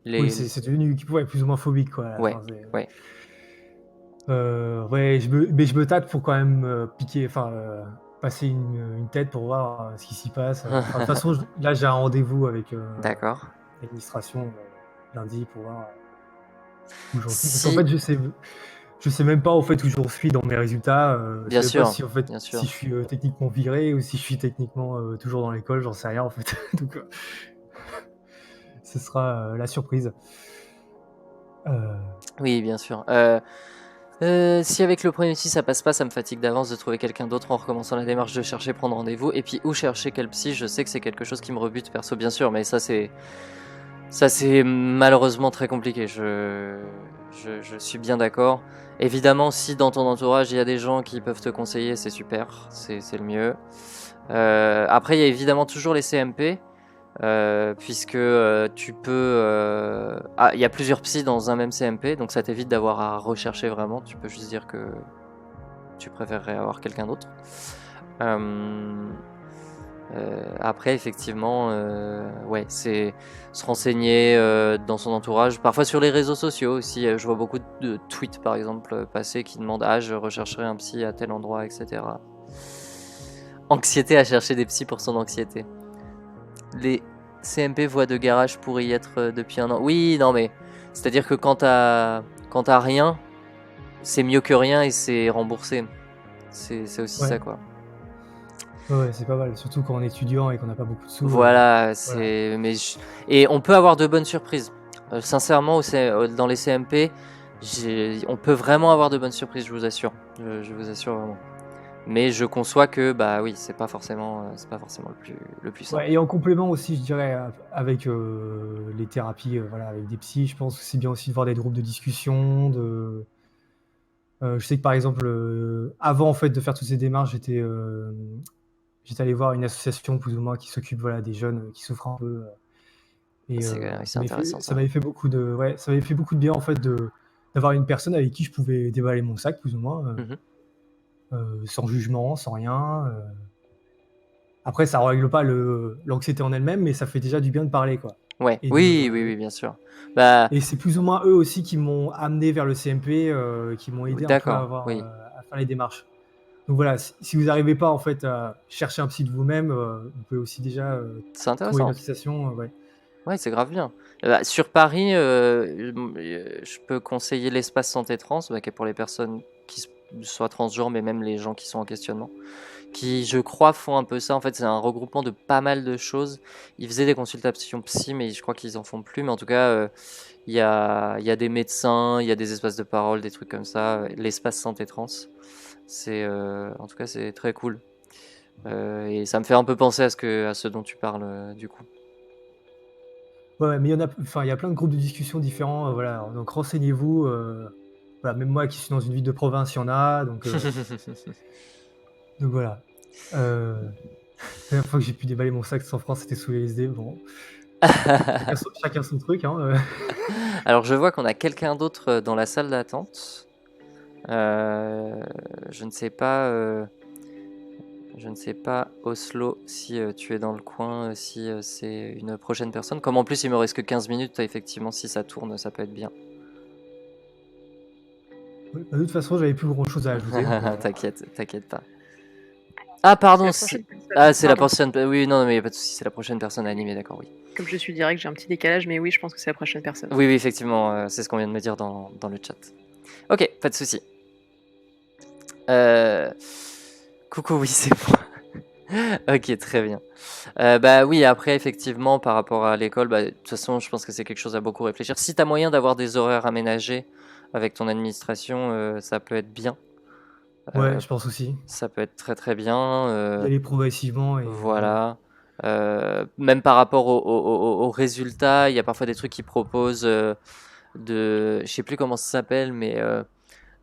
Oui, c'est devenu plus ou moins phobique, quoi. À la Ouais, fin, ouais. ouais, mais je me tâte pour quand même piquer, passer une tête pour voir ce qui s'y passe. De toute façon, là, j'ai un rendez-vous avec D'accord. l'administration lundi pour voir où j'en suis. Parce Si, qu'en fait, je sais même pas en fait où j'en suis dans mes résultats. Je bien sais pas sûr, si en fait bien sûr. si je suis techniquement viré ou si je suis techniquement toujours dans l'école, j'en sais rien en fait. Donc ce sera la surprise. Oui, bien sûr. Si avec le premier psy ça passe pas, ça me fatigue d'avance de trouver quelqu'un d'autre en recommençant la démarche de chercher, prendre rendez-vous. Et puis où chercher quel psy, je sais que c'est quelque chose qui me rebute perso, bien sûr, mais ça c'est malheureusement très compliqué. Je suis bien d'accord. Évidemment, si dans ton entourage il y a des gens qui peuvent te conseiller, c'est super, c'est le mieux. Après, il y a évidemment toujours les CMP. Puisque tu peux... il y a plusieurs psys dans un même CMP, donc ça t'évite d'avoir à rechercher vraiment. Tu peux juste dire que tu préférerais avoir quelqu'un d'autre. Après, effectivement, ouais, c'est se renseigner dans son entourage, parfois sur les réseaux sociaux aussi. Je vois beaucoup de tweets, par exemple, passer qui demandent « Ah, je rechercherai un psy à tel endroit, etc. » Anxiété à chercher des psys pour son anxiété. Les CMP voient de garage pour y être depuis 1 an. Oui, non mais c'est-à-dire que quand t'as rien, c'est mieux que rien et c'est remboursé. C'est aussi Ouais. ça quoi. Ouais, c'est pas mal, surtout quand on est étudiant et qu'on n'a pas beaucoup de sous. Voilà, c'est et on peut avoir de bonnes surprises. Sincèrement, dans les CMP, on peut vraiment avoir de bonnes surprises, je vous assure. Je vous assure vraiment. Mais je conçois que bah oui, c'est pas forcément le plus simple. Ouais, et en complément aussi, je dirais, avec les thérapies, voilà, avec des psys, je pense que c'est bien aussi de voir des groupes de discussion. Je sais que par exemple, avant en fait de faire toutes ces démarches, j'étais allé voir une association plus ou moins qui s'occupe voilà, des jeunes qui souffrent un peu. Et C'est intéressant ça m'avait fait beaucoup de bien en fait d'avoir une personne avec qui je pouvais déballer mon sac plus ou moins, sans jugement, sans rien. Après, ça ne règle pas l'anxiété en elle-même, mais ça fait déjà du bien de parler, quoi. Ouais, Et oui, bien sûr. Bah, et c'est plus ou moins eux aussi qui m'ont amené vers le CMP, qui m'ont aidé un peu à d'accord, oui. à faire les démarches. Donc voilà, si vous n'arrivez pas en fait à chercher un psy de vous-même, vous pouvez aussi déjà C'est trouver intéressant. une association. Ouais. Ouais, c'est grave bien. Sur Paris, je peux conseiller l'espace santé trans, qui est pour les personnes qui se soit transgenres, mais même les gens qui sont en questionnement, qui, je crois, font un peu ça. En fait, c'est un regroupement de pas mal de choses. Ils faisaient des consultations psy, mais je crois qu'ils en font plus. Mais en tout cas, il y a des médecins, il y a des espaces de parole, des trucs comme ça. L'espace santé trans, en tout cas, c'est très cool. Et ça me fait un peu penser à ce dont tu parles, du coup. Ouais, mais il y a plein de groupes de discussion différents, voilà, donc renseignez-vous, voilà, même moi qui suis dans une ville de province, il y en a, donc voilà. La dernière fois que j'ai pu déballer mon sac sans francs, c'était sous LSD, bon. Chacun son truc, hein. Alors, je vois qu'on a quelqu'un d'autre dans la salle d'attente. Je ne sais pas, Oslo, si tu es dans le coin, si c'est une prochaine personne. Comme en plus il me reste que 15 minutes, effectivement, si ça tourne, ça peut être bien. Oui, de toute façon, j'avais plus grand chose à ajouter. Donc, voilà. T'inquiète pas. Ah, pardon, C'est la prochaine personne. c'est la Pardon. prochaine. Oui, non, mais il n'y a pas de souci, c'est la prochaine personne à animer, d'accord, oui. Comme je suis direct, j'ai un petit décalage, mais oui, je pense que c'est la prochaine personne. Oui, effectivement, c'est ce qu'on vient de me dire dans le chat. Ok, pas de souci. Coucou, oui, c'est moi. Ok, très bien. Bah oui, après, effectivement, par rapport à l'école, bah, de toute façon, je pense que c'est quelque chose à beaucoup réfléchir. Si tu as moyen d'avoir des horaires aménagés avec ton administration, ça peut être bien. Ouais, je pense aussi. Ça peut être très très bien. Y aller progressivement et Voilà. Même par rapport aux résultats, il y a parfois des trucs qui proposent je sais plus comment ça s'appelle, mais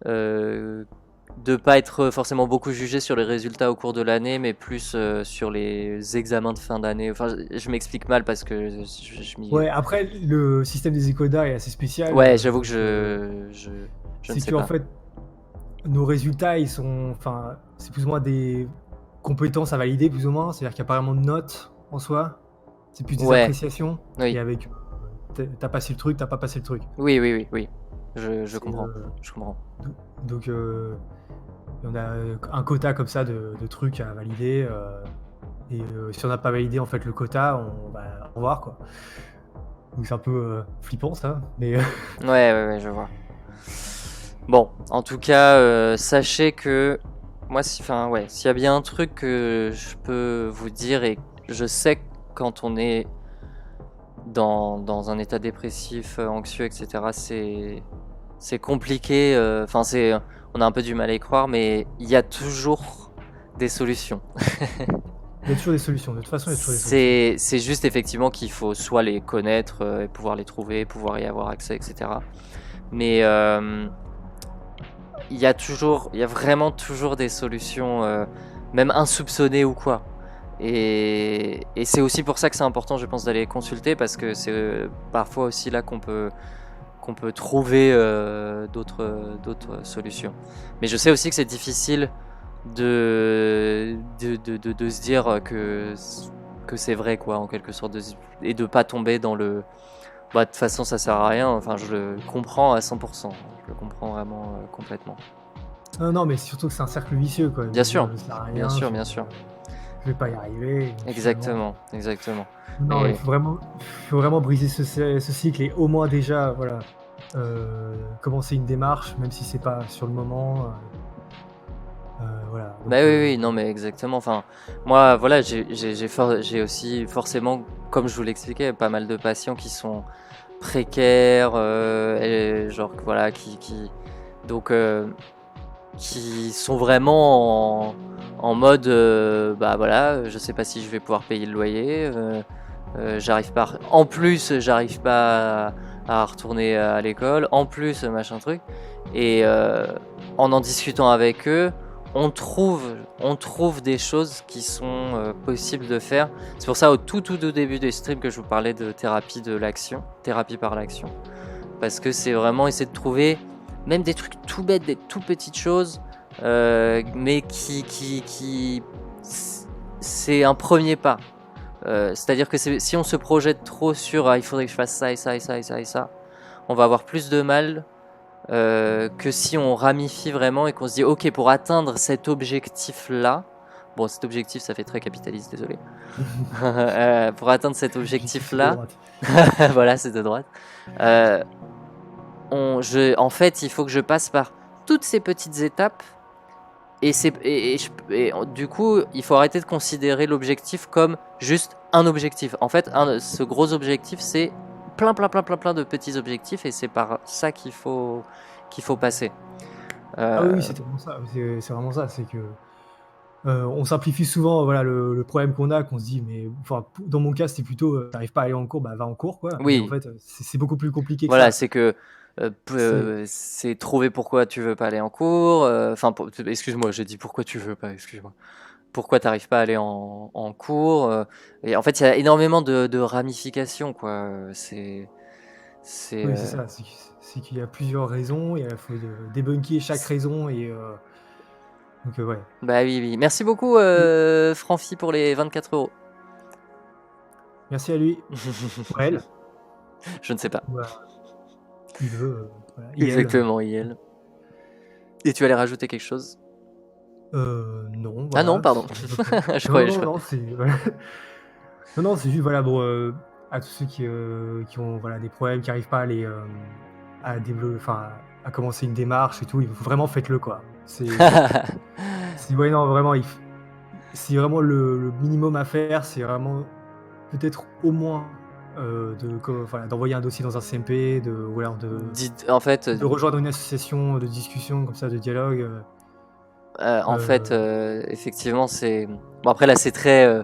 de pas être forcément beaucoup jugé sur les résultats au cours de l'année, mais plus sur les examens de fin d'année. Enfin, je m'explique mal parce que je m'y... Ouais, après, le système des écoles d'art est assez spécial. Ouais, j'avoue que je ne c'est sais que, en pas. fait, nos résultats, c'est plus ou moins des compétences à valider, plus ou moins. C'est-à-dire qu'il n'y a pas vraiment de notes en soi. C'est plus des Ouais. appréciations. Oui. Et avec, t'as passé le truc, t'as pas passé le truc. Oui. Je C'est, comprends. Je comprends. Donc, on a un quota comme ça de trucs à valider. Et si on n'a pas validé en fait le quota, on va au revoir, quoi. Donc c'est un peu flippant ça, mais Ouais, je vois. Bon, en tout cas, sachez que moi, s'il y a bien un truc que je peux vous dire, et je sais que quand on est dans un état dépressif, anxieux, etc., c'est compliqué. On a un peu du mal à y croire, mais il y a toujours des solutions. il y a toujours des solutions. De toute façon, il y a toujours des solutions. C'est juste effectivement qu'il faut soit les connaître et pouvoir les trouver, pouvoir y avoir accès, etc. Mais il y a vraiment toujours des solutions, même insoupçonnées ou quoi. Et c'est aussi pour ça que c'est important, je pense, d'aller consulter, parce que c'est parfois aussi là qu'on peut trouver d'autres solutions. Mais je sais aussi que c'est difficile de se dire que c'est vrai, quoi, en quelque sorte, et de pas tomber dans le... Bah, de toute façon, ça sert à rien. Enfin, je le comprends à 100%. Je le comprends vraiment complètement. Non, mais surtout que c'est un cercle vicieux, quoi. Bien sûr, Ça sert à rien, bien sûr. Je vais pas y arriver. Exactement. Non, Et- il faut vraiment briser ce cycle et au moins déjà, voilà, commencer une démarche, même si c'est pas sur le moment. Voilà. Donc, Bah oui, non, mais exactement. Enfin, moi, voilà, j'ai aussi forcément, comme je vous l'expliquais, pas mal de patients qui sont précaires, et genre, voilà, qui sont vraiment en mode, bah voilà, je sais pas si je vais pouvoir payer le loyer, j'arrive pas, en plus, j'arrive pas à retourner à l'école, en plus, machin truc, et en discutant avec eux, on trouve des choses qui sont possibles de faire. C'est pour ça, au tout début des streams, que je vous parlais de thérapie par l'action, parce que c'est vraiment essayer de trouver même des trucs tout bêtes, des tout petites choses, mais qui c'est un premier pas. C'est-à-dire que si on se projette trop sur il faudrait que je fasse ça et ça et ça et ça et ça, on va avoir plus de mal que si on ramifie vraiment et qu'on se dit ok, pour atteindre cet objectif là, bon, cet objectif ça fait très capitaliste, désolé. Pour atteindre cet objectif là, voilà, c'est de droite. En fait, il faut que je passe par toutes ces petites étapes. Du coup, il faut arrêter de considérer l'objectif comme juste un objectif. En fait, ce gros objectif, c'est plein de petits objectifs et c'est par ça qu'il faut passer. Ah oui, c'est vraiment ça. C'est vraiment ça. C'est que on simplifie souvent voilà, le problème qu'on a, qu'on se dit, mais enfin, dans mon cas, c'était plutôt, t'arrives pas à aller en cours, bah va en cours, quoi. Mais en Oui, fait, c'est beaucoup plus compliqué que voilà, ça. c'est que C'est c'est trouver pourquoi tu veux pas aller en cours. Enfin, excuse-moi, j'ai dit pourquoi tu veux pas, excuse-moi. Pourquoi t'arrives pas à aller en cours. Et en fait, il y a énormément de ramifications, quoi. C'est. oui, c'est ça. C'est qu'il y a plusieurs raisons, il faut débunker chaque raison donc ouais. Bah oui, oui. Merci beaucoup, Franfi, pour les 24 €. Merci à lui. Ou à elle. Je ne sais pas. Ou à il veut, voilà, il, elle. Exactement, IL. Et tu allais rajouter quelque chose? Non, Ah non, voilà. pardon. Je croyais. Non, c'est voilà. Non, c'est juste voilà, bon, à tous ceux qui ont voilà, des problèmes, qui n'arrivent pas à les à développer, enfin, à commencer une démarche et tout, il faut vraiment faites-le quoi. Ouais, non, vraiment, c'est vraiment le minimum à faire, c'est vraiment peut-être au moins voilà, d'envoyer un dossier dans un CMP, ou alors En fait, de rejoindre une association de discussion comme ça, de dialogue. effectivement, c'est. Bon, après, là, c'est très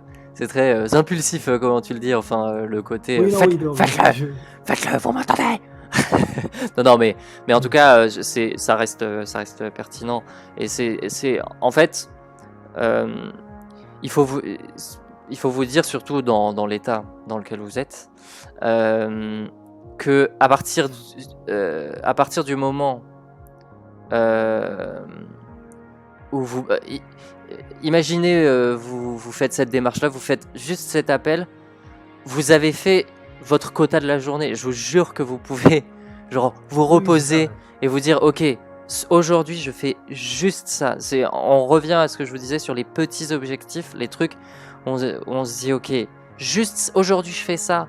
impulsif, comment tu le dis. Enfin, le côté. Oui, non, oui, non, Faites-le, vous m'entendez? Non, mais en tout cas, ça reste pertinent. Et en fait, il faut vous dire, surtout dans l'état dans lequel vous êtes, que à partir du moment où vous imaginez, vous faites cette démarche là, vous faites juste cet appel, vous avez fait votre quota de la journée. Je vous jure que vous pouvez genre vous reposer et vous dire ok, aujourd'hui je fais juste ça. On revient à ce que je vous disais sur les petits objectifs, les trucs où on se dit ok, juste aujourd'hui je fais ça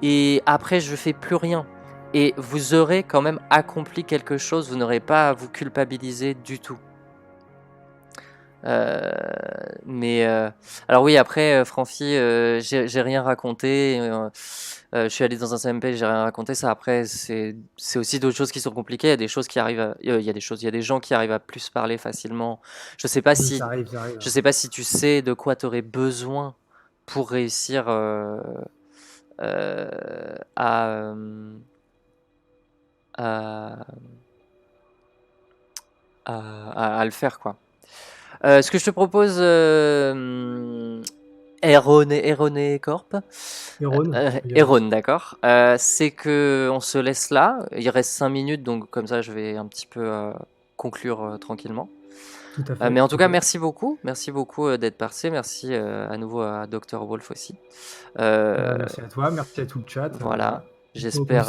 et après je fais plus rien. Et vous aurez quand même accompli quelque chose, vous n'aurez pas à vous culpabiliser du tout. Alors oui, après, Franfi, j'ai rien raconté. Je suis allé dans un CMP, j'ai rien raconté. Ça, après, c'est aussi d'autres choses qui sont compliquées. Il y a des choses qui arrivent. Il y a des gens qui arrivent à plus parler facilement. Je sais pas oui, si, ça arrive. je sais pas si tu sais de quoi tu aurais besoin pour réussir à le faire, quoi. Ce que je te propose, Erroné Corp, Erron, d'accord. C'est que on se laisse là. Il reste 5 minutes, donc comme ça, je vais un petit peu conclure tranquillement. Tout à fait. Mais en tout cas, merci beaucoup d'être passé. Merci à nouveau à Dr. Wolf aussi. Merci à toi, merci à tout le chat. Voilà. J'espère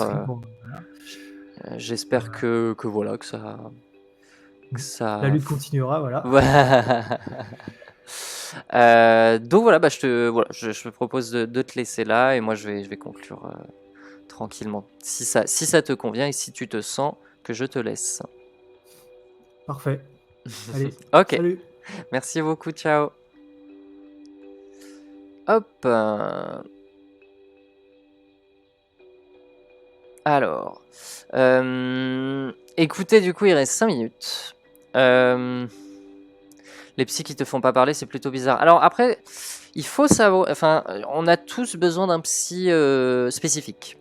que voilà que ça. La lutte continuera, voilà. Donc voilà, bah, je te propose de te laisser là et moi je vais conclure tranquillement. Si ça te convient et si tu te sens que je te laisse. Parfait. Allez, ok. salut. Merci beaucoup, ciao. Hop. Alors. Écoutez, du coup, il reste 5 minutes. Les psys qui te font pas parler, c'est plutôt bizarre. Alors après, il faut savoir, enfin, on a tous besoin d'un psy spécifique.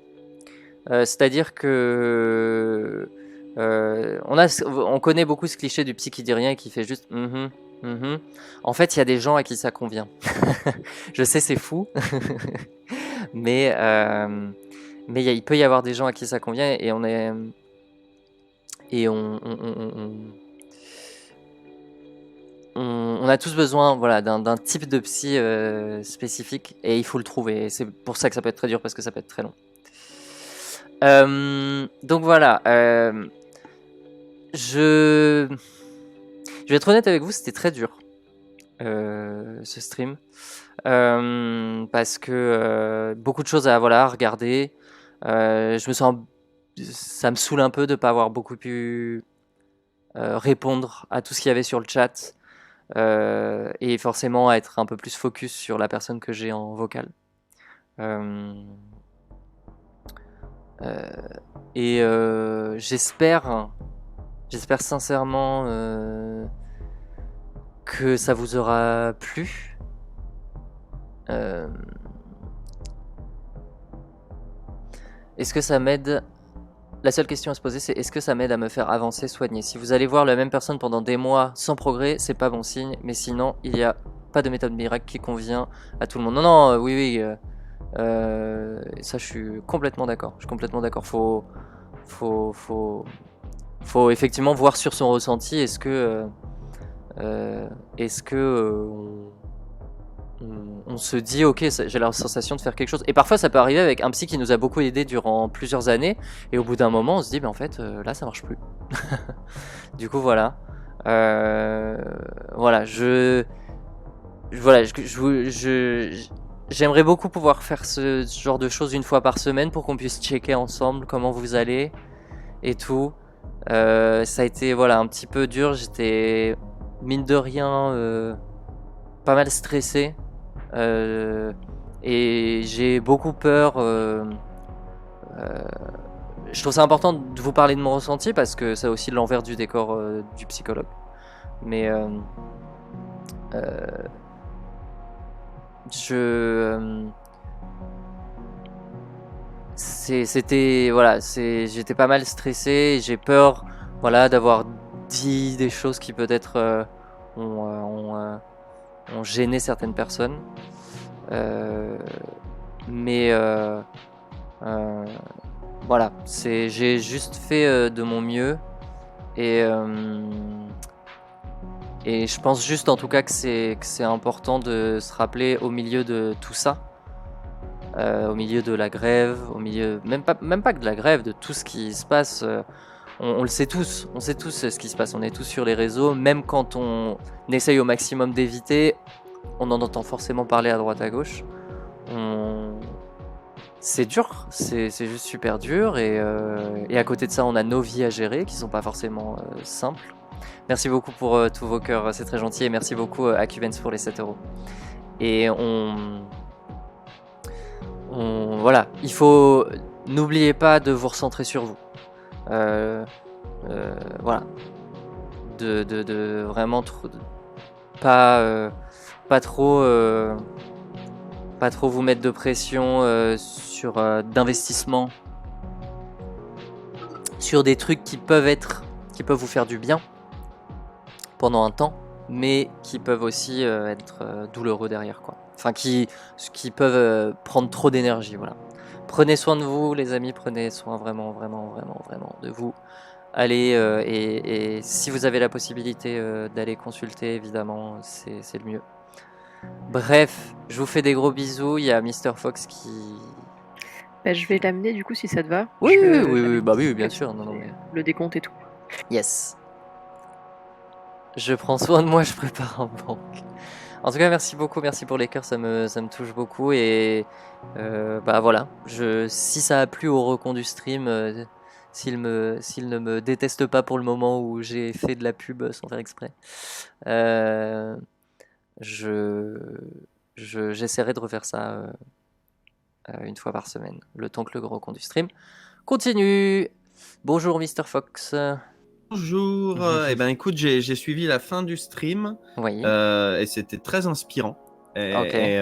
C'est-à-dire que on connaît beaucoup ce cliché du psy qui dit rien et qui fait juste En fait, il y a des gens à qui ça convient. Je sais, c'est fou, mais il peut y avoir des gens à qui ça convient et on a tous besoin, voilà, d'un type de psy spécifique et il faut le trouver. Et c'est pour ça que ça peut être très dur parce que ça peut être très long. Donc voilà. Je vais être honnête avec vous, c'était très dur ce stream parce que beaucoup de choses à regarder. Ça me saoule un peu de pas avoir beaucoup pu répondre à tout ce qu'il y avait sur le chat et forcément être un peu plus focus sur la personne que j'ai en vocal. Et j'espère sincèrement que ça vous aura plu. Est-ce que ça m'aide? La seule question à se poser, c'est est-ce que ça m'aide à me faire avancer, soigner? Si vous allez voir la même personne pendant des mois sans progrès, c'est pas bon signe. Mais sinon, il n'y a pas de méthode miracle qui convient à tout le monde. Non, oui. Ça, je suis complètement d'accord. Faut effectivement voir sur son ressenti. Est-ce que on se dit ok, j'ai la sensation de faire quelque chose. Et parfois ça peut arriver avec un psy qui nous a beaucoup aidé durant plusieurs années, et au bout d'un moment on se dit mais en fait là ça marche plus. Du coup voilà, j'aimerais beaucoup pouvoir faire ce genre de choses une fois par semaine pour qu'on puisse checker ensemble comment vous allez et tout. Ça a été un petit peu dur, j'étais mine de rien pas mal stressé. Et j'ai beaucoup peur. Je trouve ça important de vous parler de mon ressenti parce que c'est aussi l'envers du décor du psychologue. Mais j'étais pas mal stressé. J'ai peur, d'avoir dit des choses qui peut-être ont gêné certaines personnes. J'ai juste fait de mon mieux et je pense juste en tout cas que c'est important de se rappeler au milieu de tout ça, au milieu de la grève, au milieu même pas que de la grève, de tout ce qui se passe. On le sait tous, on sait tous ce qui se passe, on est tous sur les réseaux, même quand on essaye au maximum d'éviter, on en entend forcément parler à droite à gauche. C'est dur, c'est juste super dur, et à côté de ça on a nos vies à gérer qui sont pas forcément simples. Merci beaucoup pour tous vos cœurs, c'est très gentil, et merci beaucoup à Cubens pour les 7€. Et il faut, n'oubliez pas de vous recentrer sur vous. De vraiment pas trop vous mettre de pression sur d'investissement sur des trucs qui peuvent vous faire du bien pendant un temps, mais qui peuvent aussi être douloureux derrière, quoi. Enfin, qui peuvent prendre trop d'énergie, voilà. Prenez soin de vous, les amis, prenez soin vraiment de vous. Allez, et si vous avez la possibilité d'aller consulter, évidemment, c'est le mieux. Bref, je vous fais des gros bisous. Il y a Mr. Fox qui... je vais l'amener du coup si ça te va. Oui, bien sûr. Non, mais... Le décompte et tout. Yes. Je prends soin de moi, je prépare un banc. En tout cas, merci beaucoup, merci pour les cœurs, ça me touche beaucoup. Et si ça a plu au recon du stream, s'il ne me déteste pas pour le moment où j'ai fait de la pub sans faire exprès, j'essaierai de refaire ça une fois par semaine, le temps que le recon du stream continue. Bonjour Mr. Fox. Bonjour, écoute, j'ai suivi la fin du stream, oui. Et c'était très inspirant. Et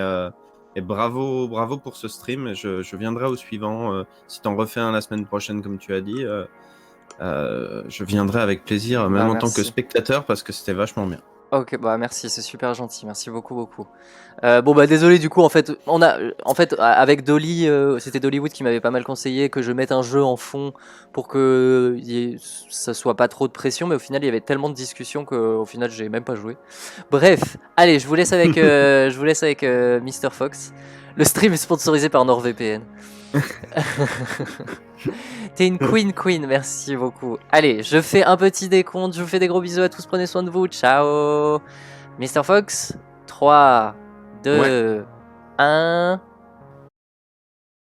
bravo pour ce stream. Je viendrai au suivant. Si t'en refais un la semaine prochaine, comme tu as dit, je viendrai avec plaisir, même en tant que spectateur, parce que c'était vachement bien. Ok, merci, c'est super gentil, merci beaucoup. Désolé, du coup, en fait, avec Dolly, c'était Dollywood qui m'avait pas mal conseillé que je mette un jeu en fond pour que ça soit pas trop de pression, mais au final, il y avait tellement de discussions qu'au final, j'ai même pas joué. Bref, allez, je vous laisse avec, Mr. Fox. Le stream est sponsorisé par NordVPN. T'es une queen, merci beaucoup. Allez, je fais un petit décompte, je vous fais des gros bisous à tous, prenez soin de vous, ciao. Mr. Fox, 3, 2, 1...